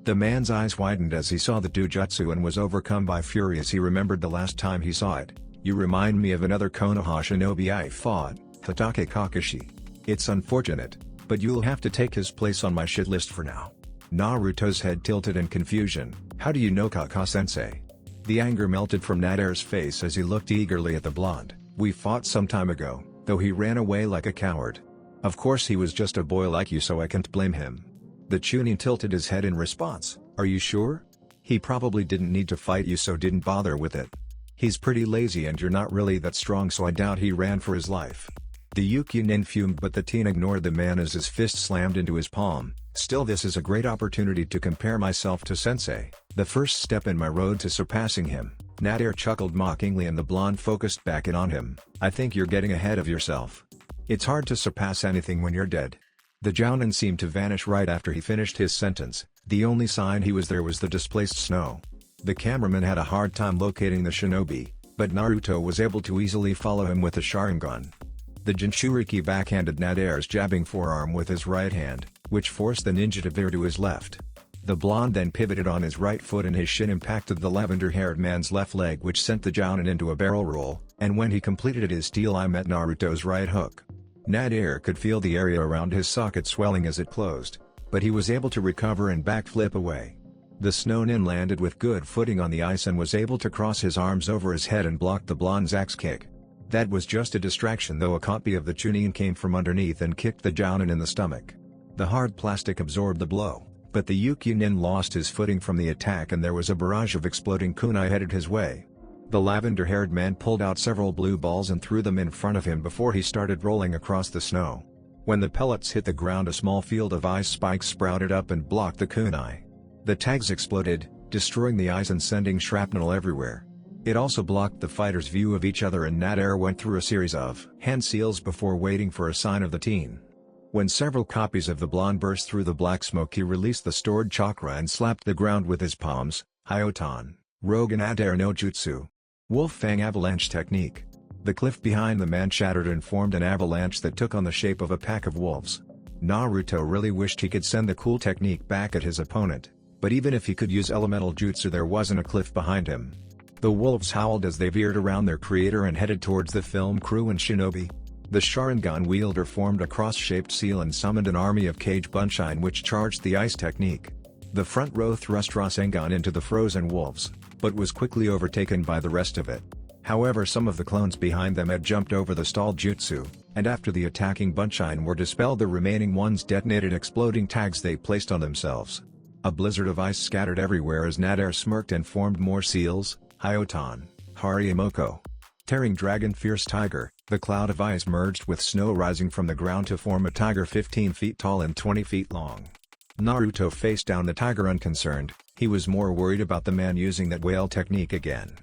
The man's eyes widened as he saw the dojutsu and was overcome by fury as he remembered the last time he saw it. You remind me of another Konoha shinobi I fought, Hitake Kakashi. It's unfortunate, but you'll have to take his place on my shit list for now. Naruto's head tilted in confusion. How do you know Kaka-sensei? The anger melted from Nadare's face as he looked eagerly at the blonde. We fought some time ago, though he ran away like a coward. Of course he was just a boy like you, so I can't blame him. The Chunin tilted his head in response. Are you sure? He probably didn't need to fight you, so didn't bother with it. He's pretty lazy and you're not really that strong, so I doubt he ran for his life. The Yukunin fumed, but the teen ignored the man as his fist slammed into his palm. Still, this is a great opportunity to compare myself to Sensei, the first step in my road to surpassing him. Nadare chuckled mockingly and the blonde focused back in on him. I think you're getting ahead of yourself. It's hard to surpass anything when you're dead. The Jounin seemed to vanish right after he finished his sentence. The only sign he was there was the displaced snow. The cameraman had a hard time locating the shinobi, but Naruto was able to easily follow him with the sharingan. The Jinchuriki backhanded Nadare's jabbing forearm with his right hand, which forced the ninja to veer to his left. The blonde then pivoted on his right foot and his shin impacted the lavender-haired man's left leg, which sent the Jounin into a barrel roll, and when he completed it his steel eye met Naruto's right hook. Nadare could feel the area around his socket swelling as it closed, but he was able to recover and backflip away. The snow nin landed with good footing on the ice and was able to cross his arms over his head and block the blonde's axe kick. That was just a distraction, though a copy of the Chunin came from underneath and kicked the Jounin in the stomach. The hard plastic absorbed the blow, but the Yukunin lost his footing from the attack and there was a barrage of exploding kunai headed his way. The lavender-haired man pulled out several blue balls and threw them in front of him before he started rolling across the snow. When the pellets hit the ground, a small field of ice spikes sprouted up and blocked the kunai. The tags exploded, destroying the ice and sending shrapnel everywhere. It also blocked the fighters' view of each other and Nadare went through a series of hand seals before waiting for a sign of the teen. When several copies of the blonde burst through the black smoke, he released the stored chakra and slapped the ground with his palms. Hyotan, Rogan Adare no Jutsu. Wolf Fang Avalanche Technique. The cliff behind the man shattered and formed an avalanche that took on the shape of a pack of wolves. Naruto really wished he could send the cool technique back at his opponent, but even if he could use elemental jutsu, there wasn't a cliff behind him. The wolves howled as they veered around their creator and headed towards the film crew and Shinobi. The Sharingan wielder formed a cross-shaped seal and summoned an army of Cage Bunshine which charged the ice technique. The front row thrust Rasengan into the frozen wolves, but was quickly overtaken by the rest of it. However, some of the clones behind them had jumped over the stalled jutsu, and after the attacking Bunshine were dispelled, the remaining ones detonated exploding tags they placed on themselves. A blizzard of ice scattered everywhere as Nadare smirked and formed more seals. Hyotan, Harimoko. Tearing Dragon Fierce Tiger. The cloud of ice merged with snow rising from the ground to form a tiger 15 feet tall and 20 feet long. Naruto faced down the tiger unconcerned. He was more worried about the man using that whale technique again.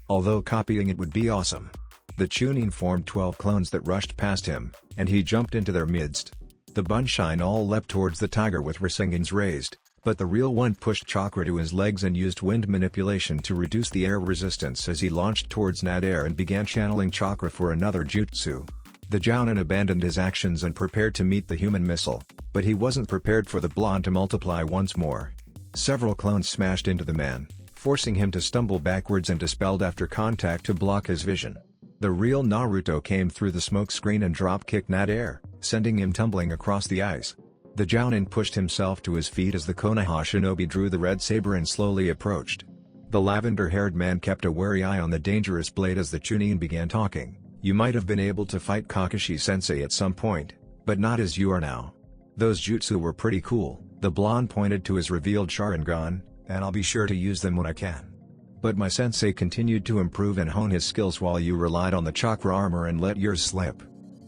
Although copying it would be awesome. The Chunin formed 12 clones that rushed past him, and he jumped into their midst. The Bunshine all leapt towards the tiger with Rasengans raised, but the real one pushed chakra to his legs and used wind manipulation to reduce the air resistance as he launched towards Nadare and began channeling chakra for another jutsu. The Jounin abandoned his actions and prepared to meet the human missile, but he wasn't prepared for the blonde to multiply once more. Several clones smashed into the man, forcing him to stumble backwards and dispelled after contact to block his vision. The real Naruto came through the smoke screen and drop-kicked Nadare, sending him tumbling across the ice. The Jounin pushed himself to his feet as the Konoha shinobi drew the red saber and slowly approached. The lavender-haired man kept a wary eye on the dangerous blade as the Chunin began talking. You might have been able to fight Kakashi-sensei at some point, but not as you are now. Those jutsu were pretty cool. The blonde pointed to his revealed sharingan, and I'll be sure to use them when I can. But my sensei continued to improve and hone his skills while you relied on the chakra armor and let yours slip.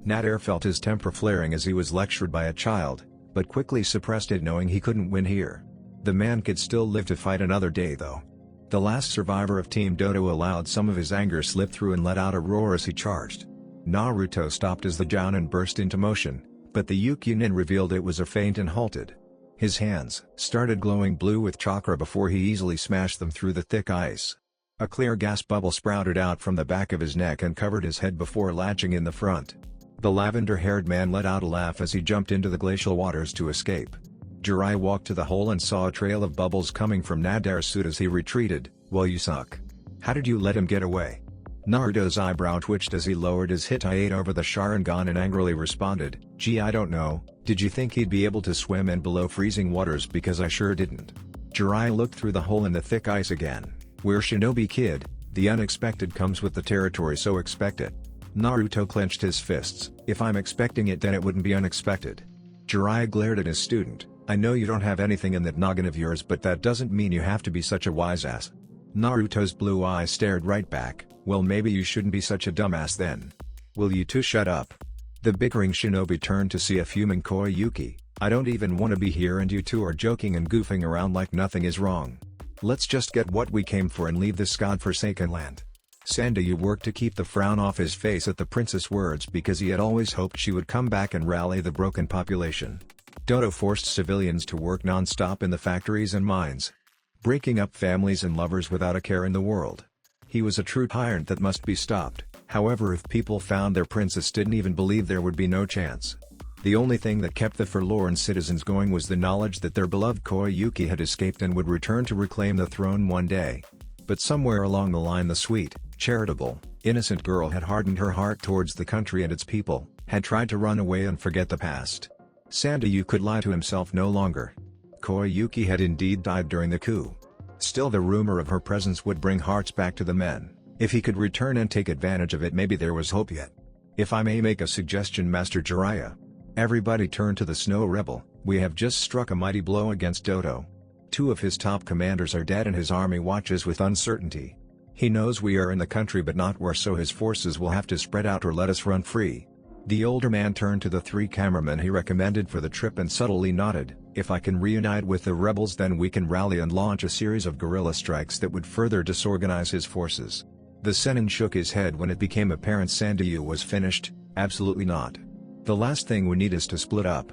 Nadare felt his temper flaring as he was lectured by a child, but quickly suppressed it knowing he couldn't win here. The man could still live to fight another day though. The last survivor of Team Dodo allowed some of his anger slip through and let out a roar as he charged. Naruto stopped as the Jounin burst into motion, but the Yukunin revealed it was a feint and halted. His hands started glowing blue with chakra before he easily smashed them through the thick ice. A clear gas bubble sprouted out from the back of his neck and covered his head before latching in the front. The lavender-haired man let out a laugh as he jumped into the glacial waters to escape. Jirai walked to the hole and saw a trail of bubbles coming from Nadare's suit as he retreated. Well, you suck. How did you let him get away? Naruto's eyebrow twitched as he lowered his Hittite over the Sharingan and angrily responded, "Gee, I don't know, did you think he'd be able to swim in below freezing waters, because I sure didn't." Jiraiya looked through the hole in the thick ice again. "We're Shinobi, kid, the unexpected comes with the territory, so expect it." Naruto clenched his fists. "If I'm expecting it, then it wouldn't be unexpected." Jiraiya glared at his student. "I know you don't have anything in that noggin of yours, but that doesn't mean you have to be such a wise ass." Naruto's blue eyes stared right back. "Well, maybe you shouldn't be such a dumbass then. Will you two shut up?" The bickering shinobi turned to see a fuming Koyuki. "I don't even want to be here and you two are joking and goofing around like nothing is wrong. Let's just get what we came for and leave this godforsaken land." Sandayu worked to keep the frown off his face at the princess' words because he had always hoped she would come back and rally the broken population. Dodo forced civilians to work non-stop in the factories and mines, breaking up families and lovers without a care in the world. He was a true tyrant that must be stopped. However, if people found their princess didn't even believe, there would be no chance. The only thing that kept the forlorn citizens going was the knowledge that their beloved Koyuki had escaped and would return to reclaim the throne one day. But somewhere along the line, the sweet, charitable, innocent girl had hardened her heart towards the country and its people, had tried to run away and forget the past. Sandayu could lie to himself no longer. Koyuki had indeed died during the coup. Still, the rumor of her presence would bring hearts back to the men. If he could return and take advantage of it, maybe there was hope yet. "If I may make a suggestion, Master Jiraiya." Everybody turned to the Snow Rebel. "We have just struck a mighty blow against Dodo. 2 of his top commanders are dead and his army watches with uncertainty. He knows we are in the country but not where, so his forces will have to spread out or let us run free." The older man turned to the 3 cameramen he recommended for the trip and subtly nodded. "If I can reunite with the rebels, then we can rally and launch a series of guerrilla strikes that would further disorganize his forces." The Sennin shook his head when it became apparent Sandayu was finished. "Absolutely not. The last thing we need is to split up.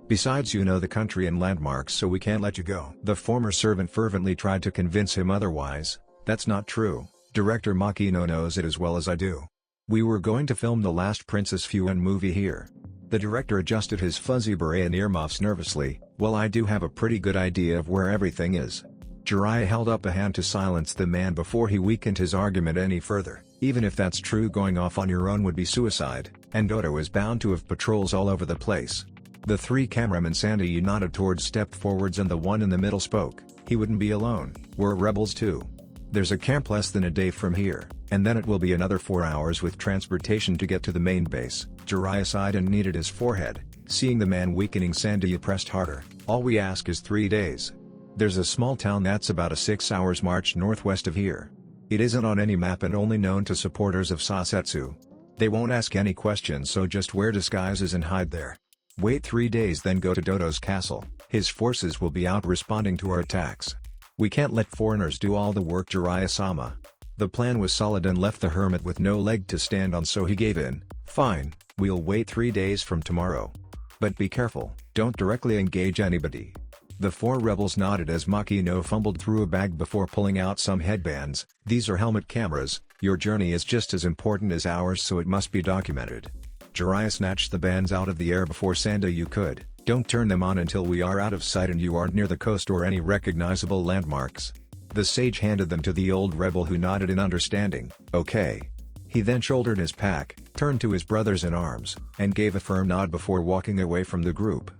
Besides, you know the country and landmarks, so we can't let you go." The former servant fervently tried to convince him otherwise. "That's not true. Director Makino knows it as well as I do. We were going to film the last Princess Fuan movie here." The director adjusted his fuzzy beret and earmuffs nervously. "Well, I do have a pretty good idea of where everything is." Jiraiya held up a hand to silence the man before he weakened his argument any further. "Even if that's true, going off on your own would be suicide, and Dodo is bound to have patrols all over the place." The 3 cameramen Sandayu nodded towards stepped forwards and the one in the middle spoke. "He wouldn't be alone. We're rebels too. There's a camp less than a day from here, and then it will be another 4 hours with transportation to get to the main base." Jiraiya sighed and kneaded his forehead. Seeing the man weakening, Sandayu pressed harder. "All we ask is 3 days. There's a small town that's about a 6 hours march northwest of here. It isn't on any map and only known to supporters of Sasetsu. They won't ask any questions, so just wear disguises and hide there. Wait 3 days, then go to Dodo's castle. His forces will be out responding to our attacks. We can't let foreigners do all the work, Jiraiya-sama." The plan was solid and left the hermit with no leg to stand on, so he gave in. "Fine, we'll wait 3 days from tomorrow. But be careful, don't directly engage anybody." The 4 rebels nodded as Makino fumbled through a bag before pulling out some headbands. "These are helmet cameras. Your journey is just as important as ours, so it must be documented." Jiraiya snatched the bands out of the air before Sandayu could. "Don't turn them on until we are out of sight and you aren't near the coast or any recognizable landmarks." The sage handed them to the old rebel, who nodded in understanding. "Okay." He then shouldered his pack, turned to his brothers in arms, and gave a firm nod before walking away from the group.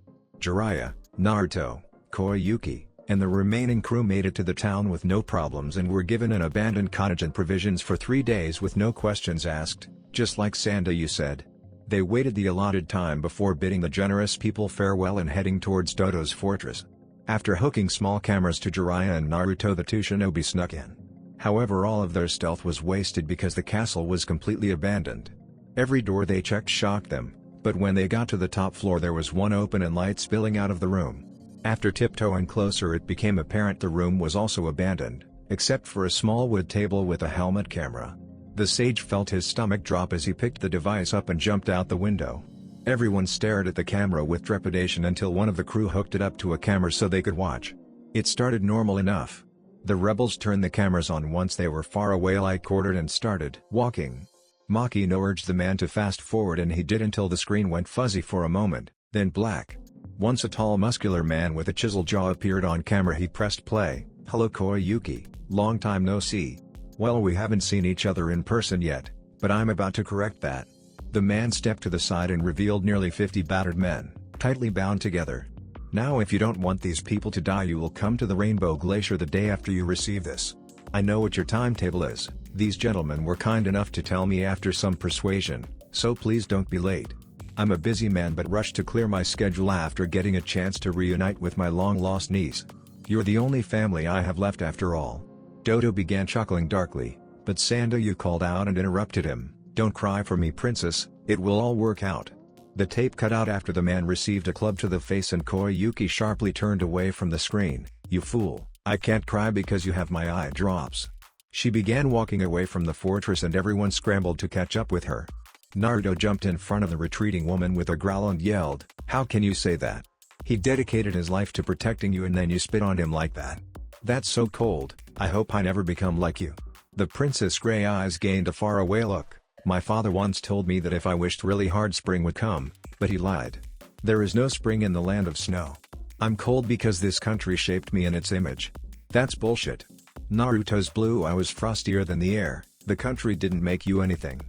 Jiraiya, Naruto, Koyuki, and the remaining crew made it to the town with no problems and were given an abandoned cottage and provisions for 3 days with no questions asked, just like Sandayu said. They waited the allotted time before bidding the generous people farewell and heading towards Dodo's fortress. After hooking small cameras to Jiraiya and Naruto, the 2 shinobi snuck in. However, all of their stealth was wasted because the castle was completely abandoned. Every door they checked shocked them, but when they got to the top floor there was one open and light spilling out of the room. After tiptoeing closer, it became apparent the room was also abandoned, except for a small wood table with a helmet camera. The sage felt his stomach drop as he picked the device up and jumped out the window. Everyone stared at the camera with trepidation until one of the crew hooked it up to a camera so they could watch. It started normal enough. The rebels turned the cameras on once they were far away like ordered and started walking. Makino urged the man to fast forward and he did until the screen went fuzzy for a moment, then black. Once a tall muscular man with a chiseled jaw appeared on camera. He pressed play. "Hello Koyuki, long time no see. Well, we haven't seen each other in person yet, but I'm about to correct that. The man stepped to the side and revealed nearly 50 battered men, tightly bound together. Now if you don't want these people to die, you will come to the Rainbow Glacier the day after you receive this. I know what your timetable is. These gentlemen were kind enough to tell me after some persuasion, so please don't be late. I'm a busy man but rushed to clear my schedule after getting a chance to reunite with my long-lost niece. You're the only family I have left after all. Dodo began chuckling darkly, but Sandayu called out and interrupted him. Don't cry for me, princess, it will all work out. The tape cut out after the man received a club to the face and Koyuki sharply turned away from the screen. You fool, I can't cry because you have my eye drops. She began walking away from the fortress and everyone scrambled to catch up with her. Naruto jumped in front of the retreating woman with a growl and yelled, how can you say that? He dedicated his life to protecting you and then you spit on him like that. That's so cold, I hope I never become like you. The princess' gray eyes gained a faraway look. My father once told me that if I wished really hard spring would come, but he lied. There is no spring in the land of snow. I'm cold because this country shaped me in its image. That's bullshit. Naruto's blue eye was frostier than the air. The country didn't make you anything.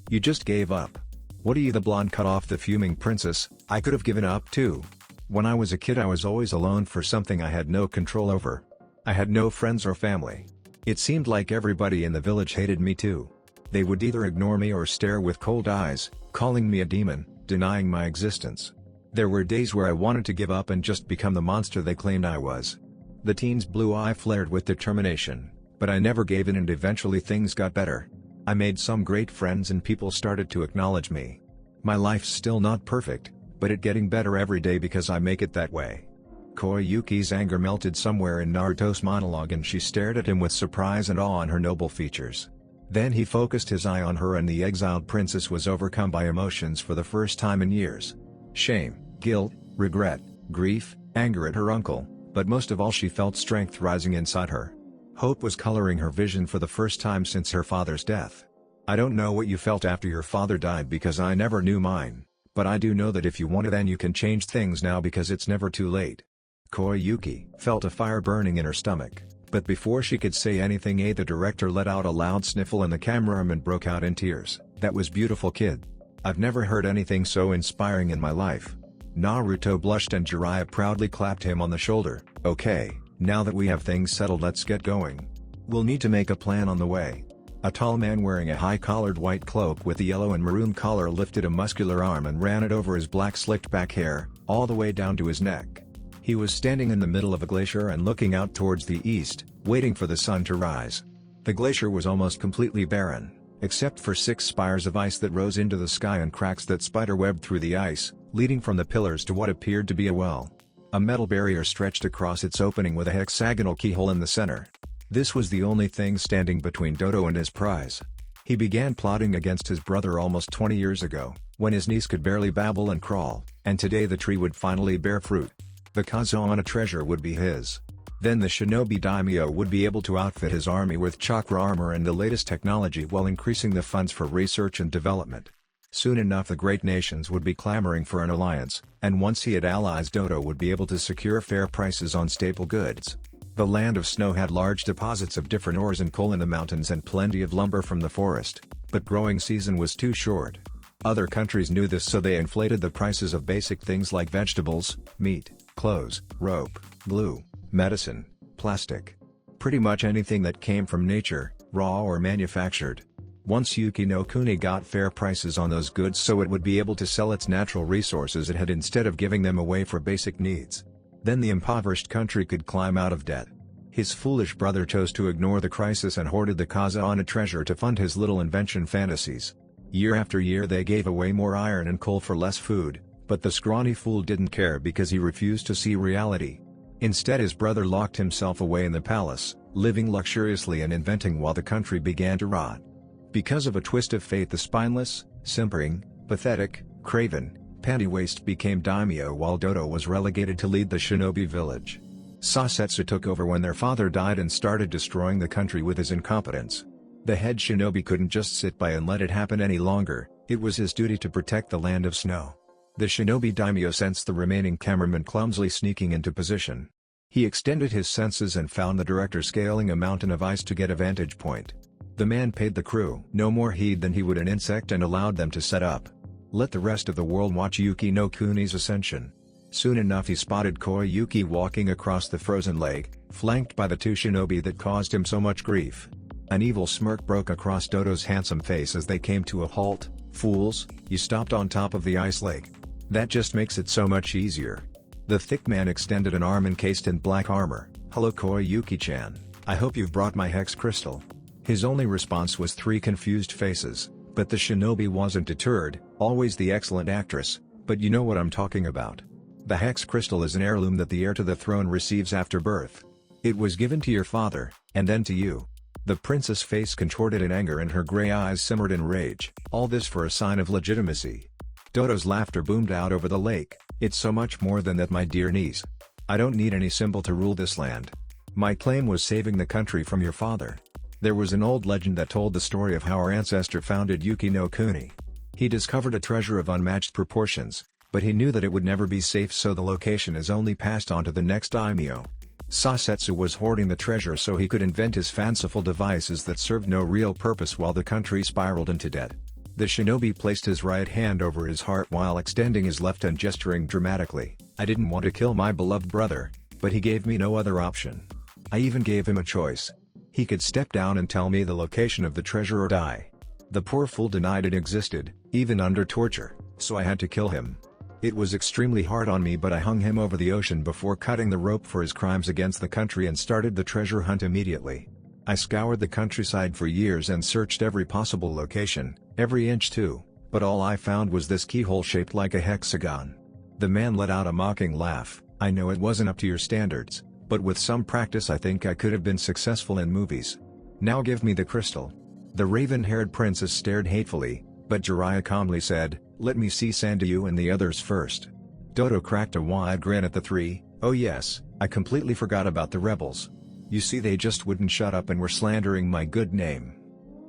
You just gave up. What are you, the blonde cut off the fuming princess? I could have given up too. When I was a kid I was always alone for something I had no control over. I had no friends or family. It seemed like everybody in the village hated me too. They would either ignore me or stare with cold eyes, calling me a demon, denying my existence. There were days where I wanted to give up and just become the monster they claimed I was. The teen's blue eye flared with determination, but I never gave in and eventually things got better. I made some great friends and people started to acknowledge me. My life's still not perfect, but it's getting better every day because I make it that way. Koyuki's anger melted somewhere in Naruto's monologue and she stared at him with surprise and awe on her noble features. Then he focused his eye on her and the exiled princess was overcome by emotions for the first time in years. Shame, guilt, regret, grief, anger at her uncle, but most of all she felt strength rising inside her. Hope was coloring her vision for the first time since her father's death. I don't know what you felt after your father died because I never knew mine, but I do know that if you want to then you can change things now because it's never too late. Koyuki felt a fire burning in her stomach, but before she could say anything the director let out a loud sniffle and the cameraman broke out in tears. That was beautiful, kid. I've never heard anything so inspiring in my life. Naruto blushed and Jiraiya proudly clapped him on the shoulder. Okay, now that we have things settled, let's get going. We'll need to make a plan on the way. A tall man wearing a high-collared white cloak with a yellow and maroon collar lifted a muscular arm and ran it over his black slicked back hair, all the way down to his neck. He was standing in the middle of a glacier and looking out towards the east, waiting for the sun to rise. The glacier was almost completely barren, except for 6 spires of ice that rose into the sky and cracks that spiderwebbed through the ice, leading from the pillars to what appeared to be a well. A metal barrier stretched across its opening with a hexagonal keyhole in the center. This was the only thing standing between Dodo and his prize. He began plotting against his brother almost 20 years ago, when his niece could barely babble and crawl, and today the tree would finally bear fruit. The Kazahana treasure would be his. Then the Shinobi daimyo would be able to outfit his army with chakra armor and the latest technology while increasing the funds for research and development. Soon enough the great nations would be clamoring for an alliance, and once he had allies Dodo would be able to secure fair prices on staple goods. The land of snow had large deposits of different ores and coal in the mountains and plenty of lumber from the forest, but growing season was too short. Other countries knew this, so they inflated the prices of basic things like vegetables, meat, clothes, rope, glue, medicine, plastic. Pretty much anything that came from nature, raw or manufactured. Once Yuki no Kuni got fair prices on those goods so it would be able to sell its natural resources it had instead of giving them away for basic needs. Then the impoverished country could climb out of debt. His foolish brother chose to ignore the crisis and hoarded the Kazahana treasure to fund his little invention fantasies. Year after year they gave away more iron and coal for less food, but the scrawny fool didn't care because he refused to see reality. Instead his brother locked himself away in the palace, living luxuriously and inventing while the country began to rot. Because of a twist of fate the spineless, simpering, pathetic, craven, panty-waist became daimyo while Dodo was relegated to lead the shinobi village. Sasetsu took over when their father died and started destroying the country with his incompetence. The head shinobi couldn't just sit by and let it happen any longer, it was his duty to protect the land of snow. The shinobi daimyo sensed the remaining cameraman clumsily sneaking into position. He extended his senses and found the director scaling a mountain of ice to get a vantage point. The man paid the crew no more heed than he would an insect and allowed them to set up. Let the rest of the world watch Yuki no Kuni's ascension. Soon enough he spotted Koyuki walking across the frozen lake, flanked by the two shinobi that caused him so much grief. An evil smirk broke across Dodo's handsome face as they came to a halt. "Fools, you stopped on top of the ice lake. That just makes it so much easier." The thick man extended an arm encased in black armor. "Hello Koyuki-chan, I hope you've brought my hex crystal." His only response was three confused faces, but the shinobi wasn't deterred, always the excellent actress, "But you know what I'm talking about. The hex crystal is an heirloom that the heir to the throne receives after birth. It was given to your father, and then to you." The princess' face contorted in anger and her gray eyes simmered in rage, all this for a sign of legitimacy. Dodo's laughter boomed out over the lake. "It's so much more than that, my dear niece. I don't need any symbol to rule this land. My claim was saving the country from your father." There was an old legend that told the story of how our ancestor founded Yuki no Kuni. He discovered a treasure of unmatched proportions, but he knew that it would never be safe, so the location is only passed on to the next daimyo. Sasetsu was hoarding the treasure so he could invent his fanciful devices that served no real purpose while the country spiraled into debt. The shinobi placed his right hand over his heart while extending his left and gesturing dramatically. "I didn't want to kill my beloved brother, but he gave me no other option. I even gave him a choice. He could step down and tell me the location of the treasure or die. The poor fool denied it existed, even under torture, so I had to kill him. It was extremely hard on me, but I hung him over the ocean before cutting the rope for his crimes against the country and started the treasure hunt immediately. I scoured the countryside for years and searched every possible location, every inch too, but all I found was this keyhole shaped like a hexagon." The man let out a mocking laugh. "I know it wasn't up to your standards, but with some practice I think I could have been successful in movies. Now give me the crystal." The raven-haired princess stared hatefully, but Jiraiya calmly said, "Let me see Sandayu and the others first." Dodo cracked a wide grin at the three. "Oh yes, I completely forgot about the rebels. You see, they just wouldn't shut up and were slandering my good name.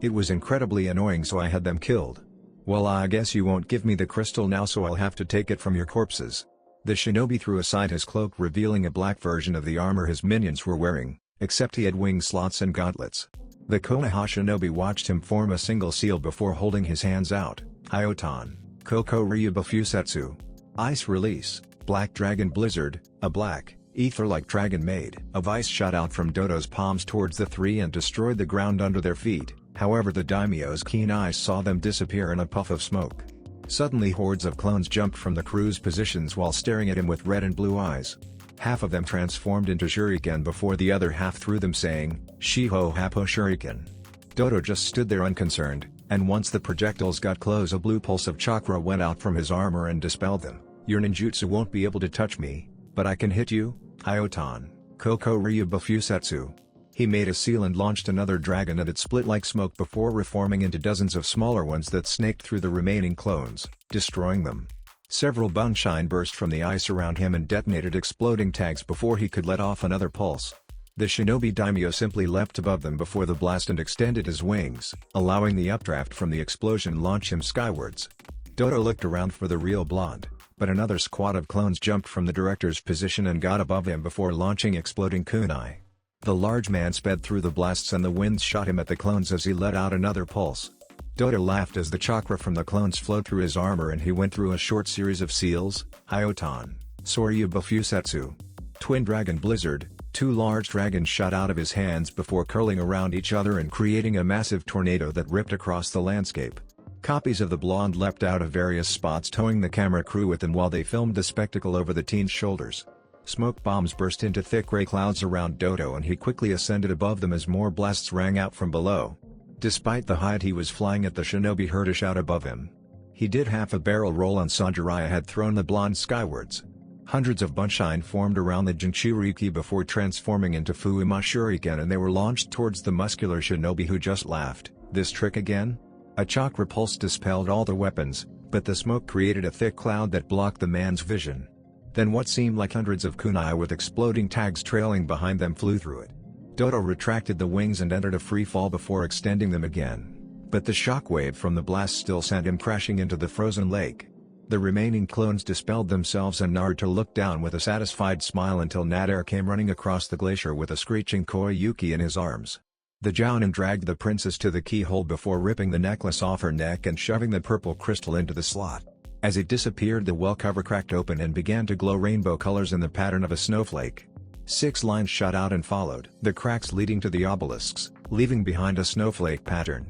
It was incredibly annoying, so I had them killed. Well, I guess you won't give me the crystal now, so I'll have to take it from your corpses." The shinobi threw aside his cloak, revealing a black version of the armor his minions were wearing, except he had wing slots and gauntlets. The Konoha shinobi watched him form a single seal before holding his hands out. "Iotan, Koko Ryu Bufusetsu. Ice Release, Black Dragon Blizzard." A black, ether-like dragon made of ice shot out from Dodo's palms towards the three and destroyed the ground under their feet. However, the daimyo's keen eyes saw them disappear in a puff of smoke. Suddenly hordes of clones jumped from the crew's positions while staring at him with red and blue eyes. Half of them transformed into shuriken before the other half threw them, saying, "Shiho Hapo Shuriken." Dodo just stood there unconcerned, and once the projectiles got close, a blue pulse of chakra went out from his armor and dispelled them. "Your ninjutsu won't be able to touch me, but I can hit you, Iotan, Koko Ryu Bufusetsu." He made a seal and launched another dragon, and it split like smoke before reforming into dozens of smaller ones that snaked through the remaining clones, destroying them. Several bunshine burst from the ice around him and detonated exploding tags before he could let off another pulse. The shinobi daimyo simply leapt above them before the blast and extended his wings, allowing the updraft from the explosion launch him skywards. Dodo looked around for the real blonde, but another squad of clones jumped from the director's position and got above him before launching exploding kunai. The large man sped through the blasts and the winds shot him at the clones as he let out another pulse. Dodo laughed as the chakra from the clones flowed through his armor and he went through a short series of seals. "Hyotan, Soryu Bufusetsu. Twin Dragon Blizzard." Two large dragons shot out of his hands before curling around each other and creating a massive tornado that ripped across the landscape. Copies of the blonde leapt out of various spots, towing the camera crew with them while they filmed the spectacle over the teen's shoulders. Smoke bombs burst into thick gray clouds around Dodo and he quickly ascended above them as more blasts rang out from below. Despite the height he was flying at, the shinobi heard a shout above him. He did half a barrel roll and saw Jiraiya had thrown the blonde skywards. Hundreds of bunshine formed around the Jinchuriki before transforming into Fuuma Shuriken, and they were launched towards the muscular shinobi, who just laughed. "This trick again?" A chakra pulse dispelled all the weapons, but the smoke created a thick cloud that blocked the man's vision. Then what seemed like hundreds of kunai with exploding tags trailing behind them flew through it. Dodo retracted the wings and entered a free fall before extending them again. But the shockwave from the blast still sent him crashing into the frozen lake. The remaining clones dispelled themselves and Naruto looked down with a satisfied smile until Nader came running across the glacier with a screeching Koyuki in his arms. The Jounin dragged the princess to the keyhole before ripping the necklace off her neck and shoving the purple crystal into the slot. As it disappeared, the well cover cracked open and began to glow rainbow colors in the pattern of a snowflake. 6 lines shot out and followed the cracks leading to the obelisks, leaving behind a snowflake pattern.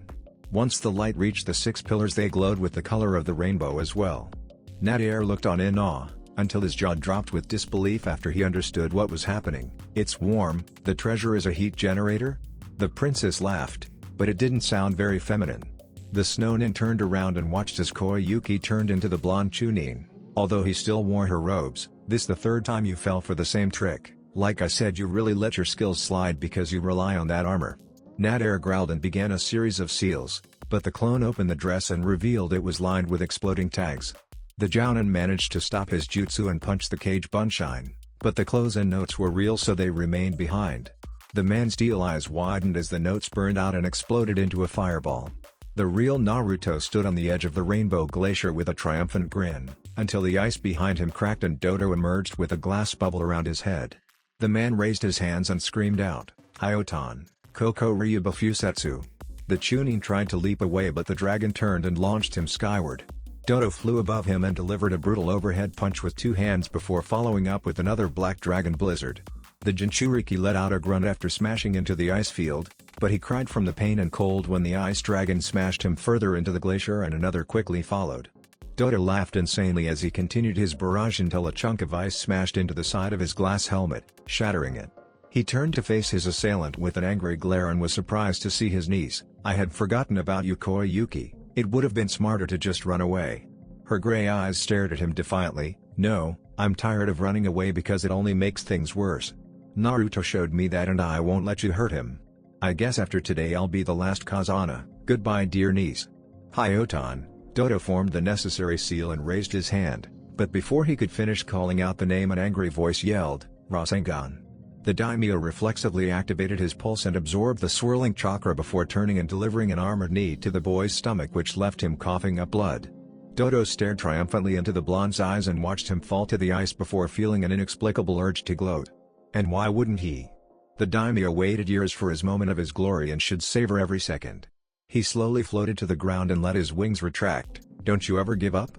Once the light reached the 6 pillars, they glowed with the color of the rainbow as well. Nadir looked on in awe, until his jaw dropped with disbelief after he understood what was happening. "It's warm, the treasure is a heat generator?" The princess laughed, but it didn't sound very feminine. The snow nin turned around and watched as Koyuki turned into the blonde Chunin. Although he still wore her robes, "This the 3rd time you fell for the same trick. Like I said, you really let your skills slide because you rely on that armor." Nadir growled and began a series of seals, but the clone opened the dress and revealed it was lined with exploding tags. The Jounin managed to stop his jutsu and punch the cage bunshine, but the clothes and notes were real, so they remained behind. The man's steel eyes widened as the notes burned out and exploded into a fireball. The real Naruto stood on the edge of the rainbow glacier with a triumphant grin, until the ice behind him cracked and Dodo emerged with a glass bubble around his head. The man raised his hands and screamed out, "Hyotan, Koko Ryuba Fusetsu." The Chunin tried to leap away, but the dragon turned and launched him skyward. Dodo flew above him and delivered a brutal overhead punch with 2 hands before following up with another black dragon blizzard. The Jinchuriki let out a grunt after smashing into the ice field, but he cried from the pain and cold when the ice dragon smashed him further into the glacier and another quickly followed. Dodo laughed insanely as he continued his barrage until a chunk of ice smashed into the side of his glass helmet, shattering it. He turned to face his assailant with an angry glare and was surprised to see his niece. "I had forgotten about you, Koyuki. It would have been smarter to just run away." Her gray eyes stared at him defiantly. "No, I'm tired of running away because it only makes things worse. Naruto showed me that and I won't let you hurt him. I guess after today I'll be the last Kazana. Goodbye, dear niece." "Hyotan." Dodo formed the necessary seal and raised his hand, but before he could finish calling out the name, an angry voice yelled, "Rasengan." The daimyo reflexively activated his pulse and absorbed the swirling chakra before turning and delivering an armored knee to the boy's stomach, which left him coughing up blood. Dodo stared triumphantly into the blonde's eyes and watched him fall to the ice before feeling an inexplicable urge to gloat. And why wouldn't he? The daimyo waited years for his moment of his glory and should savor every second. He slowly floated to the ground and let his wings retract. "Don't you ever give up?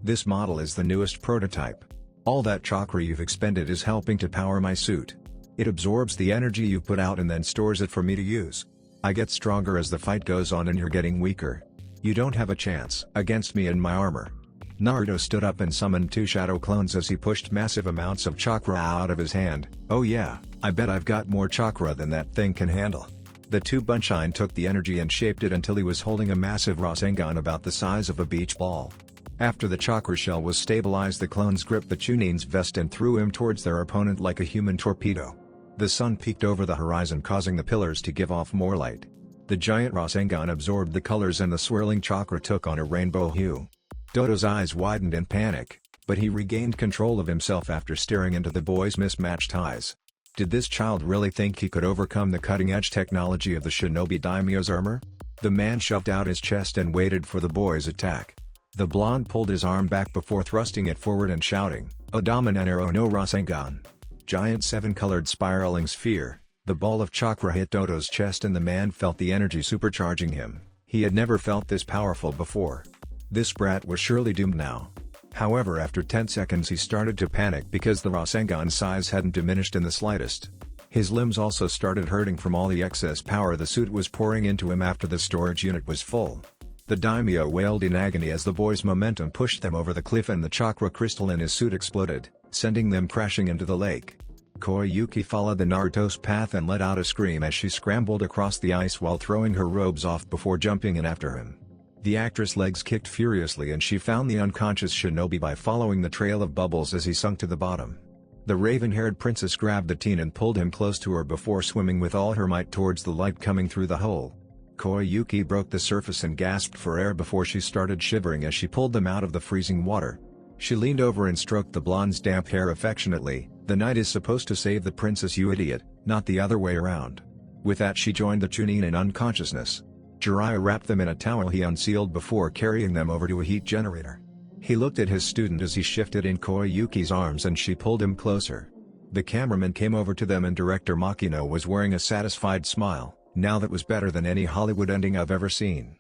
This model is the newest prototype. All that chakra you've expended is helping to power my suit. It absorbs the energy you put out and then stores it for me to use. I get stronger as the fight goes on and you're getting weaker. You don't have a chance against me and my armor." Naruto stood up and summoned 2 shadow clones as he pushed massive amounts of chakra out of his hand. "Oh yeah, I bet I've got more chakra than that thing can handle." The 2 bunshine took the energy and shaped it until he was holding a massive Rasengan about the size of a beach ball. After the chakra shell was stabilized, the clones gripped the Chunin's vest and threw him towards their opponent like a human torpedo. The sun peeked over the horizon, causing the pillars to give off more light. The giant Rasengan absorbed the colors and the swirling chakra took on a rainbow hue. Dodo's eyes widened in panic, but he regained control of himself after staring into the boy's mismatched eyes. Did this child really think he could overcome the cutting-edge technology of the Shinobi daimyo's armor? The man shoved out his chest and waited for the boy's attack. The blonde pulled his arm back before thrusting it forward and shouting, "Odamanenero no Rasengan." Giant 7-colored spiraling sphere, the ball of chakra hit Dodo's chest and the man felt the energy supercharging him. He had never felt this powerful before. This brat was surely doomed now. However, after 10 seconds he started to panic because the Rasengan's size hadn't diminished in the slightest. His limbs also started hurting from all the excess power the suit was pouring into him after the storage unit was full. The daimyo wailed in agony as the boy's momentum pushed them over the cliff and the chakra crystal in his suit exploded, sending them crashing into the lake. Koyuki followed the Naruto's path and let out a scream as she scrambled across the ice while throwing her robes off before jumping in after him. The actress' legs kicked furiously and she found the unconscious Shinobi by following the trail of bubbles as he sunk to the bottom. The raven-haired princess grabbed the teen and pulled him close to her before swimming with all her might towards the light coming through the hole. Koyuki broke the surface and gasped for air before she started shivering as she pulled them out of the freezing water. She leaned over and stroked the blonde's damp hair affectionately. "The knight is supposed to save the princess, you idiot, not the other way around." With that she joined the Chunin in unconsciousness. Jiraiya wrapped them in a towel he unsealed before carrying them over to a heat generator. He looked at his student as he shifted in Koyuki's arms and she pulled him closer. The cameraman came over to them and director Makino was wearing a satisfied smile. Now that was better than any Hollywood ending I've ever seen.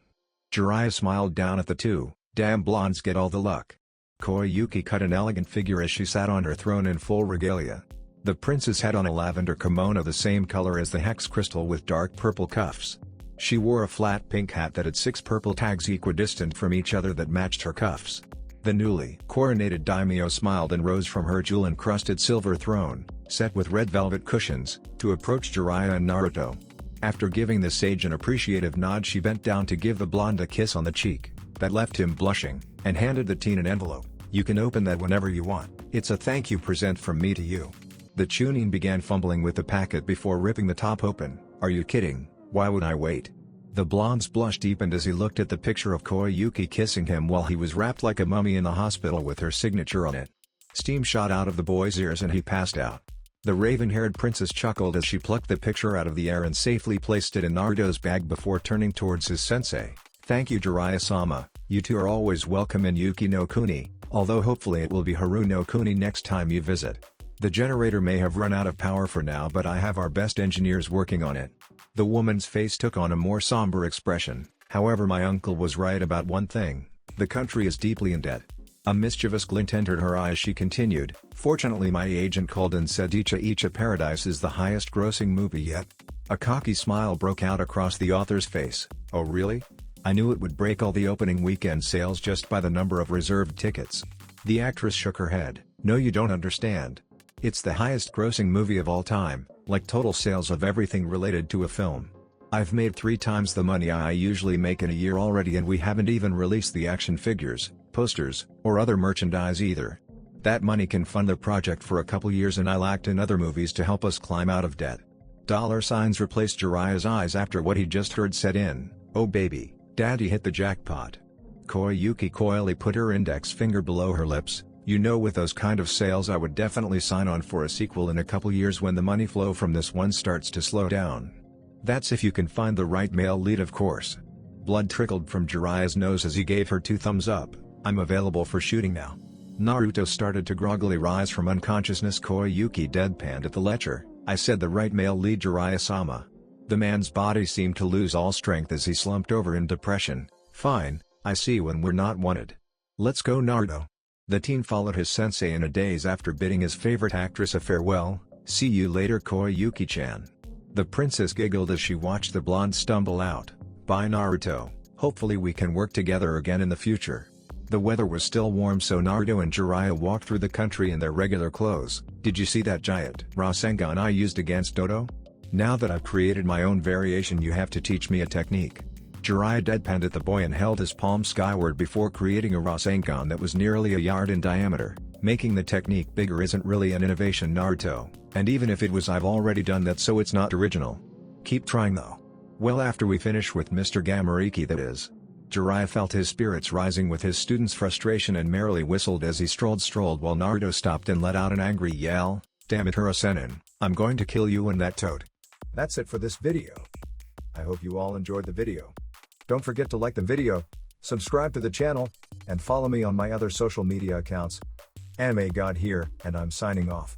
Jiraiya smiled down at the two. Damn blondes get all the luck. Koyuki cut an elegant figure as she sat on her throne in full regalia. The princess had on a lavender kimono the same color as the hex crystal with dark purple cuffs. She wore a flat pink hat that had 6 purple tags equidistant from each other that matched her cuffs. The newly coronated daimyo smiled and rose from her jewel-encrusted silver throne, set with red velvet cushions, to approach Jiraiya and Naruto. After giving the sage an appreciative nod, she bent down to give the blonde a kiss on the cheek, that left him blushing, and handed the teen an envelope. You can open that whenever you want. It's a thank you present from me to you. The Chunin began fumbling with the packet before ripping the top open. Are you kidding? Why would I wait? The blonde's blush deepened as he looked at the picture of Koyuki kissing him while he was wrapped like a mummy in the hospital with her signature on it. Steam shot out of the boy's ears and he passed out. The raven-haired princess chuckled as she plucked the picture out of the air and safely placed it in Naruto's bag before turning towards his sensei. Thank you, Jiraiya-sama, you two are always welcome in Yuki no Kuni, although hopefully it will be Haru no Kuni next time you visit. The generator may have run out of power for now, but I have our best engineers working on it. The woman's face took on a more somber expression. However, my uncle was right about one thing. The country is deeply in debt. A mischievous glint entered her eye as she continued. Fortunately, my agent called and said Icha Paradise is the highest grossing movie yet. A cocky smile broke out across the author's face. Oh really? I knew it would break all the opening weekend sales just by the number of reserved tickets. The actress shook her head. No, you don't understand. It's the highest grossing movie of all time, like total sales of everything related to a film. I've made 3 times the money I usually make in a year already, and we haven't even released the action figures, posters, or other merchandise either. That money can fund the project for a couple years, and I'll act in other movies to help us climb out of debt. Dollar signs replaced Jiraiya's eyes after what he'd just heard set in. Oh baby, daddy hit the jackpot. Koyuki coyly put her index finger below her lips. You know, with those kind of sales I would definitely sign on for a sequel in a couple years when the money flow from this one starts to slow down. That's if you can find the right male lead, of course. Blood trickled from Jiraiya's nose as he gave her 2 thumbs up. I'm available for shooting now. Naruto started to groggily rise from unconsciousness. Koyuki deadpanned at the lecture. I said the right male lead, Jiraiya-sama. The man's body seemed to lose all strength as he slumped over in depression. Fine, I see when we're not wanted. Let's go, Naruto. The teen followed his sensei in a daze after bidding his favorite actress a farewell. See you later, Koyuki-chan. The princess giggled as she watched the blonde stumble out. Bye, Naruto. Hopefully we can work together again in the future. The weather was still warm, so Naruto and Jiraiya walked through the country in their regular clothes. Did you see that giant Rasengan I used against Dodo? Now that I've created my own variation, you have to teach me a technique. Jiraiya deadpanned at the boy and held his palm skyward before creating a Rasengan that was nearly a yard in diameter. Making the technique bigger isn't really an innovation, Naruto, and even if it was, I've already done that, so it's not original. Keep trying though. Well, after we finish with Mr. Gamariki, that is. Jiraiya felt his spirits rising with his student's frustration and merrily whistled as he strolled while Naruto stopped and let out an angry yell. Damn it, Hirusenin, I'm going to kill you and that toad. That's it for this video. I hope you all enjoyed the video. Don't forget to like the video, subscribe to the channel, and follow me on my other social media accounts. Anime God here, and I'm signing off.